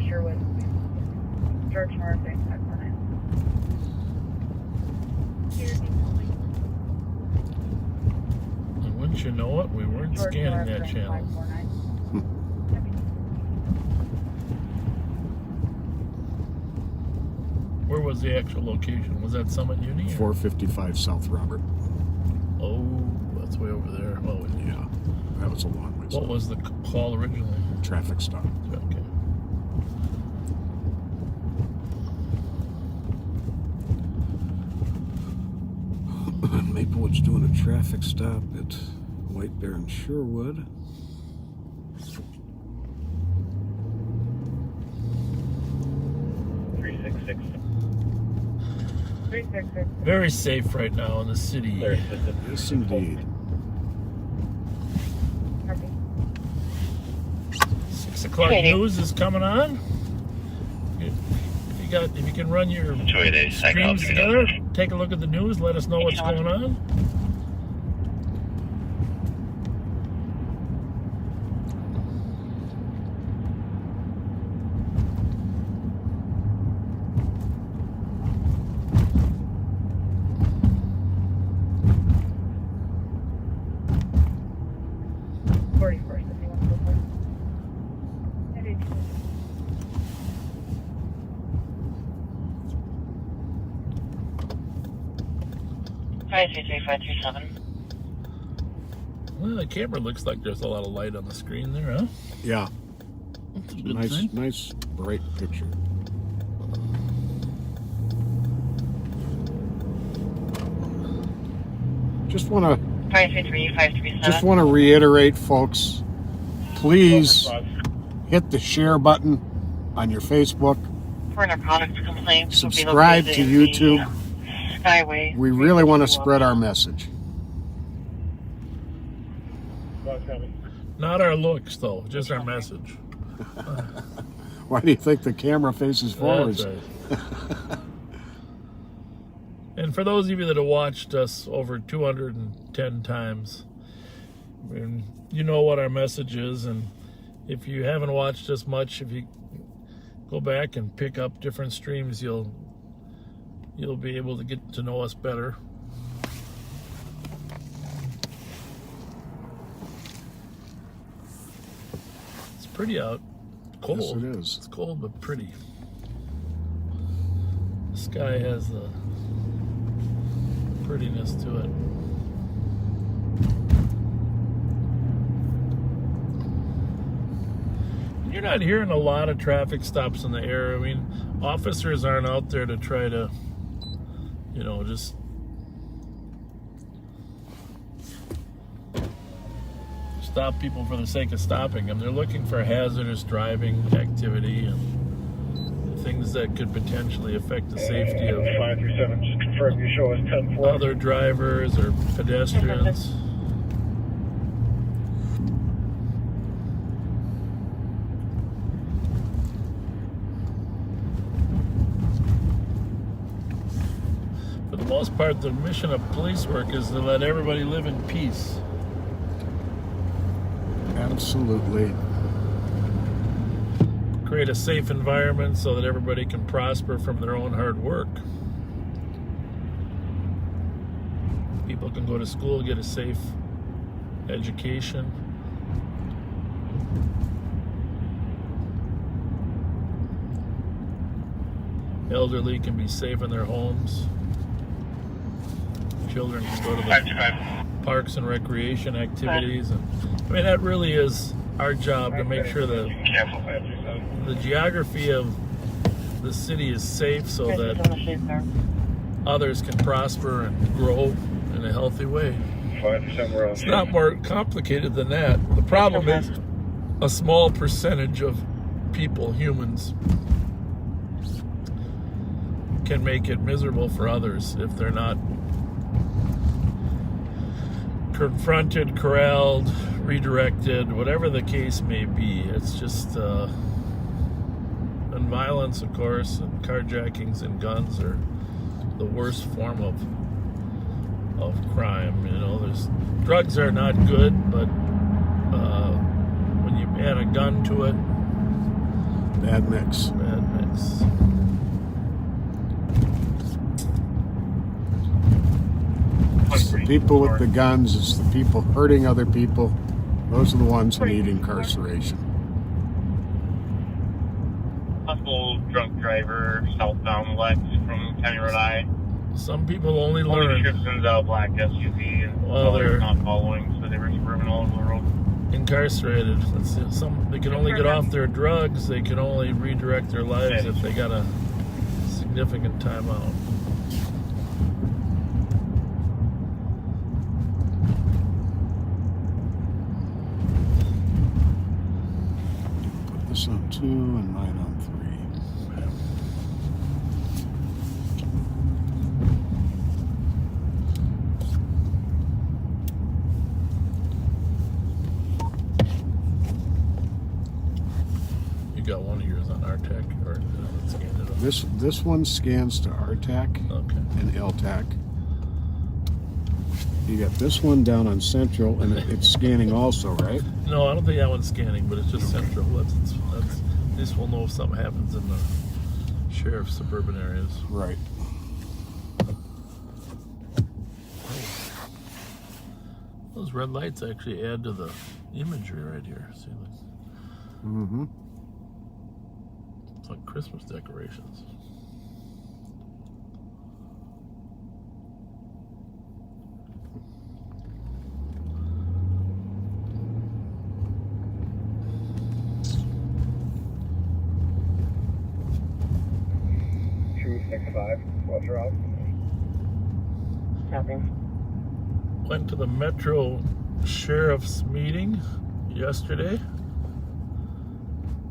And wouldn't you know it, we weren't scanning that channel. Where was the actual location? Was that Summit Uni? 455 South Robert. Oh, that's way over there. Oh, yeah. That was a long way. What was the call originally? Traffic stop. Okay. Maplewood's doing a traffic stop at White Bear and Sherwood. Very safe right now in the city. Yes, indeed. 6 o'clock news is coming on. If you can run your streams together, take a look at the news, let us know what's going on. Well, the camera looks like there's a lot of light on the screen there, huh? Yeah. That's a good thing. Nice, bright picture. Just want to reiterate, folks, please hit the share button on your Facebook. For narcotics complaints, subscribe to YouTube. Skyway. We really want to spread our message. Not our looks, though, just our message. Why do you think the camera faces forwards? Right. And for those of you that have watched us over 210 times, you know what our message is. And if you haven't watched us much, if you go back and pick up different streams, you'll be able to get to know us better. It's pretty out. Cold. Yes, it is. It's cold but pretty. The sky has a prettiness to it. You're not hearing a lot of traffic stops in the area. I mean, officers aren't out there to try to, just stop people for the sake of stopping them. They're looking for hazardous driving activity and things that could potentially affect the safety of 537, just confirm you show us 10-4. other drivers or pedestrians. For the most part, the mission of police work is to let everybody live in peace. Absolutely. create a safe environment so that everybody can prosper from their own hard work. People can go to school, get a safe education. Elderly can be safe in their homes. Children can go to the parks and recreation activities. And I mean, that really is our job, to make sure that the geography of the city is safe so that others can prosper and grow in a healthy way. It's not more complicated than that. The problem is a small percentage of people, humans, can make it miserable for others if they're not confronted, corralled, redirected, whatever the case may be. It's just and violence, of course, and carjackings and guns are the worst form of crime. You know, drugs are not good, but when you add a gun to it, bad mix. It's the people with the guns, it's the people hurting other people. Those are the ones who need incarceration. Possible drunk driver, southbound Lex from County Road I. Some people only Only learn descriptions of black SUV and they're not following, so they were swerving all over the road. incarcerated. They can only get off their drugs. They can only redirect their lives if they got a significant time out. This on 2 and mine on 3. You got one of yours on RTAC or scanned it up? This one scans to RTAC and LTAC. You got this one down on Central, and it's scanning also, right? No, I don't think that one's scanning, but it's just Central. That's at least we'll know if something happens in the sheriff's suburban areas. Right. Those red lights actually add to the imagery right here. See, mm-hmm. It's like Christmas decorations. Fletcher out. Copy. Went to the Metro Sheriff's meeting yesterday.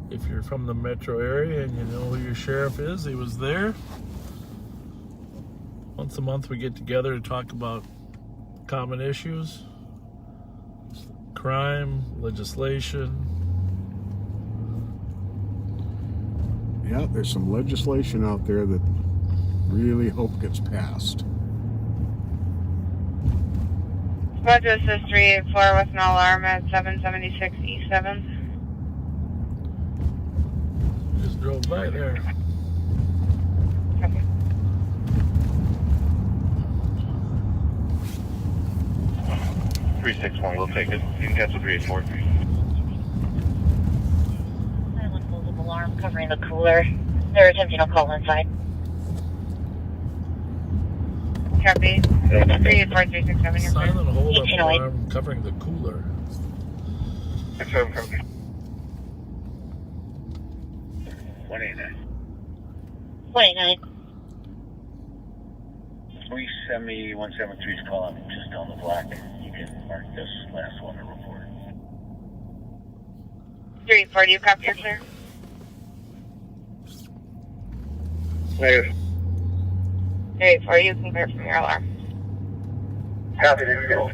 If you're from the Metro area and you know who your sheriff is, he was there. Once a month we get together to talk about common issues, crime, legislation. Yeah, there's some legislation out there that really hope gets passed. Roger, this is 384 with an alarm at 776 East 7th. Just drove by there. Copy. .361, we'll take it. You can catch the 384. Silent pulls alarm covering the cooler. They're attempting to call inside. Copy. 384 367. Silent hold up alarm covering the cooler. 189. 189. 370 173 is calling just down the block. You can mark this last one to report. 340, you copy, you're clear? Negative. 384, you can clear from your alarm. Copy, there we go.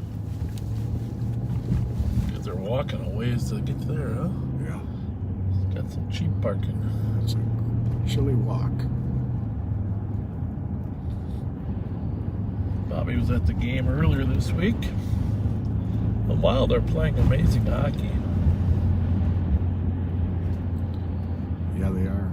Because they're walking a ways to get there, huh? Yeah. Got some cheap parking. It's a chilly walk. Bobby was at the game earlier this week. And wow, they're playing amazing hockey. Yeah, they are.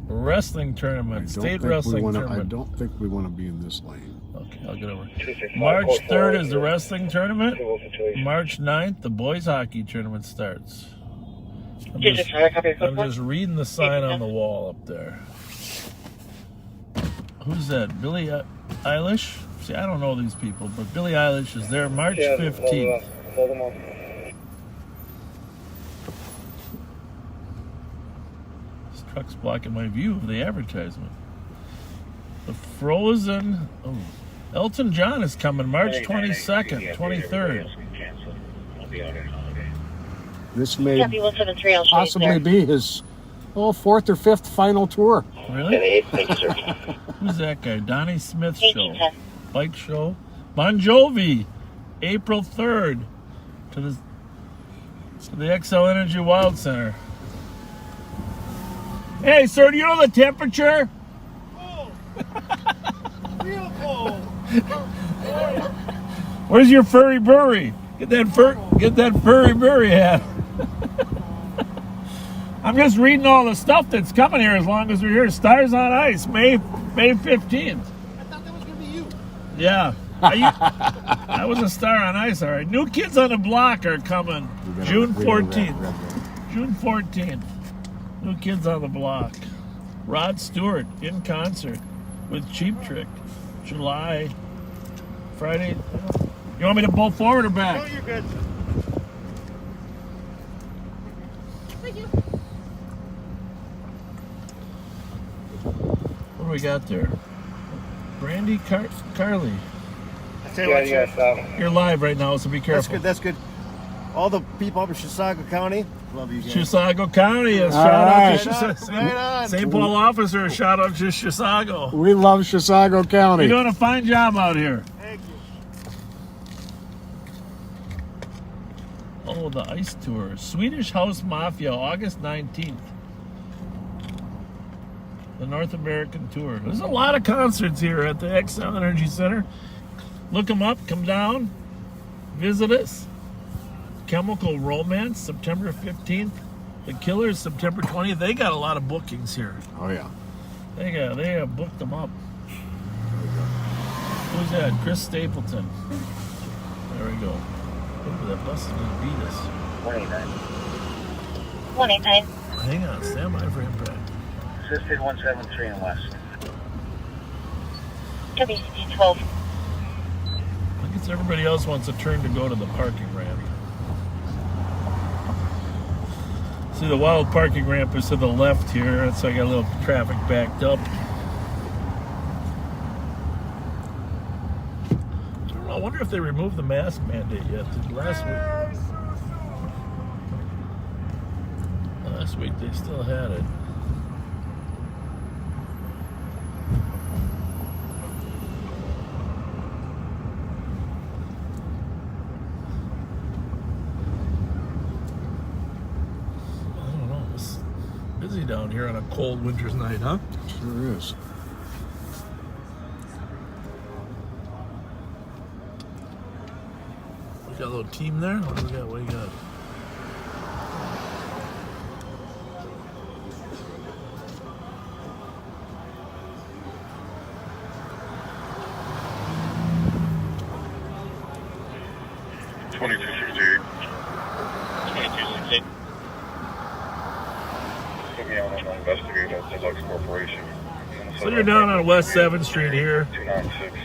Wrestling tournament, state wrestling tournament. I don't think we want to be in this lane. Okay, I'll get over. March 3rd is the wrestling tournament. March 9th, the boys hockey tournament starts. I'm just reading the sign on the wall up there. Who's that? Billie Eilish? See, I don't know these people, but Billie Eilish is there March 15th. Hold them up. This truck's blocking my view of the advertisement. The Frozen... Oh, Elton John is coming March 22nd, 23rd. This may possibly be his fourth or fifth final tour. Really? Who's that guy? Donnie Smith show. Bike show. Bon Jovi, April 3rd to the XL Energy Wild Center. Hey, sir, do you know the temperature? Real cold. Where's your furry burry? Get that furry burry hat. I'm just reading all the stuff that's coming here as long as we're here. Stars on Ice, May 15th. I thought that was going to be you. Yeah. I was a star on ice, all right. New Kids on the Block are coming June 14th. June 14th. New Kids on the Block. Rod Stewart in concert with Cheap Trick. July, Friday. You want me to pull forward or back? No, you're good. Thank you. What do we got there? Brandy Carly. I tell you what, sir. You're live right now, so be careful. That's good. All the people up in Chisago County, love you guys. Chisago County, a shout out to Chisago. St. Paul officer, a shout out to Chisago. We love Chisago County. You're doing a fine job out here. Thank you. Oh, the ice tour. Swedish House Mafia, August 19th. The North American tour. There's a lot of concerts here at the XL Energy Center. Look them up, come down, visit us. Chemical Romance, September 15th. The Killers, September 20th. They got a lot of bookings here. Oh, yeah. They have booked them up. Who's that? Chris Stapleton. There we go. Look, that bus is going to beat us. 189. 189. Hang on, stand by for impact. Assisted 173 and west. WCD 12. I guess everybody else wants a turn to go to the parking ramp. See, the wild parking ramp is to the left here, so I got a little traffic backed up. I don't know, I wonder if they removed the mask mandate yet. Last week they still had it. Busy down here on a cold winter's night, huh? Sure is. We got a little team there. What do we got? What do you got? So you're down on West 7th Street here,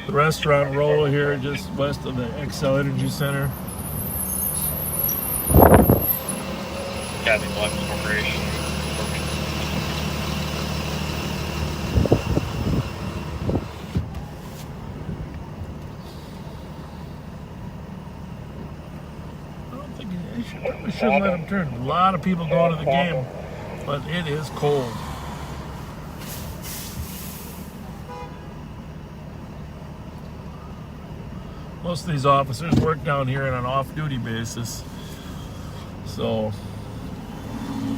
the restaurant row here, just west of the XL Energy Center. Kathy Flex Corporation. I don't think we should let them turn. A lot of people going to the game, but it is cold. Most of these officers work down here on an off-duty basis, so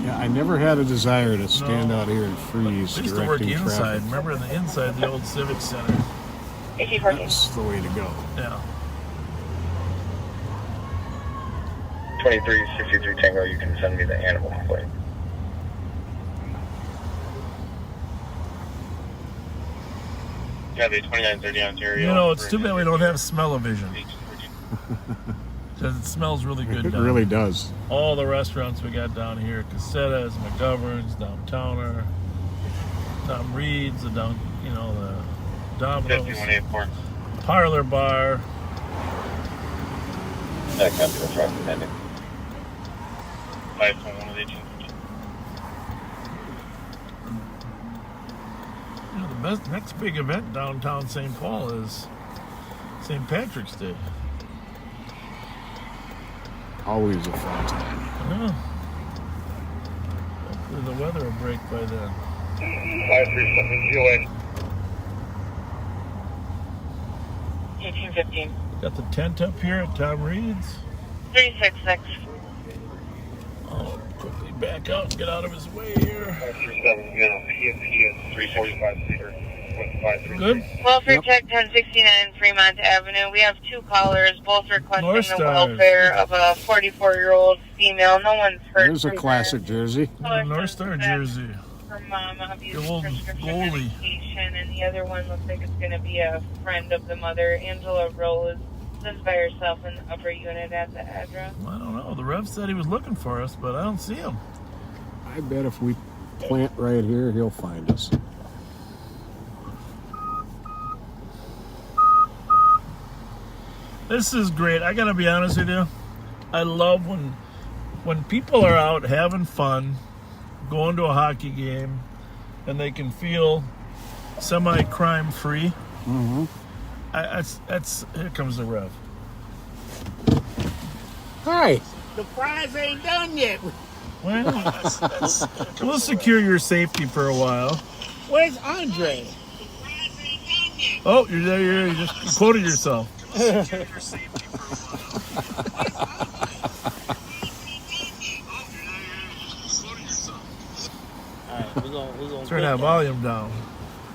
Yeah, I never had a desire to stand out here and freeze I used to work directing inside. traffic. Remember in the inside, the old Civic Center. That's the way to go. Yeah. 2363 Tango, you can send me the animal plate. Yeah, the 2930 Ontario. You know, it's too bad we don't have smell-o-vision. Because it smells really good It down really here. does. All the restaurants we got down here, Casetas, McGovern's, Downtowner, Tom Reed's, the Domino's, 50184. Parlor Bar. That comes to the front, depending. 511 of 1850. You know, the next big event downtown St. Paul is St. Patrick's Day. Always a fun time. Yeah. Hopefully the weather will break by then. 537 GOA. 1815. Got the tent up here at Tom Reed's. 366. Oh, quickly back out and get out of his way here. 537, he is 345 seater. Good. Welfare Tech 1069 Fremont Avenue. We have two callers, both requesting North the Stars. welfare of a 44-year-old female. No one's hurt. There's a from classic jersey. her. North Star jersey. Her mom abused The old prescription goalie. medication, and the other one looks like it's going to be a friend of the mother, Angela Rose. Lives by herself in the upper unit at the address. I don't know. The Rev said he was looking for us, but I don't see him. I bet if we plant right here, he'll find us. This is great. I gotta be honest with you. I love when people are out having fun, going to a hockey game, and they can feel semi-crime free. Mm-hmm. That's here comes the Rev. Hi. The fries ain't done yet. Well, we'll secure your safety for a while. Where's Andre? Oh, you're there. You just quoted yourself. Alright, we're gonna Turn that volume down.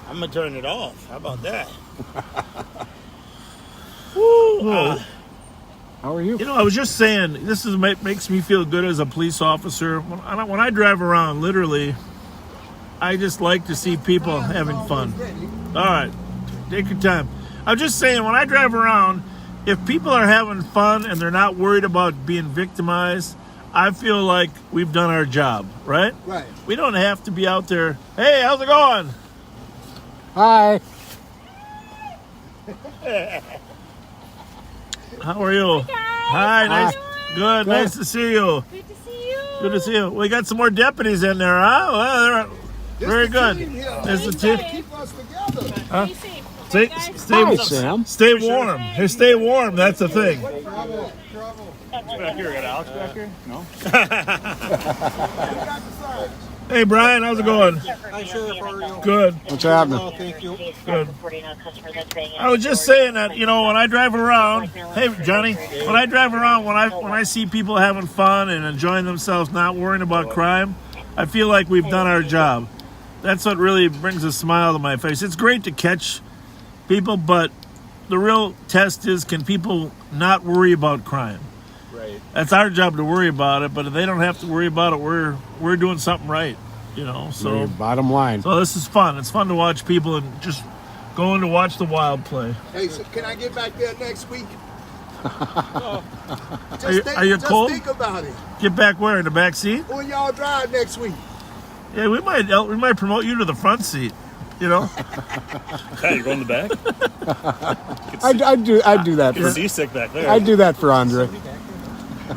I'm gonna turn it off. How about that? Woo! How are you? You know, I was just saying, this is makes me feel good as a police officer. When I drive around, literally, I just like to see people having fun. All right, take your time. I'm just saying, when I drive around, if people are having fun and they're not worried about being victimized, I feel like we've done our job, right? Right. We don't have to be out there, hey, how's it going? Hi. How are you? Hi, nice. Good, nice to see you. Good to see you. Good to see you. We got some more deputies in there, huh? Well, they're very good. There's the team. Keep us together. Huh? Stay safe. Stay warm. Hey, stay warm. That's the thing. Back here, got Alex back here? No? Hey, Brian, how's it going? Hi, Sheriff. How are you? Good. What's happening? Oh, thank you. Good. I was just saying that, you know, when I drive around, hey, Johnny, when I drive around, when I see people having fun and enjoying themselves, not worrying about crime, I feel like we've done our job. That's what really brings a smile to my face. It's great to catch people, but the real test is, can people not worry about crime? Right. That's our job to worry about it, but if they don't have to worry about it, we're doing something right, you know. So Bottom line. So this is fun. It's fun to watch people and just going to watch the Wild play. Hey, so can I get back there next week? Are you cold? Just think about it. Get back where, in the back seat? When y'all drive next week. Yeah, we might promote you to the front seat. You know. Hey, you're going in the back? I'd do that. You're seasick back there. I'd do that for Andre.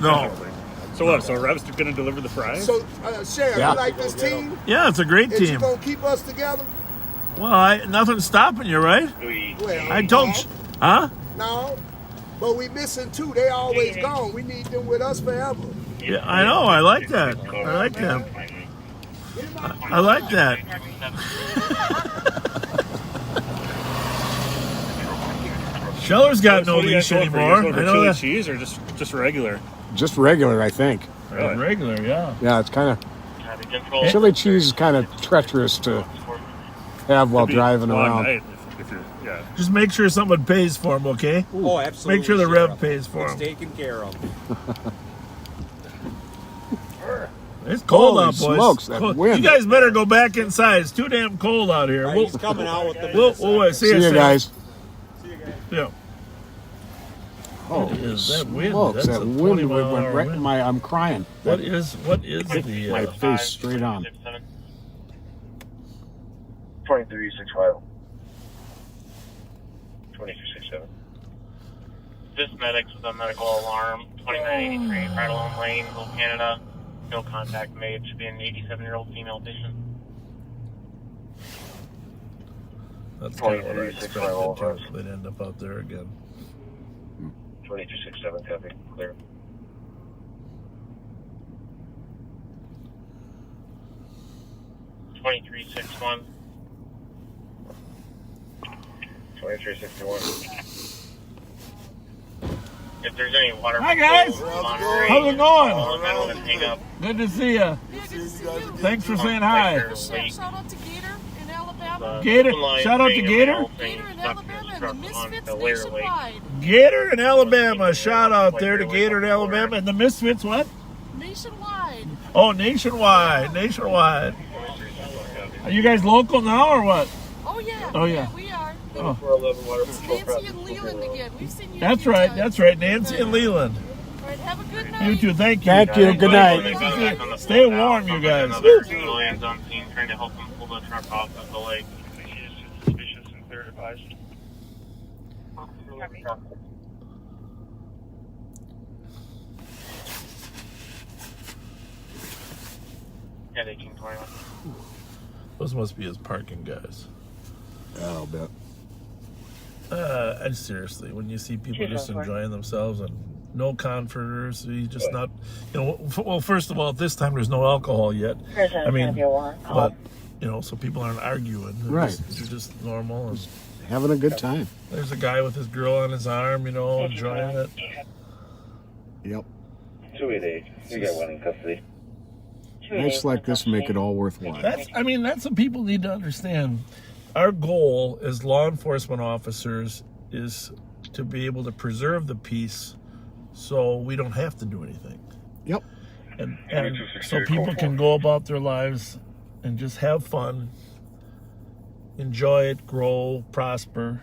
No. So what? So Rev's going to deliver the fries? So, Sheriff, Yeah. you like this team? Yeah, it's a great Is you team. gonna keep us together? Well, nothing's stopping you, right? Well, I told you. Huh? No, but we missing two. They always gone. We need them with us forever. Yeah, I know. I like that. I like that. I like that. Sheller's got no What do you leash guys want for anymore. you? I For know chili that. cheese or just regular? Just regular, I think. Regular, yeah. Yeah, it's kind of. Chili cheese is kind of treacherous to have while It'd be driving a long around. night if you're, yeah. Just make sure someone pays for them, okay? Oh, absolutely. Make sure the Sheriff. Rev pays for It's them. taken care of. It's cold Holy out, boys. smokes, that Cold. wind. You guys better go back inside. It's too damn cold out here. Right, he's coming out with the We'll see you See you guys. Yeah. Oh, What is that wind? smokes, That's that a wind 20 went mile an hour right in wind. my, I'm crying. What is the my face straight on. 2365. 2367. This medic's with a medical alarm, 2983, Bridle Lane, Little Canada. No contact made. Should be an 87-year-old female patient. That's kind of what I expected too. They'd end up out there again. 2267, copy. Clear. $23.61. 2361. If there's any water. Hi guys, how's it going? Hang up. Good to see you. Thanks for saying hi. Shout out to Gator in Alabama. Gator, shout out to Gator. Gator in Alabama and the Misfits nationwide. Gator in Alabama. Shout out there to Gator in Alabama and the Misfits. What? Nationwide. Oh, nationwide. Nationwide. Are you guys local now or what? Oh yeah. Oh yeah. We are. Oh. It's Nancy and Leland again. We've seen you. That's right. That's right. Nancy and Leland. All right. Have a good night. You too. Thank you. Thank you. Good night. Stay warm, you guys. Another single hands on scene trying to help them pull the truck off of the lake. She is suspicious and clear advised. Yeah, 1821. Those must be his parking guys. I'll bet. And seriously, when you see people just enjoying themselves and no converters, you just not, well, first of all, at this time there's no alcohol yet. I mean, but, so people aren't arguing. Right. They're just normal. And Having a good time. there's a guy with his girl on his arm, enjoying it. Yep. 288. You got one in custody. Nights like this make it all worthwhile. That's what people need to understand. Our goal as law enforcement officers is to be able to preserve the peace so we don't have to do anything. Yep. And so people can go about their lives and just have fun, enjoy it, grow, prosper.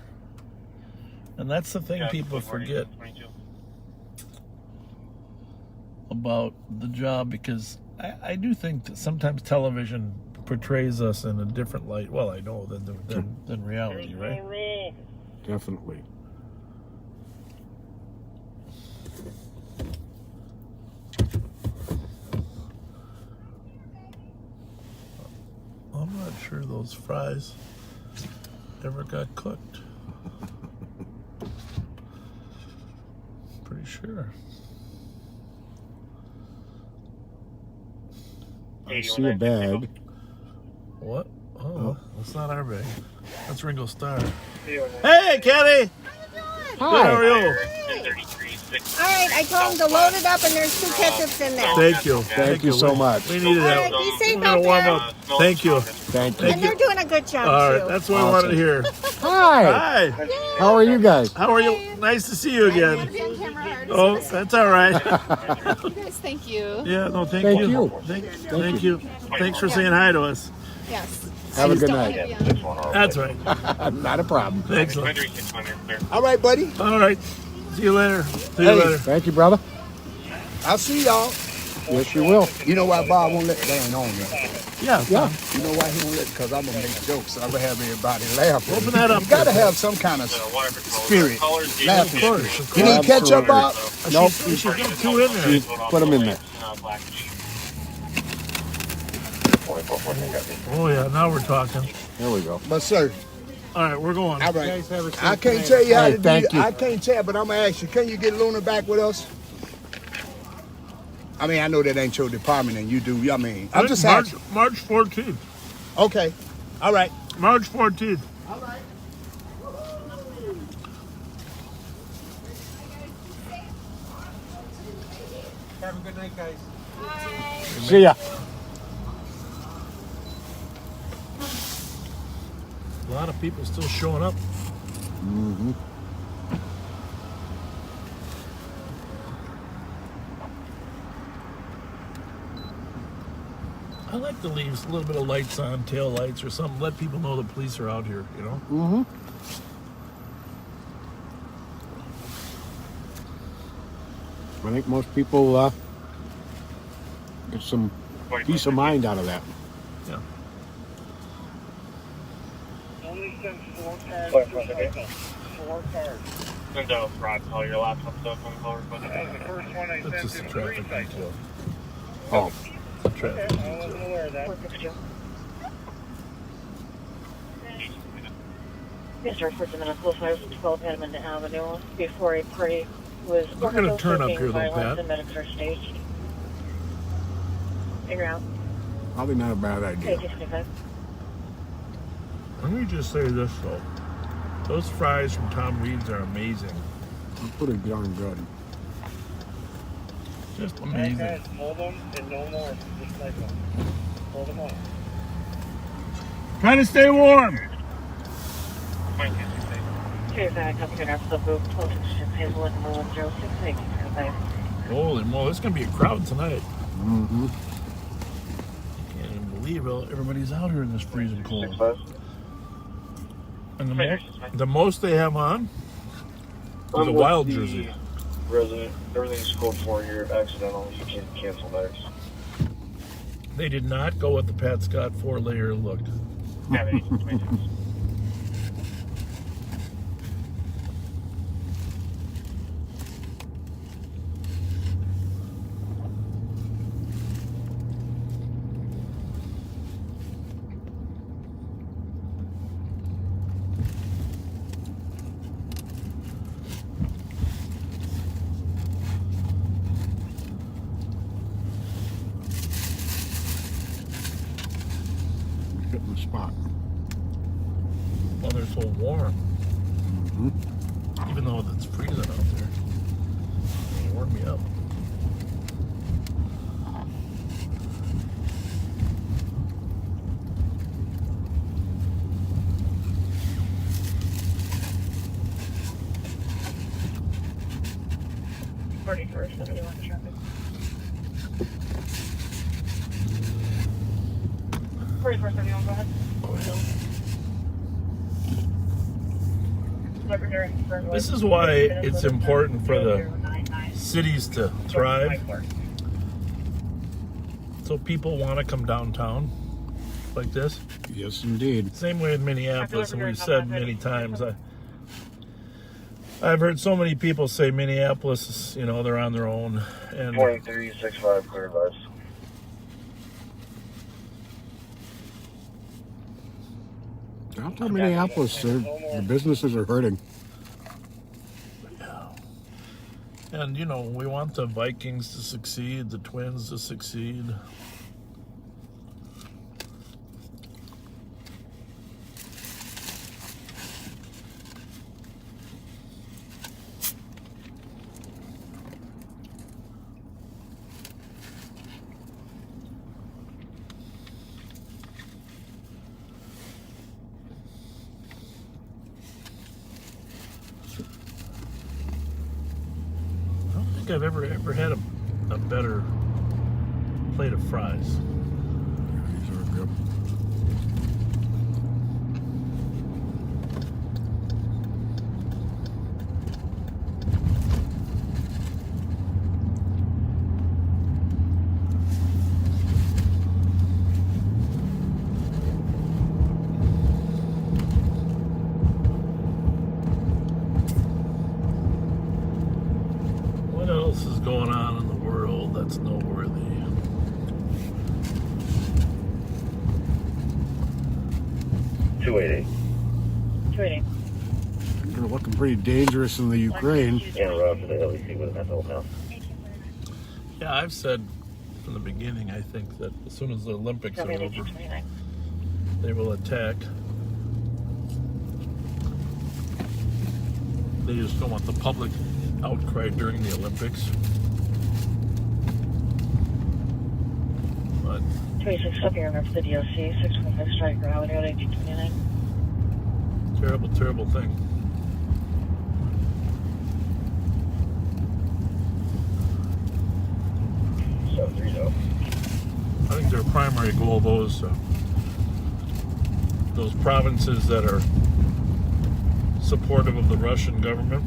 And that's the thing people forget about the job, because I do think that sometimes television portrays us in a different light. Well, I know than reality, right? Definitely. I'm not sure those fries ever got cooked. Pretty sure. I see a bag. What? Oh, that's not our bag. That's Ringo Starr. Hey, Kenny! Hi. How are you? All right, I told him to load it up, and there's 2 ketchups in there. Thank you. Thank you so much. We needed All that. right, be safe We're gonna out warm there. up. Thank you. Thank you. And they're doing a good job, All too. right, that's what I wanted to hear. Hi. Hi. How are you guys? How are you? Nice to see you again. Oh, that's all right. You guys, thank you. Yeah, no, thank Thank you. you. Thank you. Thanks for saying hi to us. Yes. Have a good Don't night. have you on. That's right. Not a problem. Excellent. All right, buddy. All right. See you later. See you Hey. later. Thank you, brother. I'll see y'all. Yes, you will. You know why Bob won't let? They ain't on yet. Yeah. Yeah. You know why he won't let? Because I'm gonna make jokes. I'm gonna have everybody laughing. Open that up. You gotta have some kind of spirit. Laughing. Of course. You need ketchup, Bob? Nope. You should get 2 in there. Put them in there. Oh, yeah. Now we're talking. There we go. But sir, All right, we're going. all right. I can't tell you how Hey, to do thank it. you. I can't tell, but I'm gonna ask you. Can you get Luna back with us? I mean, I know that ain't your department, and you do. I mean, I'm just asking. March 14th. Okay. All right. March 14th. All right. Have a good night, guys. See ya. A lot of people still showing up. Mm-hmm. I like to leave a little bit of lights on, tail lights or something. Let people know the police are out here, you know? Mm-hmm. I think most people get some peace of mind out of that. Yeah. Only sent 4 cars. 4 cars. Send out Rod, call your last one stuff on color, but that was the first one I That's sent just a in 3 traffic cycles. detail. Oh. It's a traffic Okay, I wasn't detail. aware of that. Mr. for the Minnesota 512 Edmond Avenue before a party was We're gonna turn up here, though, violence Pat. and medics are staged. Figure out. Probably not a bad idea. Okay, 65. Let me just say this, though. Those fries from Tom Reed's are amazing. They're pretty darn good. Just amazing. Okay, hold them and no more. Just like them. Hold them up. Trying to stay warm. Okay, back up here after the booth. 1266 Hazelwood and 106. Thank you, 5. Holy moly, there's gonna be a crowd tonight. Mm-hmm. Can't even believe everybody's out here in this freezing cold. And the most they have on is a wild jersey. Resident, everything's code 4 here. Accidental. You can cancel next. They did not go with the Pat Scott 4-layer look. Yeah, they Hitting the spot. Well, they're so warm. Mm-hmm. Even though it's freezing out there. They warm me up. Go ahead. This is why it's important for the cities to thrive. So people want to come downtown like this. Yes, indeed. Same way with Minneapolis, and we've said many times. I've heard so many people say Minneapolis, you know, they're on their own. And 2365 clear bus. Downtown Minneapolis, the businesses are hurting. Yeah. And, you know, we want the Vikings to succeed, the Twins to succeed. I've ever had a better plate of fries. These are good. What else is going on in the world that's noteworthy? They're looking pretty dangerous in the Ukraine. Interrupt the LEC with that now. Yeah, I've said from the beginning, I think that as soon as the Olympics are over, they will attack. They just don't want the public outcry during the Olympics. But 26 up here, remember the DOC, 615 strike route, 1829. Terrible, terrible thing. I think their primary goal, those provinces that are supportive of the Russian government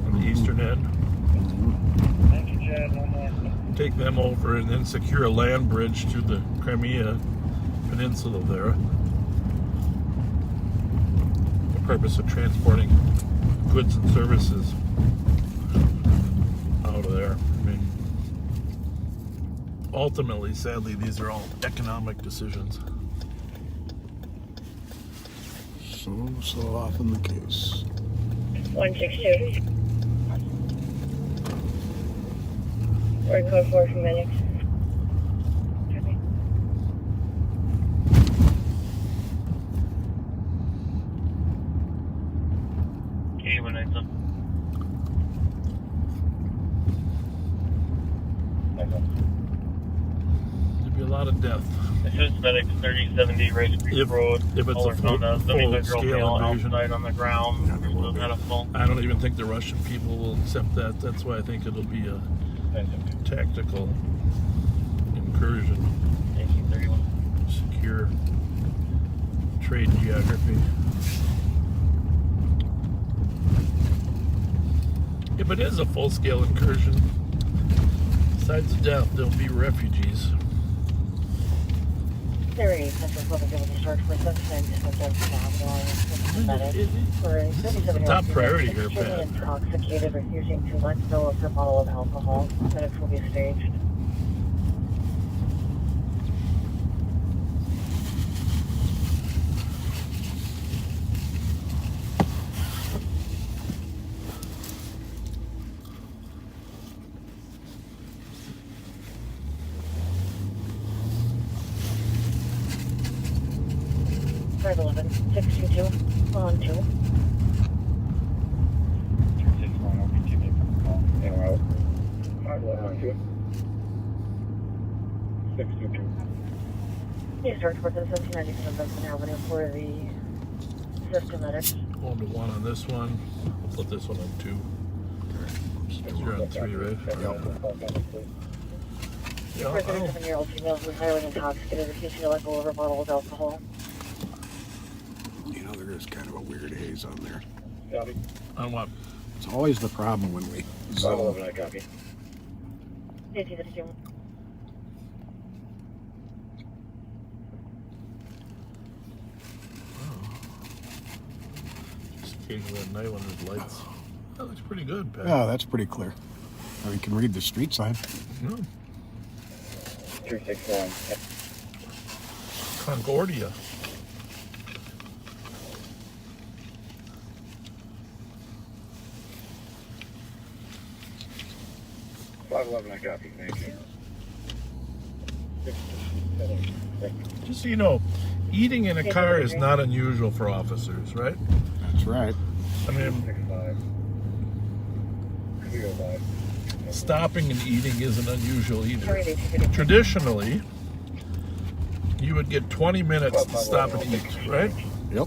on the eastern end, take them over and then secure a land bridge to the Crimea Peninsula there. The purpose of transporting goods and services out of there. I mean, ultimately, sadly, these are all economic decisions. So often the case. 162. Word code 4 for medics. Okay, when I took. There'd be a lot of death. Assist medics 3070 Rice Creek Road. If it's a full-scale invasion. Outside on the ground. Medical. I don't even think the Russian people will accept that. That's why I think it'll be a tactical incursion. Secure trade geography. If it is a full-scale incursion, besides death, there'll be refugees. It's the top priority here, Pat. Intoxicated, refusing to let go of her bottle of alcohol. Medics will be staged. Drive 11, 622, on 2. 261 will continue from the call. And well, 511 on 2. 622. Please start towards the 1797 Benson Avenue for the system medics. Going to 1 on this one. I'll put this one on 2. You're on 3, right? A 37-year-old female who was highly intoxicated, refusing to let go of her bottle of alcohol. You know, there is kind of a weird haze on there. Copy. On what? It's always the problem when we zone. 511, I copy. 1852. Just occasionally at night when there's lights. That looks pretty good, Pat. Oh, that's pretty clear. Now you can read the street sign. No. 361. Concordia. I copy. Thank you. Just so you know, eating in a car is not unusual for officers, right? That's right. I mean, stopping and eating isn't unusual either. Traditionally, you would get 20 minutes to stop and eat, right? Yep.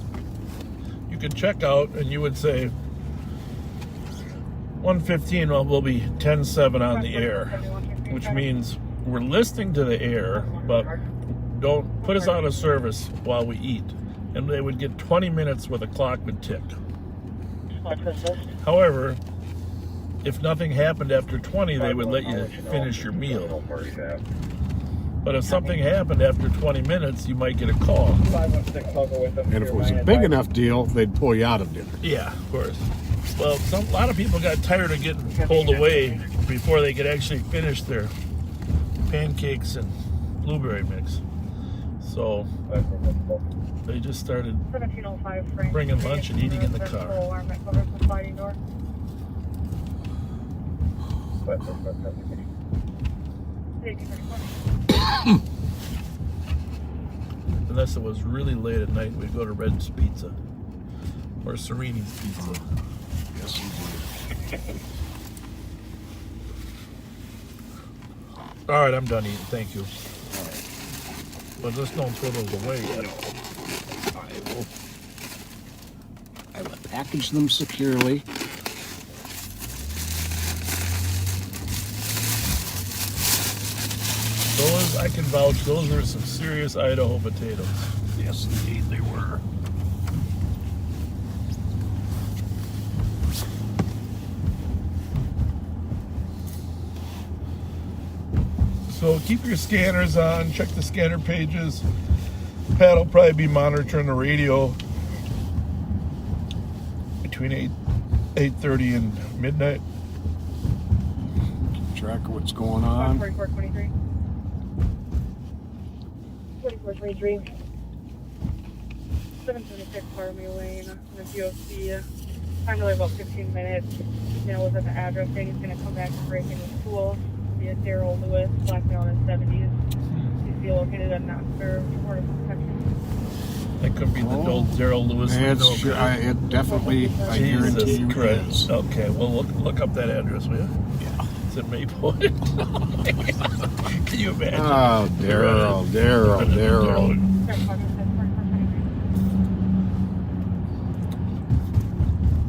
You could check out and you would say, 1:15, well, we'll be 10:07 on the air, which means we're listening to the air, but don't put us out of service while we eat. And they would get 20 minutes where the clock would tick. However, if nothing happened after 20, they would let you finish your meal. But if something happened after 20 minutes, you might get a call. And if it was a big enough deal, they'd pull you out of dinner. Yeah, of course. Well, a lot of people got tired of getting pulled away before they could actually finish their pancakes and blueberry mix. So they just started bringing lunch and eating in the car. Unless it was really late at night, we'd go to Red's Pizza or Sereni's Pizza. Yes, you would. All right, I'm done eating. Thank you. But just don't throw those away yet. package them securely. Those, I can vouch, those were some serious Idaho potatoes. Yes, indeed they were. So keep your scanners on, check the scanner pages. Pat will probably be monitoring the radio between 8:30 and midnight. Keep track of what's going on. 4423. 4423. 776 Farming Lane, on the DOC. Finally about 15 minutes. Was at the address saying he's going to come back and break in with tools. Be a Daryl Lewis, black male in his 70s. He's be located at not served order of protection. That could be the old Daryl Lewis. It's sure, it definitely, I guarantee you it is. Okay, well, look up that address, will you? Yeah. It's in Maple. Can you imagine? Oh, Daryl.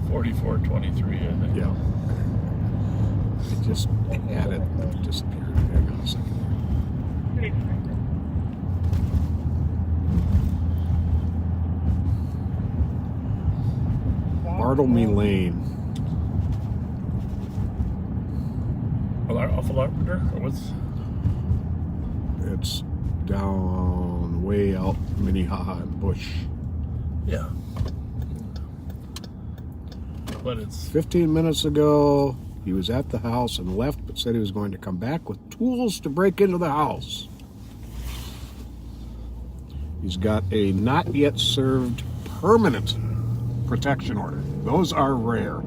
4423, I think. Yeah. I just had it. It disappeared. Hang on a second. Bartlemy Lane. Off of Larpenter? Or what's? It's down way out Minnehaha and Bush. Yeah. But it's 15 minutes ago, he was at the house and left, but said he was going to come back with tools to break into the house. He's got a not yet served permanent protection order. Those are rare.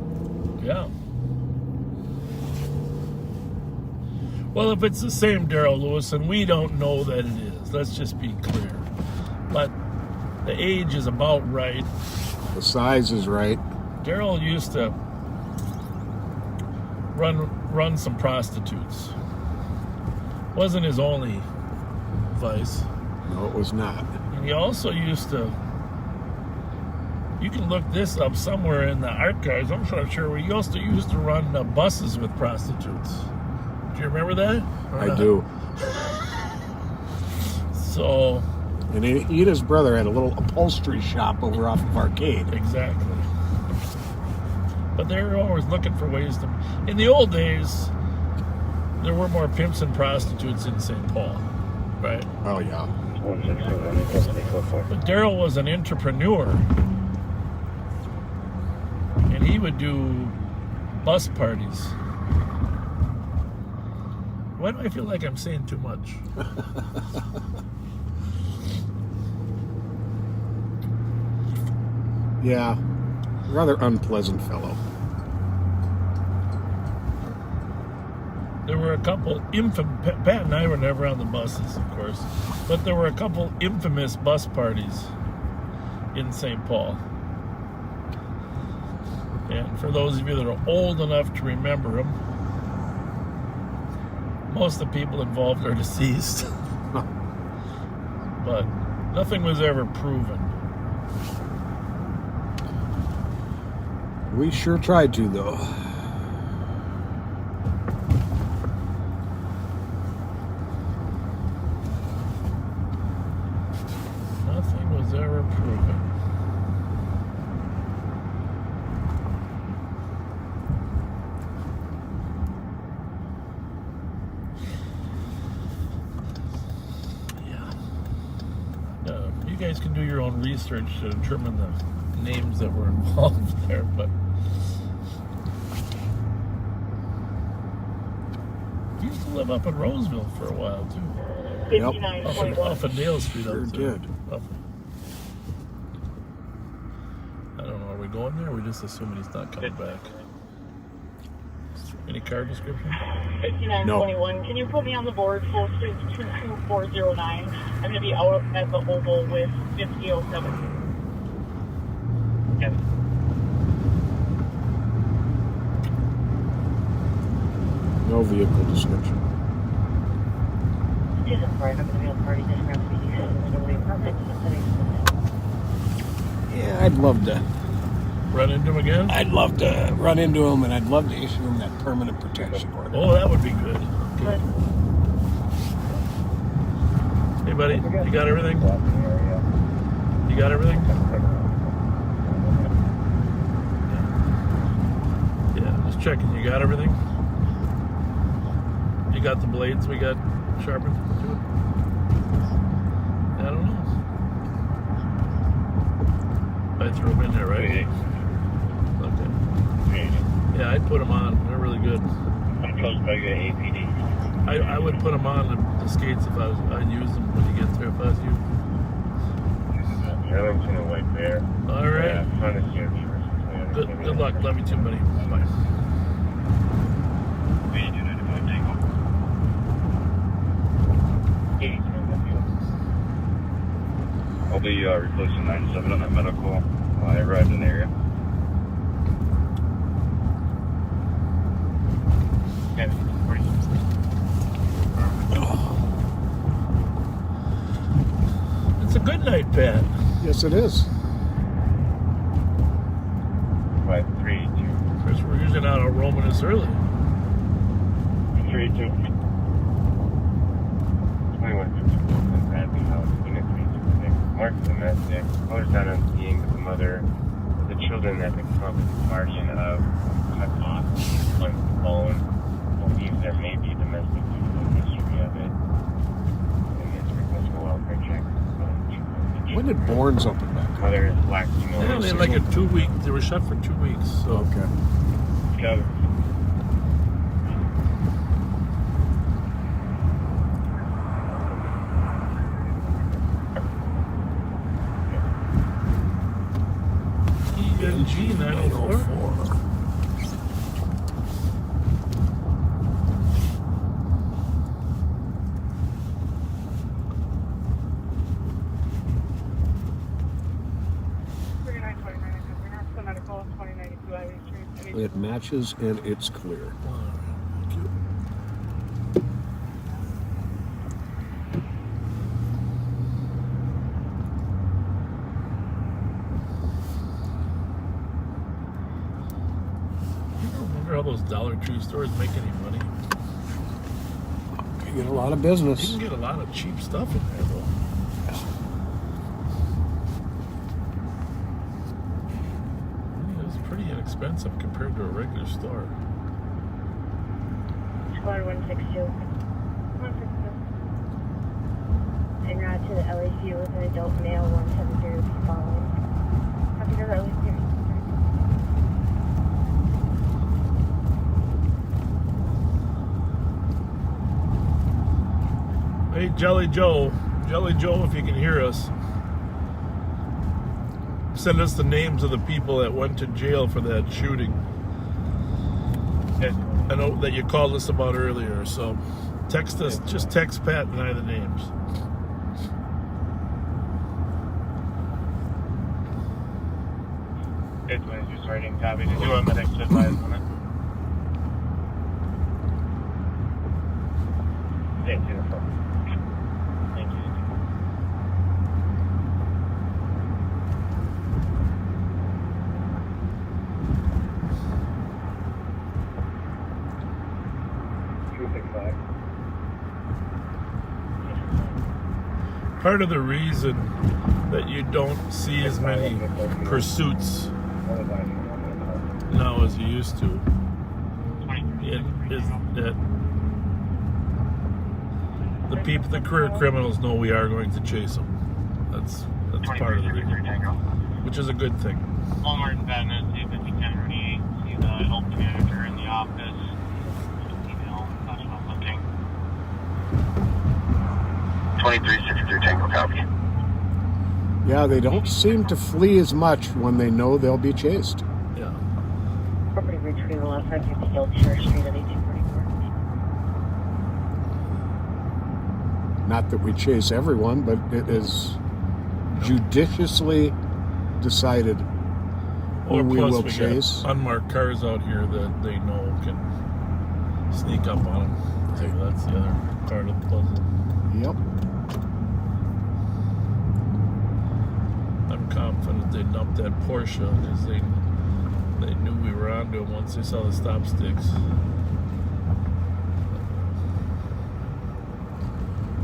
Yeah. Well, if it's the same Daryl Lewis, and we don't know that it is, let's just be clear. But the age is about right. The size is right. Daryl used to run some prostitutes. Wasn't his only vice. No, it was not. And he also used to, you can look this up somewhere in the archives, I'm not sure, where he also used to run buses with prostitutes. Do you remember that? I do. So. And he and his brother had a little upholstery shop over off of Arcade. Exactly. But they were always looking for ways to. In the old days, there were more pimps and prostitutes in St. Paul, right? Oh, yeah. But Daryl was an entrepreneur. And he would do bus parties. Why do I feel like I'm saying too much? Yeah, rather unpleasant fellow. There were a couple Pat and I were never on the buses, of course, but there were a couple infamous bus parties in St. Paul. And for those of you that are old enough to remember them, most of the people involved are deceased. But nothing was ever proven. We sure tried to, though. Nothing was ever proven. You guys can do your own research to determine the names that were involved there, but he used to live up in Roseville for a while too. Yep. Off of Dale Street. Sure did. I don't know, are we going there or are we just assuming he's not coming back? Any car description? 5921. Can you put me on the board for 22409? I'm going to be out at the Oval with 5007. Yes. No vehicle description. It is a private mobile party. This Ramsey is in the apartment. Yeah, I'd love to Run into him again? I'd love to run into him, and I'd love to issue him that permanent protection order. Oh, that would be good. Okay. Hey, buddy, you got everything? You got everything? Yeah, just checking. You got everything? You got the blades we got sharpened to it? I don't know. I threw them in there, right? Okay. Yeah, I'd put them on. They're really good. I'm close by the APD. I would put them on the skates if I'd use them when you get there if I was you. Arlington and White Bear. All right. Yeah, fun to see you. Good luck. Love you too, buddy. Bye. I'll be replacing 97 on that medical. I arrived in the area. It's a good night, Pat. Yes, it is. 532. Chris, we're usually not out roaming this early. 32. 2154. Bradley House, Unit 326. Mark the domestic. Colors down on skiing with the mother. The children that the guardian of cut off. One phone. Believes there may be domestic due to the history of it. And this request for welfare check. When did Bourne's open back up? Mother is black female. Yeah, they had like a 2 week. They were shut for 2 weeks. So okay. Go. ENG 904. It matches and it's clear. I wonder how those Dollar Tree stores make any money. You get a lot of business. You can get a lot of cheap stuff in there, though. Pretty inexpensive compared to a regular store. Squad 162. 162. En route to the LAC with an adult male 170 following. Copy to the LAC. Hey, Jelly Joe, if you can hear us, send us the names of the people that went to jail for that shooting. I know that you called us about earlier, so text us, just text Pat and I the names. It's just writing copy. Did you want my next advice on it? Yeah, beautiful. Thank you. Part of the reason that you don't see as many pursuits now as you used to is that the career criminals know we are going to chase them. That's part of the reason, which is a good thing. Walmart Madness, see if you can already see the help manager in the office. Email, that's what I'm looking. 2363 Tango copy. Yeah, they don't seem to flee as much when they know they'll be chased. Yeah. Property retrieval off 550 Old Church Street at 1844. Not that we chase everyone, but it is judiciously decided who we will chase. Got unmarked cars out here that they know can sneak up on them. So that's the other part of the puzzle. Yep. I'm confident they dumped that Porsche because they They knew we were onto them once they saw the stop sticks.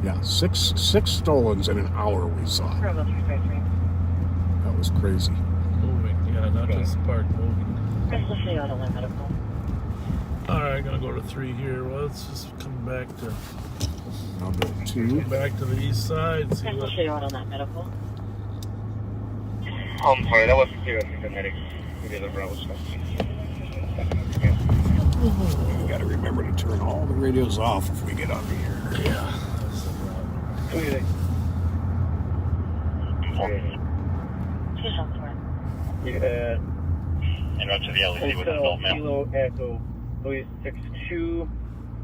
Yeah, six stolens in an hour we saw. Bravo 353. That was crazy. Moving, yeah, not just parked, moving. Especially auto line medical. Alright, gonna go to 3 here. Well, let's just come back to Number 2. Come back to the east side. See what. Especially auto line medical. Oh, I'm sorry, that wasn't clear. I think the medic gave the Bravo stuff. We gotta remember to turn all the radios off if we get under here. Yeah. En route to the LEC with an adult male. Kilo Echo, Louis 62.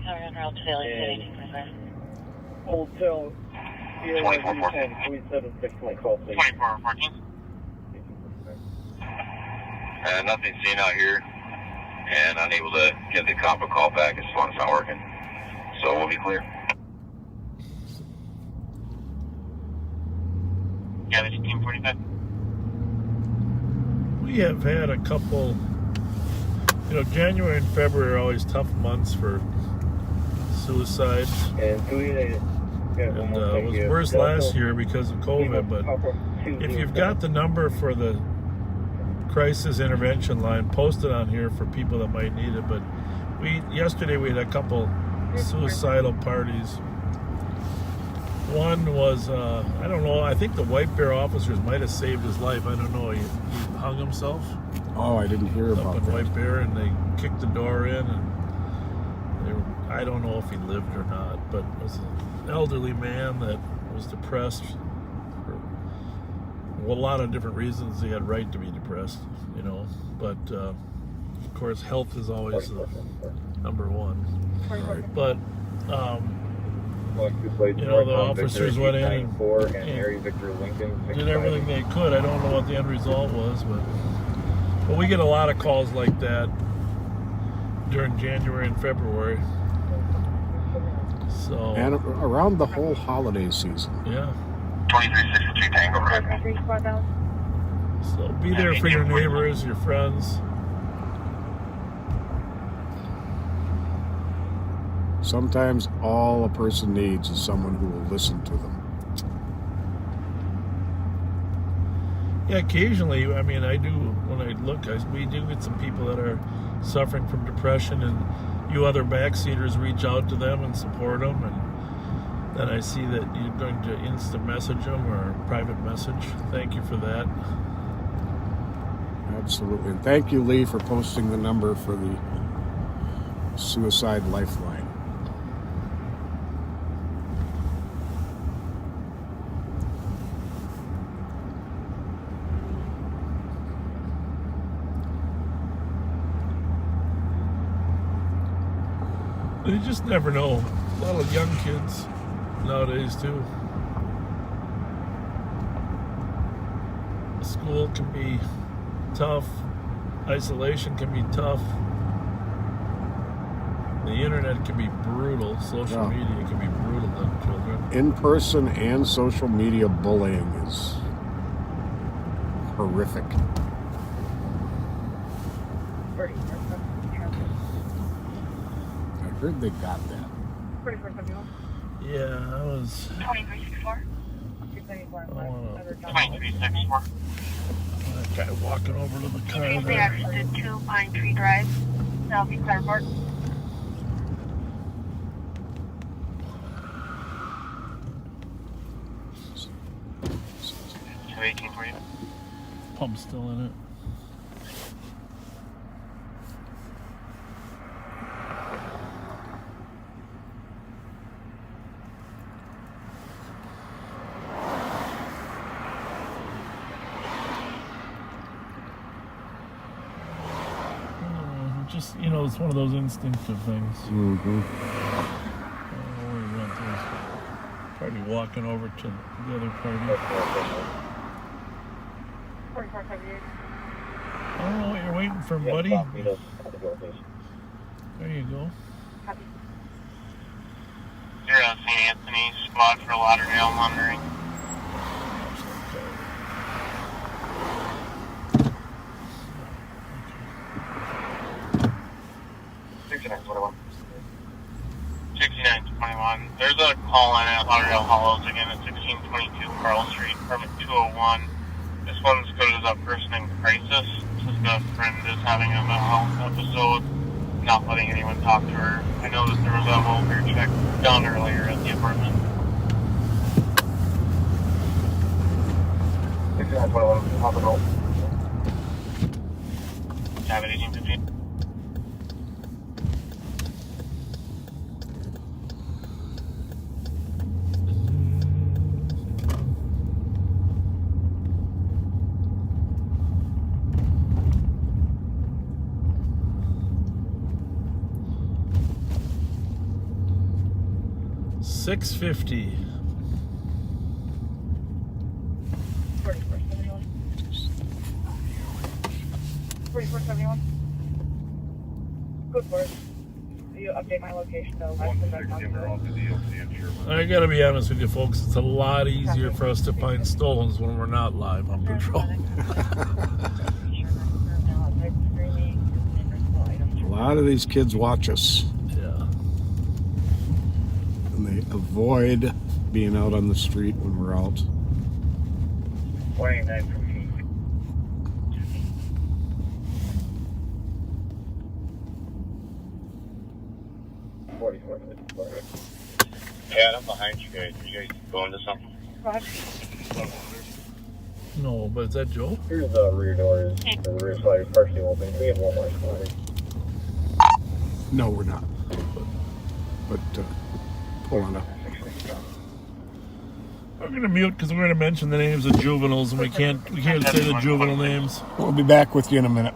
Coming en route to the LEC 1825. Hotel Sierra 10, Louis 76, my call, please. 2414. Nothing seen out here, and unable to get the cop a call back. His phone's not working, so we'll be clear. Yeah, that's Team 45. We have had a couple, January and February are always tough months for suicide. And it was worse last year because of COVID, but if you've got the number for the crisis intervention line, post it on here for people that might need it. But yesterday we had a couple suicidal parties. One was, I don't know, I think the White Bear officers might have saved his life. I don't know, he hung himself. Oh, I didn't hear about up in that. White Bear, and they kicked the door in, and I don't know if he lived or not, but it was an elderly man that was depressed for a lot of different reasons. He had right to be depressed, but of course health is always the number one. But the officers went in and did everything they could. I don't know what the end result was, but we get a lot of calls like that during January and February. So, and around the whole holiday season. Yeah. 2363 Tango Red. So be there for your neighbors, your friends. Sometimes all a person needs is someone who will listen to them. Yeah, occasionally, I do, when I look, we do get some people that are suffering from depression, and you other backseaters reach out to them and support them, and then I see that you're going to instant message them or private message. Thank you for that. Absolutely. And thank you, Lee, for posting the number for the Suicide Lifeline. You just never know. A lot of young kids nowadays too. School can be tough. Isolation can be tough. The internet can be brutal. Social media can be brutal to children. In-person and social media bullying is horrific. I heard they got that. Yeah, I was. 2364. 2364. That guy walking over to the car They there. actually did 2 Pine Tree Drive, Southeast Airport. Pump's still in it. Just, it's one of those instinctive things. Mm-hmm. Probably walking over to the other party. 4478. I don't know what you're waiting for, buddy. There you go. You're on St. Anthony, squad for Lauderdale monitoring. 201. There's a call in at Lauderdale Hollows again at 1622 Carl Street, apartment 201. This one's coded as a person in crisis. Says the friend is having a mental health episode, not letting anyone talk to her. I know that there was a welfare check done earlier at the apartment. 6921, hospital. Cabin 1815. $650. 4471. Good work. You update my location though. I gotta be honest with you folks, it's a lot easier for us to find stolens when we're not live on patrol. A lot of these kids watch us. Yeah. And they avoid being out on the street when we're out. 29 from me. Yeah, I'm behind you guys. Are you guys going to something? No, but is that Joe? Here's the rear doors. The rear side is partially open. We have one more slide. No, we're not. But pull on up. We're gonna mute because we're gonna mention the names of juveniles and we can't say the juvenile names. We'll be back with you in a minute.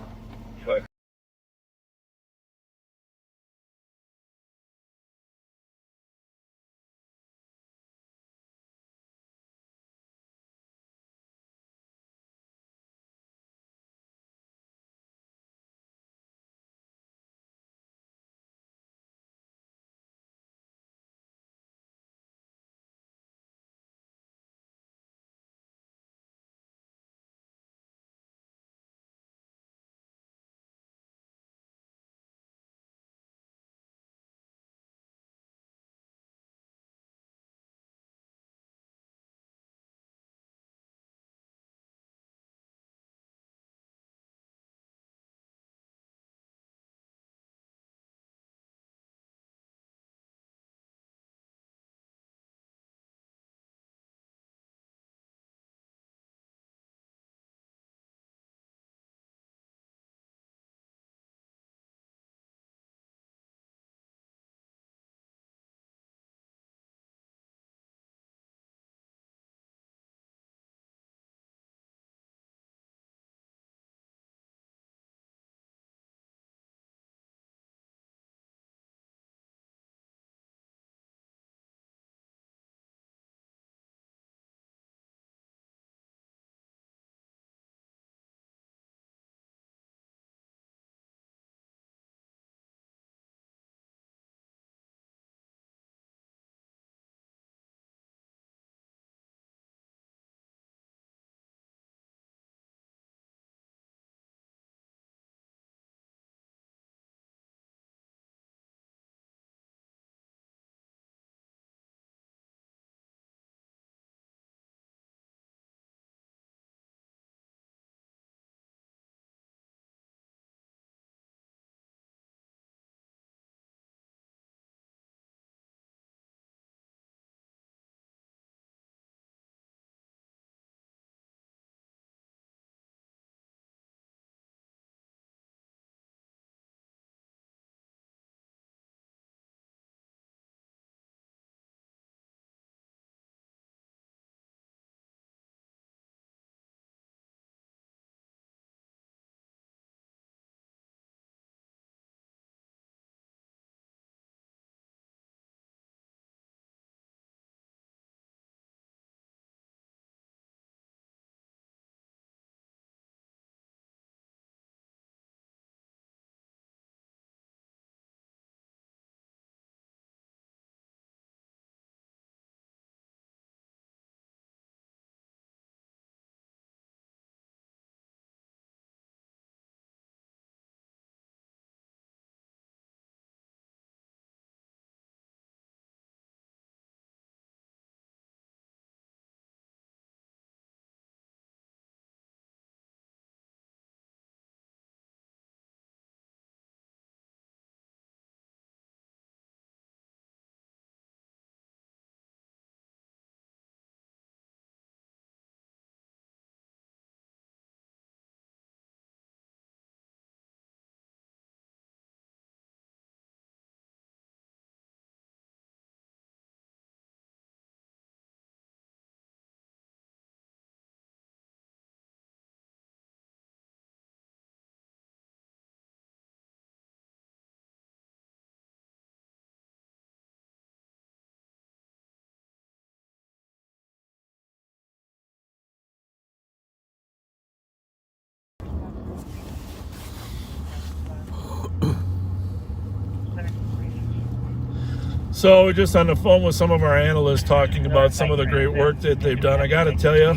So we're just on the phone with some of our analysts talking about some of the great work that they've done. I gotta tell you,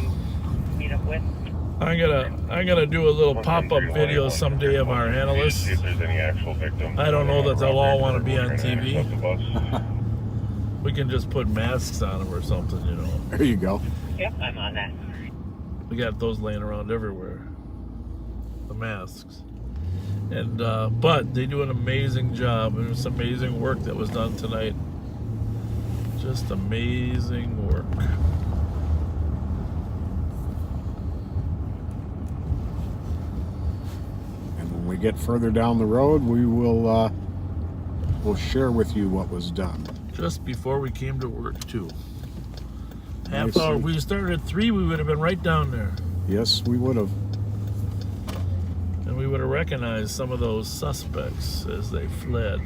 I'm gonna do a little pop-up video someday of our analysts. See if there's any actual victims. I don't know that they'll all want to be on TV. We can just put masks on them or something, you know. There you go. Yep, I'm on that. We got those laying around everywhere. The masks. And but they do an amazing job. There's some amazing work that was done tonight. Just amazing work. And when we get further down the road, we will we'll share with you what was done. Just before we came to work too. Half I hour. see. We started at 3, we would have been right down there. Yes, we would have. And we would have recognized some of those suspects as they fled.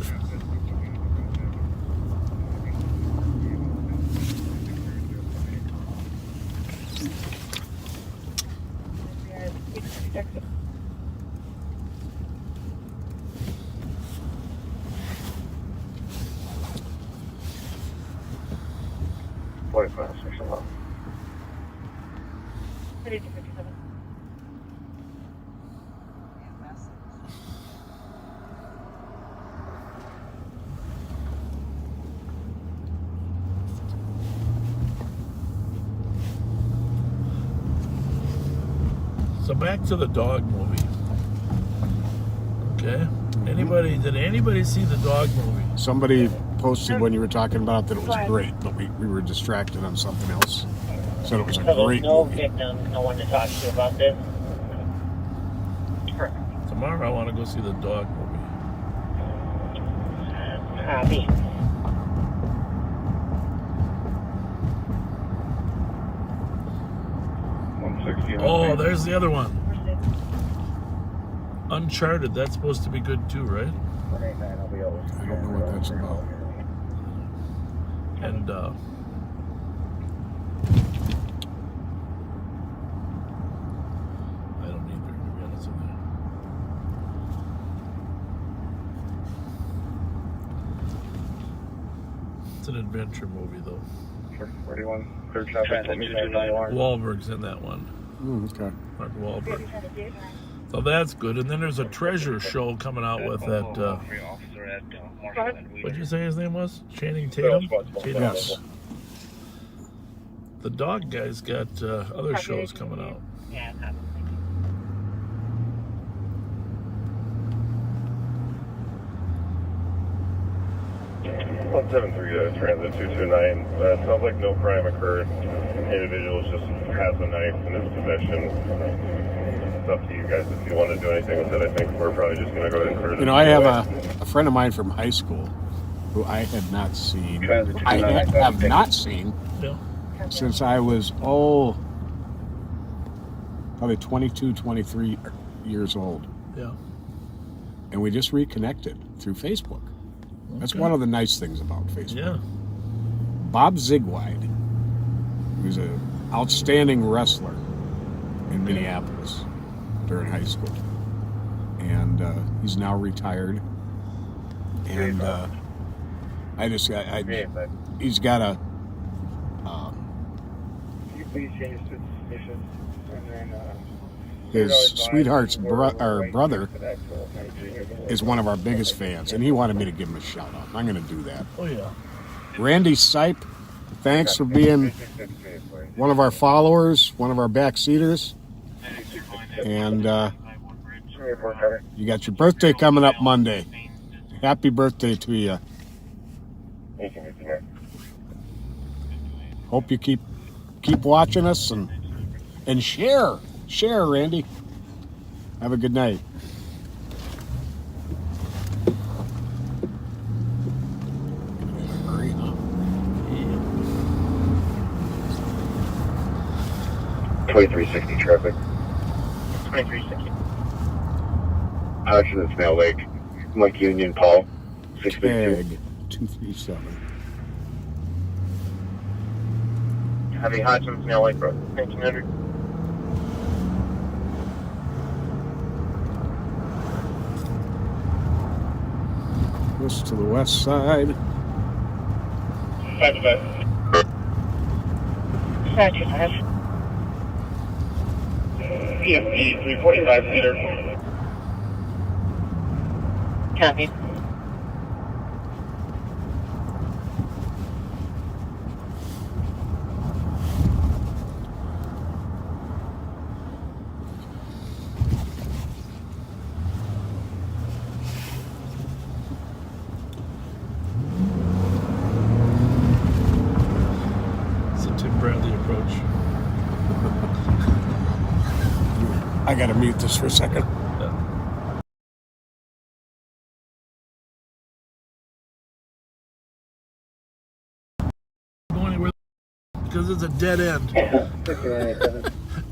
So back to the dog movie. Okay. Did anybody see the dog movie? Somebody posted when you were talking about that it was great, but we were distracted on something else. Said it was a So there's great no movie. victims, no one to talk to about this. Tomorrow I want to go see the dog movie. Copy. Oh, there's the other one. Uncharted. That's supposed to be good too, right? I don't know what that's about. And I don't either, to be honest with you. It's an adventure movie, though. Sure. 41, clear traffic. Wahlberg's in that one. Okay. Mark Wahlberg. So that's good. And then there's a treasure show coming out with that. What'd you say his name was? Channing Tatum? Yes. The dog guy's got other shows coming out. Yeah, 173 transit 229. Sounds like no crime occurred. Individual just has a knife in his possession. It's up to you guys if you want to do anything with it. I think we're probably just going to go ahead and clear this. You know, I have a friend of mine from high school who I had not seen. I have not seen since I was, probably 22, 23 years old. Yeah. And we just reconnected through Facebook. That's one of the nice things about Facebook. Yeah. Bob Zigwide, who's an outstanding wrestler in Minneapolis during high school. And he's now retired. And he's got a... Please change the mission, and then his sweetheart's brother is one of our biggest fans, and he wanted me to give him a shout out. I'm going to do that. Oh, yeah. Randy Sipe, thanks for being one of our followers, one of our backseaters. And you got your birthday coming up Monday. Happy birthday to you. Hope you keep watching us and share. Share, Randy. Have a good night. Hurry up. 2360 traffic. 2360. Action in Snail Lake. Mike Union, Paul. 632. Tag 237. Heavy Hodgson, Snail Lake Road, 1900. This to the west side. Roger that. PFP 345 meter. Copy. It's a Tim Bradley approach. I gotta mute this for a second. Go anywhere because it's a dead end.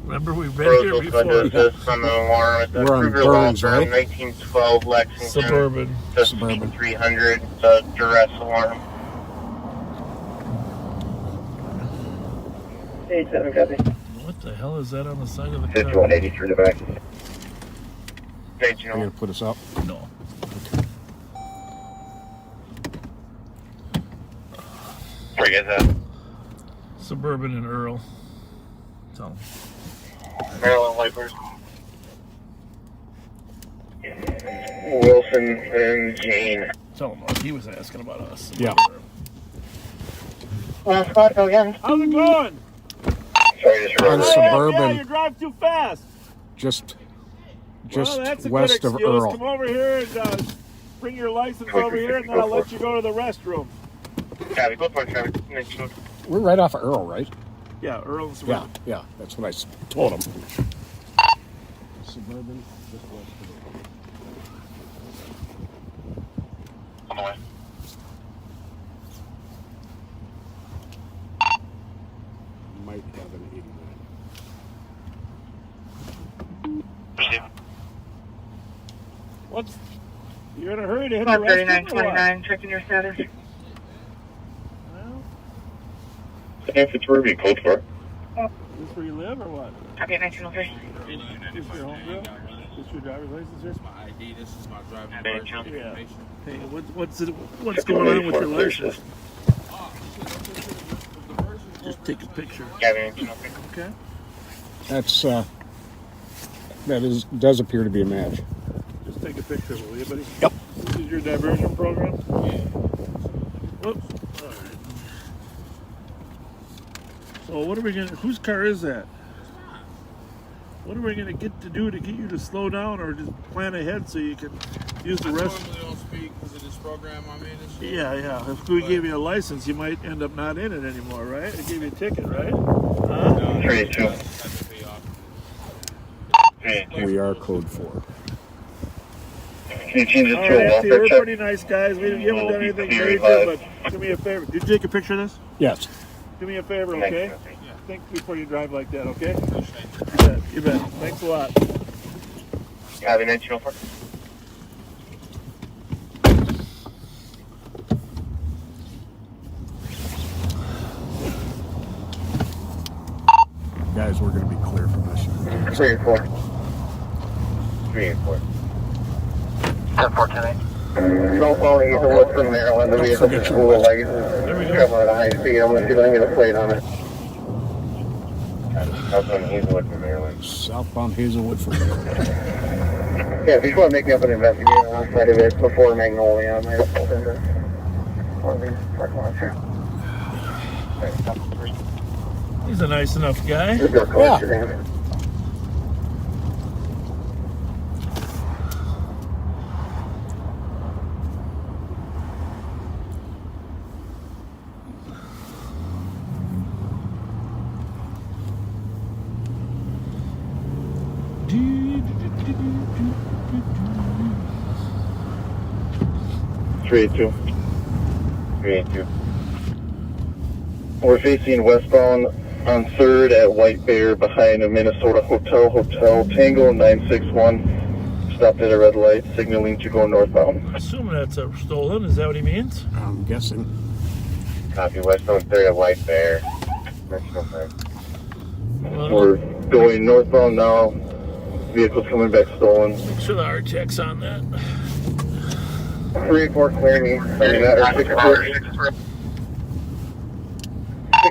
Remember, we've been Rose here will before. send us on the alarm at the We're on Kruger Burns, Law Firm, right? 1912 Lexington. Suburban. The Suburban. 300, the duress alarm. 87 copy. What the hell is that on the side of the car? 5183 to back. Hey, You're gonna put us up? No. Where you guys at? Suburban and Earl. Tell 'em. Maryland Wipers. Wilson and Jane. Tell him he was asking about us. Yeah. Last spot, go again. How's it going? Sorry, just On Yeah, Suburban, you drive too fast. just Well, that's a west good of excuse. Earl. Come over here and bring your license over here, and then I'll let you go to the restroom. Copy, go for it, Trevor. Next one. We're right off of Earl, right? Yeah, Earl and Yeah, Suburban. yeah. That's what I told him. Suburban, just west of Earl. On the way. Might have an 89. Receive. What's? You're in a hurry to hit the Spot restroom? 3929, checking your status. Well, If it's Ruby, code 4. is this where you live or what? Copy 1903. Is this your home girl? Is this your driver's license here? This is my ID. This is my driving Hey, birth John. information. Hey, what's going on with your license? Just take a picture. Copy, 1903. Okay. That's does appear to be a match. Just take a picture, will you, buddy? Yep. This is your diversion program? Yeah. Whoops. All right. So what are we gonna? Whose car is that? What are we gonna get to do to get you to slow down, or just plan ahead so you can use the rest? I normally don't speak because of this program I'm in. And shit. Yeah. If we gave you a license, you might end up not in it anymore, right? They gave you a ticket, right? Huh? 3-2. We are code 4. Can you change it All to a right, welfare we're check? pretty nice guys. You haven't done anything major, but do me a favor. Did you take a picture of this? Yes. Do me a favor, okay? Thanks. Think before you drive like that, okay? You bet. You bet. Thanks a lot. Copy, 1904. Guys, we're going to be clear from this. 3 and 4. 3 and 4. 10-4, 10-8. Don't phone Hazelwood from Maryland. The vehicle is full of license. Traveling at a high speed. I'm going to see if I can get a plate on it. Southbound Hazelwood from Maryland. Southbound Hazelwood from Maryland. Yeah, if you just want to make me up an investigation on the side of it before Magnolia, I might have pulled into one of these parking lots here. He's a nice enough guy. Yeah. Three eight two. We're facing westbound on 3rd at White Bear behind a Minnesota Hotel Tango 961. Stopped at a red light, signaling to go northbound. Assuming that's a stolen, is that what he means? I'm guessing. Copy, westbound 3rd at White Bear. Well, We're going northbound now. Vehicle's coming back stolen. make sure the R check's on that. 3-4 clear me.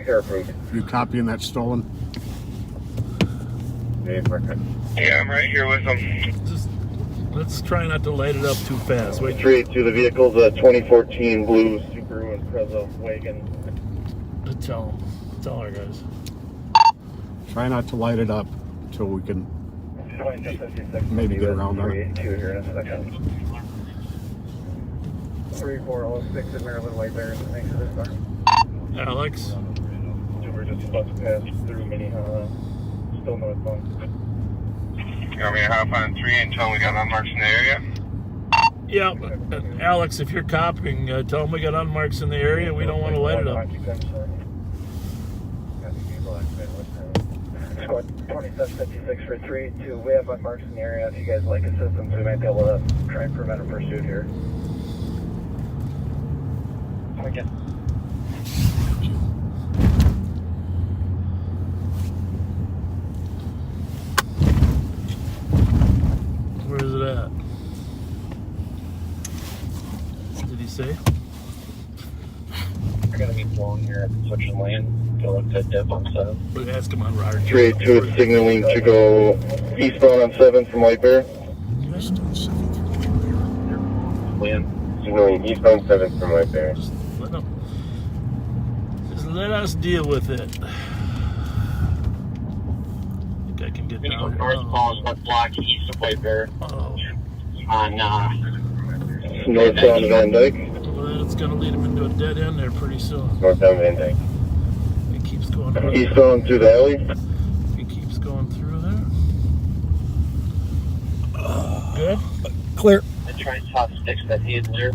car approved. You copying that stolen? Yeah, I'm right here with them. Let's try not to light it up too fast. Wait. 382, the vehicle's a 2014 blue Subaru Impreza wagon. Tell our guys. Try not to light it up until we can maybe get around on it. 382 here in a second. 3406 in Maryland White Bear. Thanks for this, sir. Alex. We're just about to pass through Minnehaha. Still northbound. You want me to hop on 3 and tell them we got unmarks in the area? Yeah, Alex, if you're copying, tell them we got unmarks in the area. We don't want to light it up. 2756 for 382. We have unmarks in the area. If you guys like assistance, we might be able to try and prevent a pursuit here. Okay. Where is it at? Did he say? We're going to be blowing here at switching lane. Go look to dip on 7. We'll ask him on Roger. 382 is signaling to go eastbound on 7 from White Bear. Eastbound 7 from White Bear. Land. Signaling eastbound 7 from White Bear. Just let us deal with it. I think I can get down here. Northbound, but block east of White Bear. Oh. On, Northbound Van Dyke. Well, it's going to lead him into a dead end there pretty soon. Northbound Van Dyke. It keeps going through. Eastbound through the alley. It keeps going through there. Good? Clear. I tried top sticks that he had there.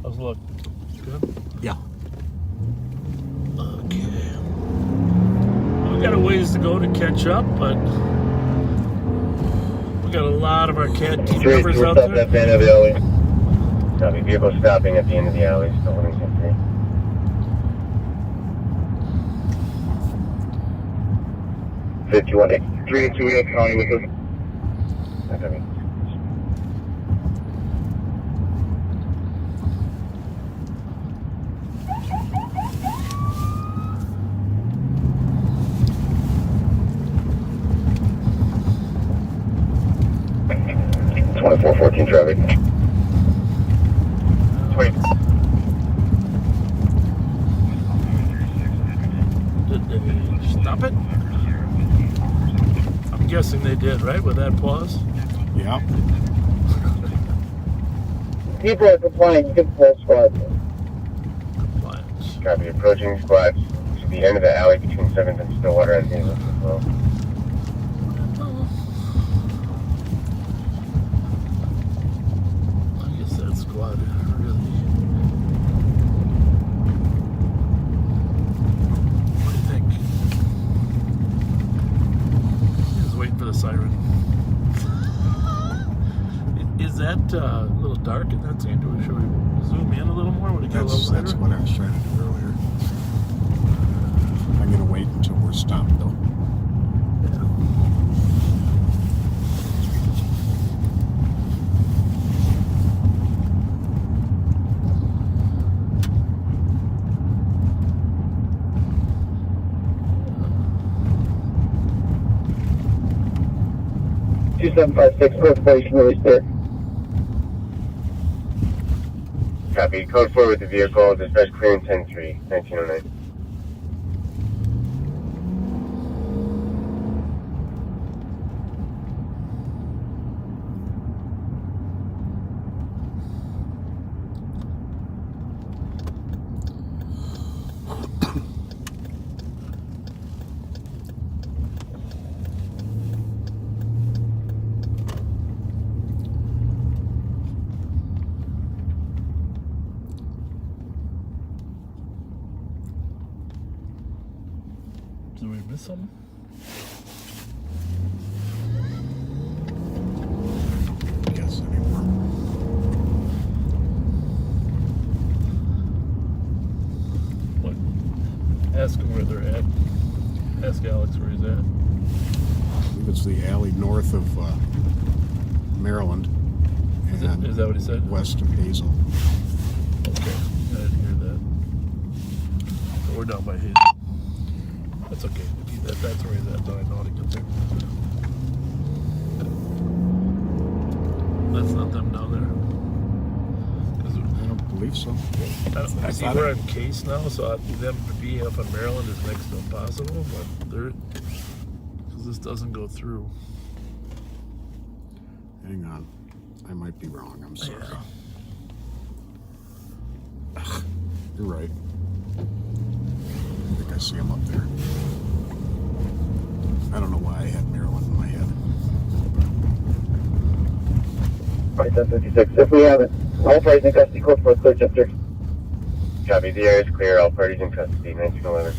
How's it look? Good? Yeah. Okay. We've got a ways to go to catch up, but we got a lot of our CAD team members We're out stopping there. at the end of the alley. Copy. Vehicle stopping at the end of the alley. Still holding 3. 51 382 we have county with us. Okay. Traffic. 20. Did they stop it? I'm guessing they did, right, with that pause? Yeah. People are complying. You can pull squad. Compliance. Copy. Approaching squad to the end of the alley between 7th and Stillwater and Hazel as well. I guess that squad really. What do you think? Just waiting for the siren. Is that a little dark in that scene? Should we zoom in a little more? Would it get a little That's lighter? what I was trying to do earlier. I'm going to wait until we're stopped, though. Yeah. 2756 corporation release there. Copy. Code 4 with the vehicle. Dispatch clearing 10-3, 1909. Did we miss something? Yes, anymore. What? Ask him where they're at. Ask Alex where he's at. I believe it's the alley north of Maryland. and Is that what he said? west of Hazel. Okay, I didn't hear that. So we're down by Hazel. That's okay. That's where he's at, so I know how to get there. That's not them down there. I don't believe so. I see we're on case now, so them to be up in Maryland is next to impossible, but they're, because this doesn't go through. Hang on. I might be wrong. I'm sorry. Yeah. Ugh, you're right. I think I see him up there. I don't know why I had Maryland in my head. 1056. If we have it, all parties in custody, code for clear chapter. Copy. The area is clear. All parties in custody. 1911.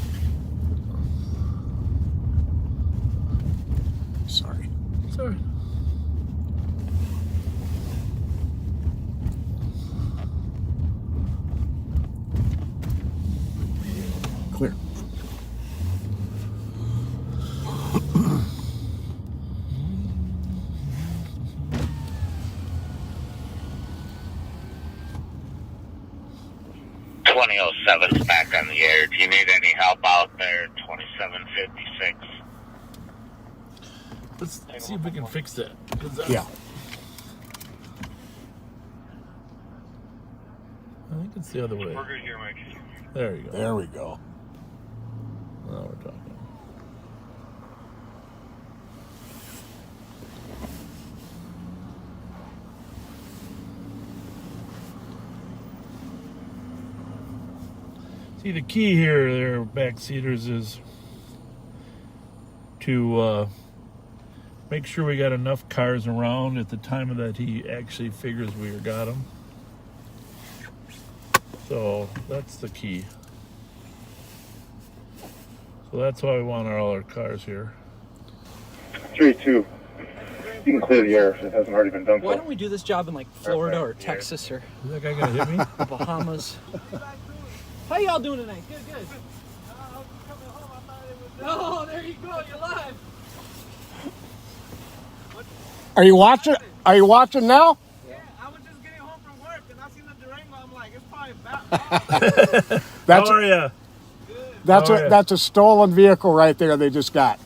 Sorry. Sorry. Clear. .2007's back on the air. Do you need any help out there? 2756. Let's see if we can fix that. Yeah. I think it's the other way. We're good here, Mike. There you go. There we go. Now we're talking. See, the key here, there, backseaters, is to make sure we got enough cars around at the time that he actually figures we got them. So that's the key. So that's why we want all our cars here. 3-2. You can clear the air if it hasn't already been done. Why don't we do this job in like Florida or Texas or Is that guy gonna hit me? Bahamas? How y'all doing tonight? Good, good. Oh, there you go. You're live. Are you watching? Are you watching now? Yeah, I was just getting home from work and I seen the Durango. I'm like, it's probably How are you? That's a stolen vehicle right there. They just got.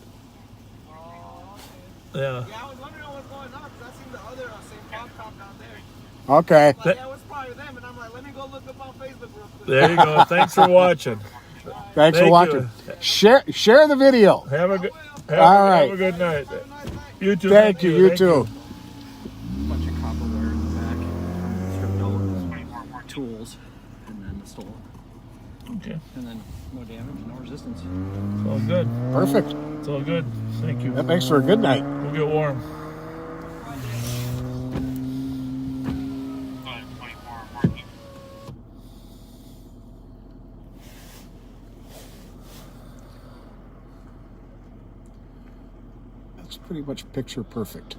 Yeah. Yeah, I was wondering what's going on because I seen the other St. Paul cop down there. Okay. Like, yeah, it was probably them, and I'm like, let me go look up on Facebook real quick. There you go. Thanks for watching. Thanks for watching. Share the video. Have a good. All right. Have a good night. You too. Thank you. You too. A bunch of copper wire in the back, stripped out, tools, and then stolen. Okay. And then no damage, no resistance. It's all good. Perfect. It's all good. Thank you. That makes for a good night. We'll get warm. That's pretty much picture perfect.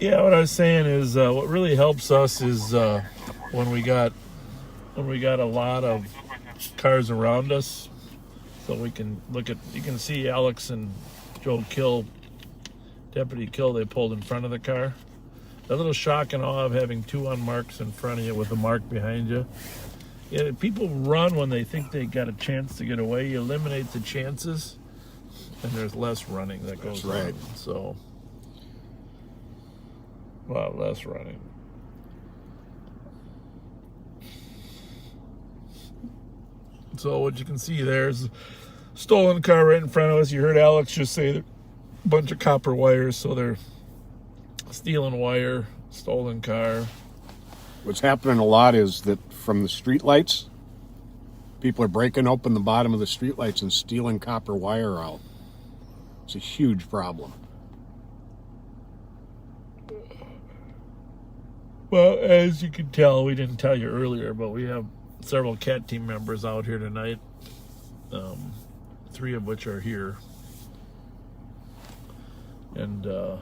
Yeah, what I was saying is what really helps us is when we got a lot of cars around us, so we can look at. You can see Alex and Joe Deputy Kill. They pulled in front of the car. That little shock and awe of having two unmarks in front of you with a mark behind you. Yeah, people run when they think they got a chance to get away. You eliminate the chances, and there's less running that goes on. That's right. So. Well, less running. So what you can see there's a stolen car right in front of us. You heard Alex just say that a bunch of copper wires, so they're stealing wire, stolen car. What's happening a lot is that from the street lights, people are breaking open the bottom of the street lights and stealing copper wire out. It's a huge problem. Well, as you can tell, we didn't tell you earlier, but we have several CAT team members out here tonight. 3 of which are here. And it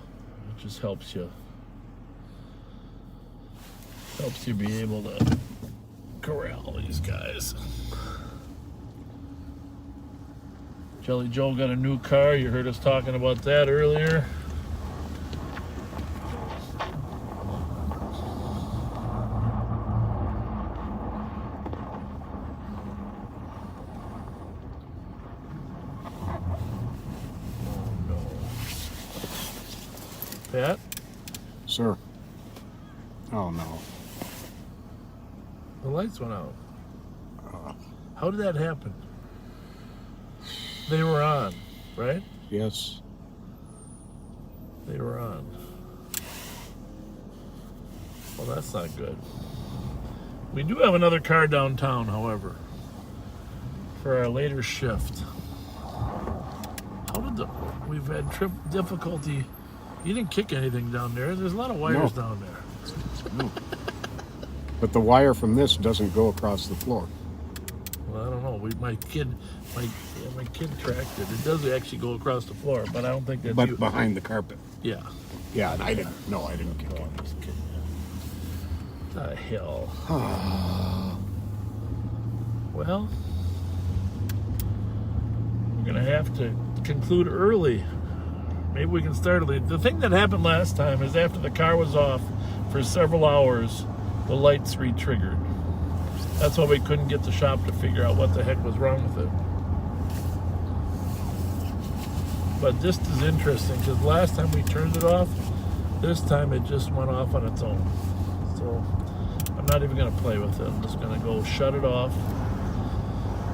just helps you be able to corral these guys. Jelly Joe got a new car. You heard us talking about that earlier. Pat? Sir. Oh, no. The lights went out. How did that happen? They were on, right? Yes. They were on. Well, that's not good. We do have another car downtown, however, for our later shift. How did we've had difficulty. You didn't kick anything down there. There's a lot of wires down there. No. But the wire from this doesn't go across the floor. Well, I don't know. My kid tracked it. It does actually go across the floor, but I don't think that's But behind the carpet. Yeah. Yeah, and I didn't kick it. I'm just kidding. The hell. Well, we're gonna have to conclude early. Maybe we can start early. The thing that happened last time is after the car was off for several hours, the lights re-triggered. That's why we couldn't get the shop to figure out what the heck was wrong with it. But this is interesting because last time we turned it off, this time it just went off on its own. So I'm not even going to play with it. I'm just going to go shut it off.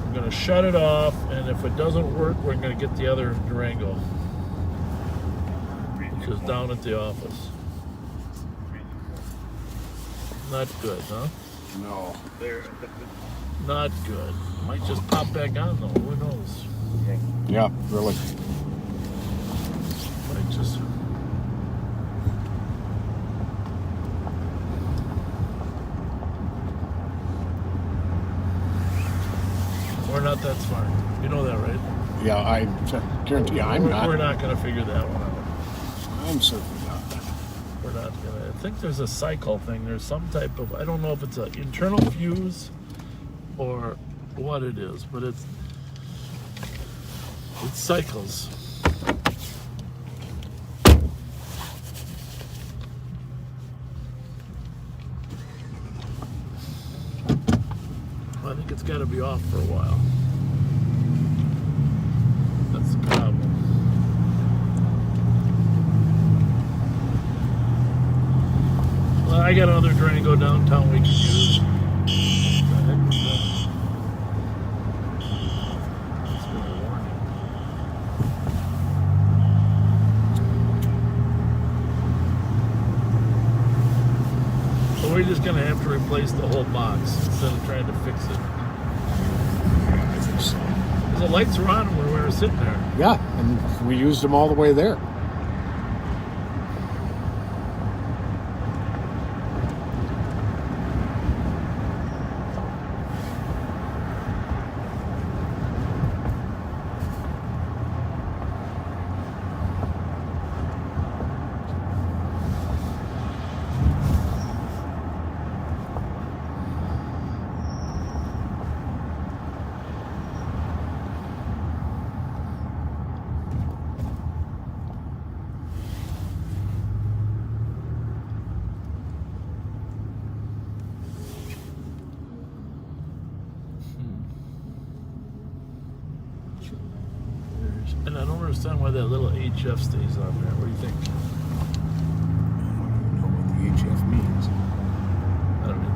I'm going to shut it off, and if it doesn't work, we're going to get the other Durango, which is down at the office. Not good, huh? No. Not good. Might just pop back on though. Who knows? Yeah, really. Might just. We're not that smart. You know that, right? Yeah, I guarantee you I'm not. We're not going to figure that one out. I'm certainly not. We're not going to. I think there's a cycle thing. There's some type of, I don't know if it's an internal fuse or what it is, but it cycles. I think it's got to be off for a while. That's the problem. Well, I got another Durango downtown we can use. What the heck was that? It's been a warning. So we're just going to have to replace the whole box instead of trying to fix it. I think so. Because the lights were on when we were sitting there. Yeah, and we used them all the way there. And I don't understand why that little HF stays on there. What do you think? I don't know what the HF means. I don't know.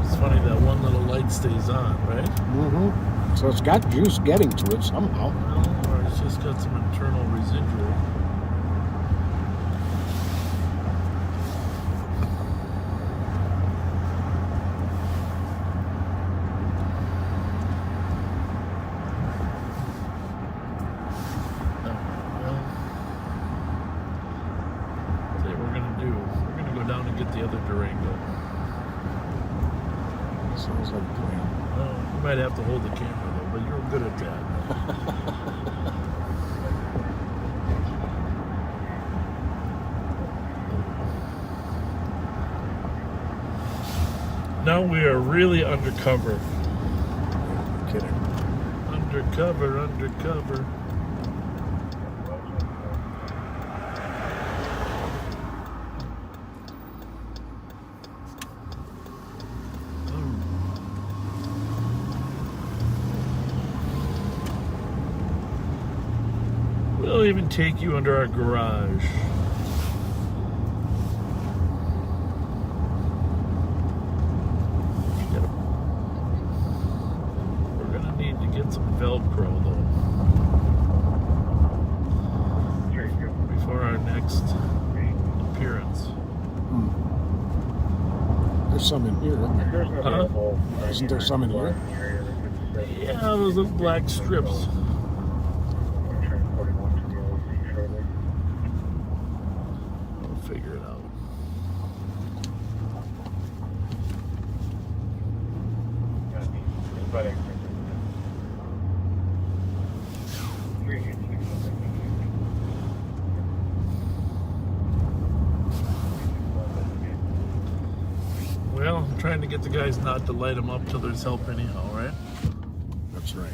It's funny that one little light stays on, right? Mm-hmm. So it's got juice getting to it somehow. Well, or it's just got some internal residual. The other Durango. Sounds like a plan. Well, you might have to hold the camera though, but you're good at that. Now we are really undercover. No kidding. Undercover. We'll even take you under our garage. We're gonna need to get some Velcro though before our next appearance. There's some in here, isn't there? Huh? Isn't there some in here? Yeah, those little black strips. We'll figure it out. Well, I'm trying to get the guys not to light them up till there's help anyhow, right? That's right.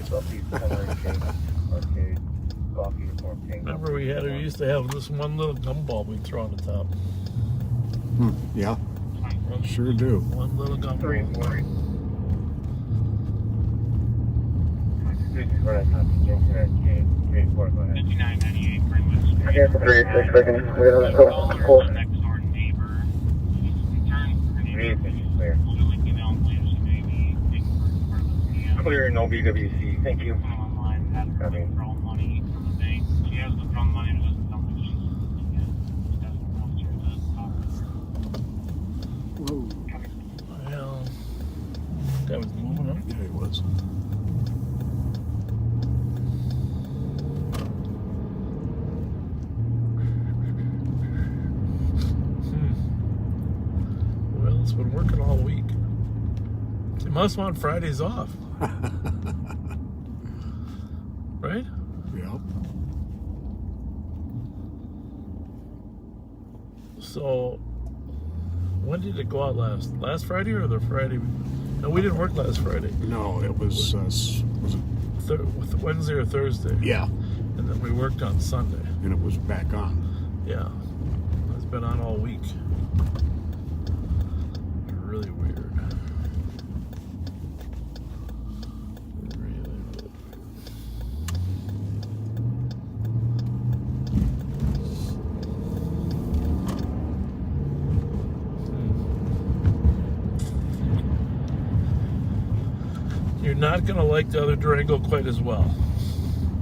Remember we used to have this one little gumball we'd throw on the top. Yeah. Sure do. One little gumball. Clear, no BWC. Thank you. Well, that was moving up. Yeah, he was. Well, it's been working all week. You must want Fridays off. Right? Yep. So, when did it go out last? Last Friday or the Friday? No, we didn't work last Friday. No, it was it? Wednesday or Thursday. Yeah. And then we worked on Sunday. And it was back on. Yeah. It's been on all week. Really weird. You're not going to like the other Durango quite as well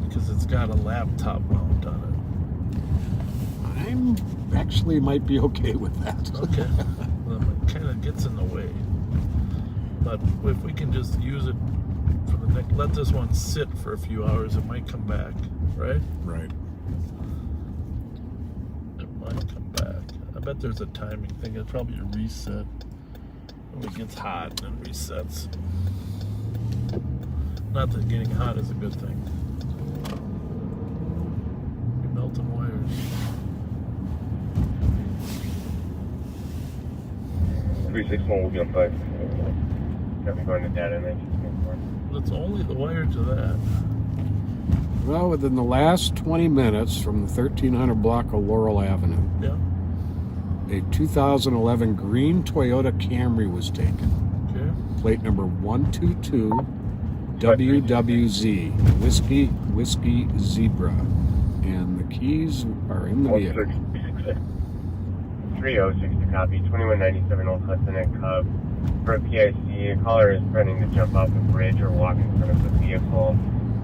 because it's got a laptop mount on it. I'm actually might be okay with that. Okay. Well, it kind of gets in the way. But if we can just use it for the next, let this one sit for a few hours, it might come back, right? Right. It might come back. I bet there's a timing thing. It's probably a reset. When it gets hot and it resets. Not that getting hot is a good thing. You're melting wires. 361 will be on 5. Got me going to data 1924. But it's only the wire to that. Well, within the last 20 minutes from the 1300 block of Laurel Avenue, Yeah. a 2011 green Toyota Camry was taken. Okay. Plate number 122 WWZ, Whiskey Zebra. And the keys are in the vehicle. 306 to copy, 2197 Old Hudson and Cub. For a PIC, a caller is threatening to jump off the bridge or walk in front of the vehicle.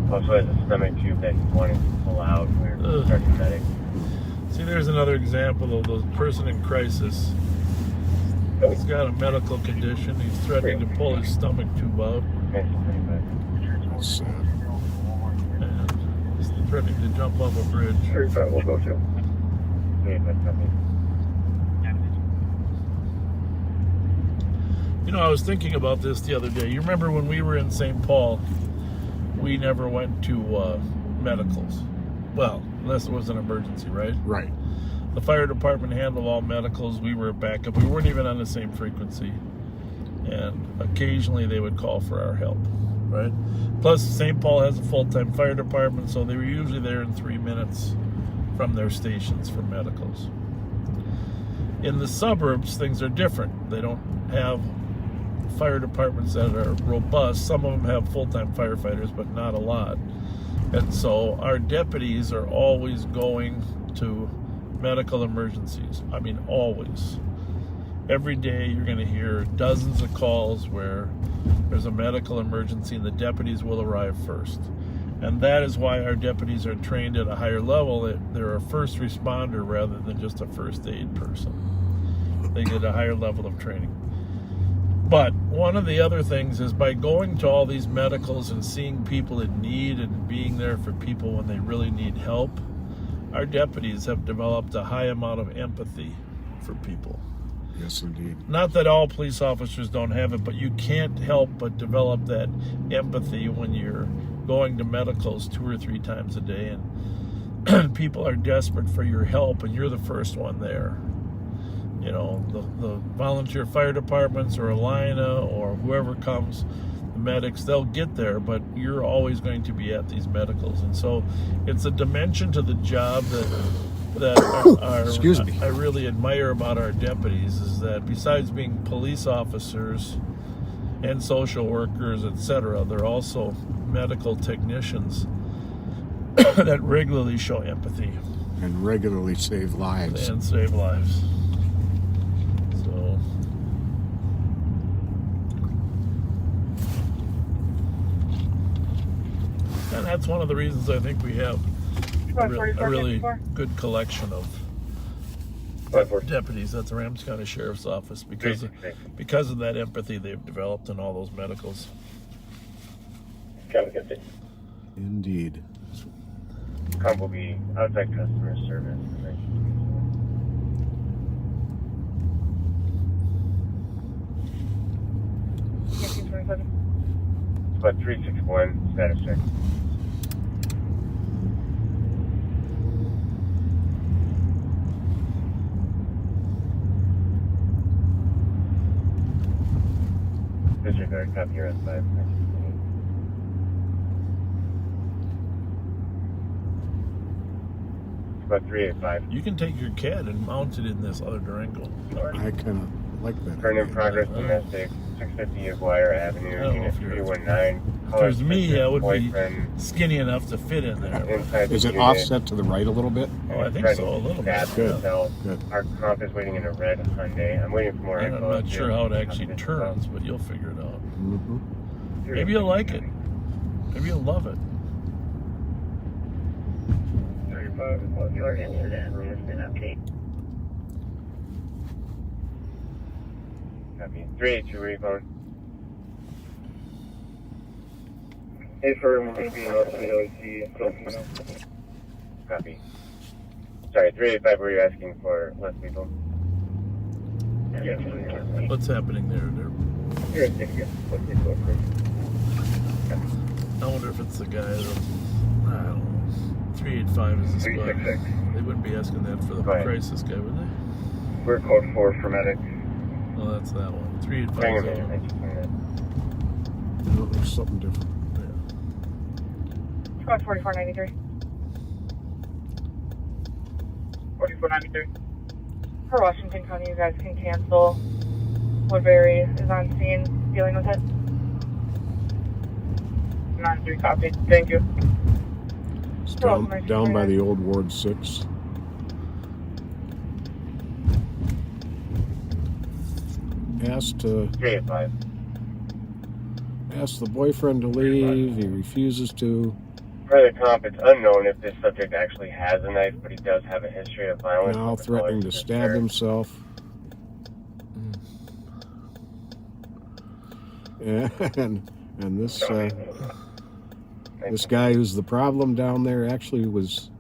Also has a stomach tube that he's wanting to pull out. We're starting medic. See, there's another example of the person in crisis. He's got a medical condition. He's threatening to pull his stomach tube out. That's sad. And he's threatening to jump off a bridge. 35, we'll go to. You know, I was thinking about this the other day. You remember when we were in St. Paul, we never went to medicals. Well, unless it was an emergency, right? Right. The fire department handled all medicals. We were backup. We weren't even on the same frequency. And occasionally they would call for our help, right? Plus, St. Paul has a full-time fire department, so they were usually there in 3 minutes from their stations for medicals. In the suburbs, things are different. They don't have fire departments that are robust. Some of them have full-time firefighters, but not a lot. And so our deputies are always going to medical emergencies. I mean, always. Every day you're going to hear dozens of calls where there's a medical emergency and the deputies will arrive first. And that is why our deputies are trained at a higher level. They're a first responder rather than just a first aid person. They get a higher level of training. But one of the other things is by going to all these medicals and seeing people in need and being there for people when they really need help, our deputies have developed a high amount of empathy for people. Yes, indeed. Not that all police officers don't have it, but you can't help but develop that empathy when you're going to medicals 2 or 3 times a day and people are desperate for your help and you're the first one there. You know, the volunteer fire departments or Alina or whoever comes, the medics, they'll get there, but you're always going to be at these medicals. And so it's a dimension to the job that Excuse me. I really admire about our deputies is that besides being police officers and social workers, etc., they're also medical technicians that regularly show empathy. And regularly save lives. And save lives. So, and that's one of the reasons I think we have a really good collection of deputies at the Ramsey County Sheriff's Office because of that empathy they've developed in all those medicals. Indeed. Comp will be outside customer service. It's about 361 status check. Disregard, copy your S5. About 385. You can take your CAD and mount it in this other Durango. I kind of like that. Current in progress domestic, 650 Aguirre Avenue, unit 319. If there's me, I would be skinny enough to fit in there. Is it offset to the right a little bit? Oh, I think so, a little bit. Good. Good. Our comp is waiting in a red Hyundai. I'm waiting for more And info. I'm not sure how it actually turns, but you'll figure it out. Mm-hmm. Maybe you'll like it. Maybe you'll love it. Your incident has been updated. Copy. 382, where are you going? Hey, sir, we're going to be in LCOC. Copy. Sorry, 385, were you asking for less people? What's happening there? Here, let's take a look first. I wonder if it's the guy that, I don't know. 385 is this guy. They wouldn't be asking that for the crisis guy, would they? We're code 4 for medic. Oh, that's that one. 385 is that one. No, there's something different. Squad 4493. 4493. For Washington County, you guys can cancel. Woodbury is on scene dealing with it. 93 copy. Thank you. It's down by the old Ward 6. Asked the boyfriend to leave. He refuses to. Further comp, it's unknown if this subject actually has a knife, but he does have a history of violence. Now threatening to stab himself. And this this guy who's the problem down there actually was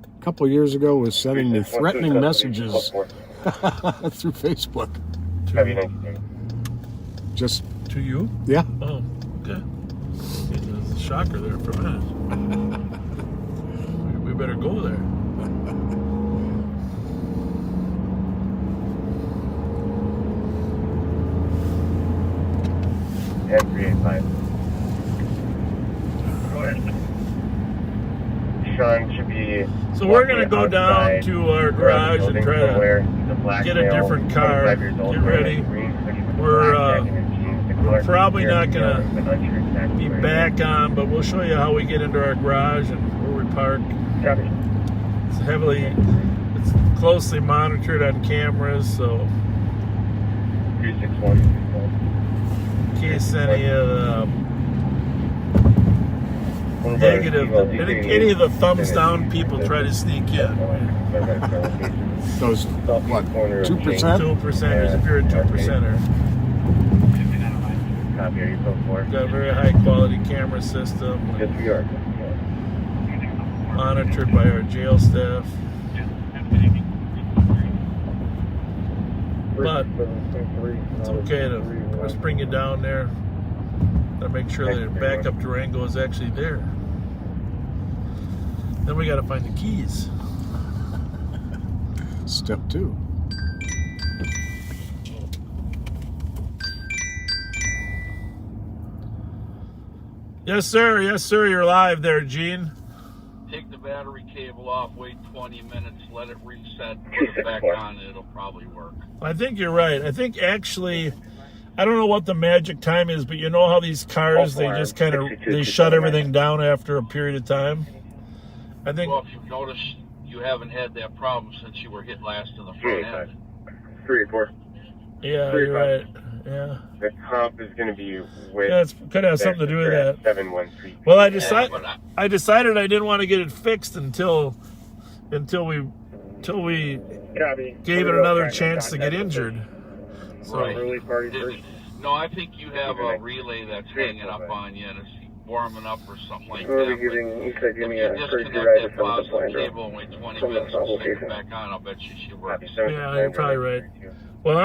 a couple years ago was sending me threatening messages through Facebook. Just to you? Yeah. Oh, okay. There's a shocker there for a minute. We better go there. And 385. Sean should be. So we're going to go down to our garage and try to get a different car. Get ready. We're we're probably not gonna be back on, but we'll show you how we get into our garage and where we park. It's closely monitored on cameras, so in case any of the negative, any of the thumbs down people try to sneak in. Those, what, 2%? 2%ers, if you're a 2%er. Got a very high quality camera system. Monitored by our jail staff. But it's okay to just bring you down there. Gotta make sure that backup Durango is actually there. Then we gotta find the keys. Step 2. Yes, sir. Yes, sir. You're live there, Gene. Take the battery cable off, wait 20 minutes, let it reset, put it back on, and it'll probably work. I think you're right. I think actually, I don't know what the magic time is, but you know how these cars, they just kind of, they shut everything down after a period of time? I think. Well, if you've noticed, you haven't had that problem since you were hit last in the front end. 384. Yeah, you're right. Yeah. The comp is going to be with. Yeah, it's could have something to do with that. 713. Well, I decided I decided I didn't want to get it fixed until we gave it another chance to get injured. So, right. No, I think you have a relay that's hanging up on you and it's warming up or something like that. If you disconnect that positive cable and wait 20 minutes and stick it back on, I'll bet you she works. Yeah, you're probably right. Well,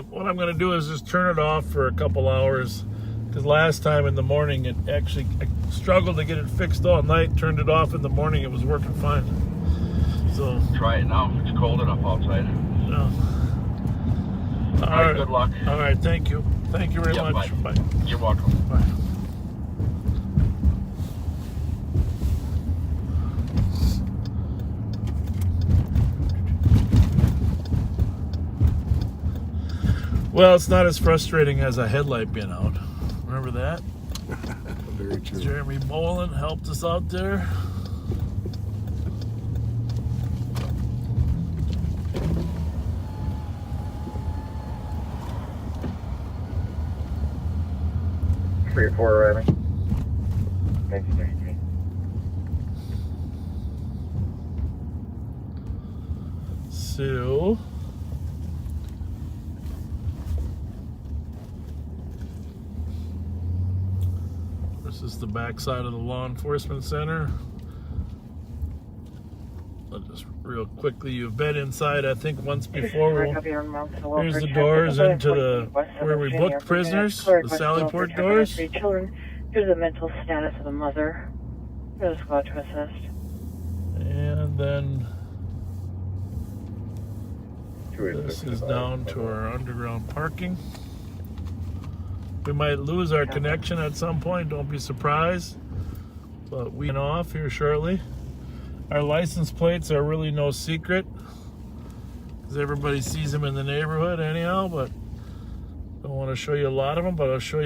what I'm gonna do is just turn it off for a couple hours, because last time in the morning I struggled to get it fixed all night. Turned it off in the morning, it was working fine. So try it now if it's cold enough outside. No. All right, good luck. All right, thank you. Thank you very much. Bye. Bye. You're welcome. Bye. Well, it's not as frustrating as a headlight being out. Remember that? Very true. Jeremy Bolin helped us out there. Three or four arriving. 1933. So this is the back side of the law enforcement center. I'll just real quickly, you've been inside I think once before. Here's the doors into the where we booked prisoners, the Sallyport doors. Children due to the mental status of the mother. We'll just go out to assist. And then this is down to our underground parking. We might lose our connection at some point, don't be surprised. But we get off here shortly. Our license plates are really no secret, because everybody sees them in the neighborhood anyhow, but I don't want to show you a lot of them, but I'll show you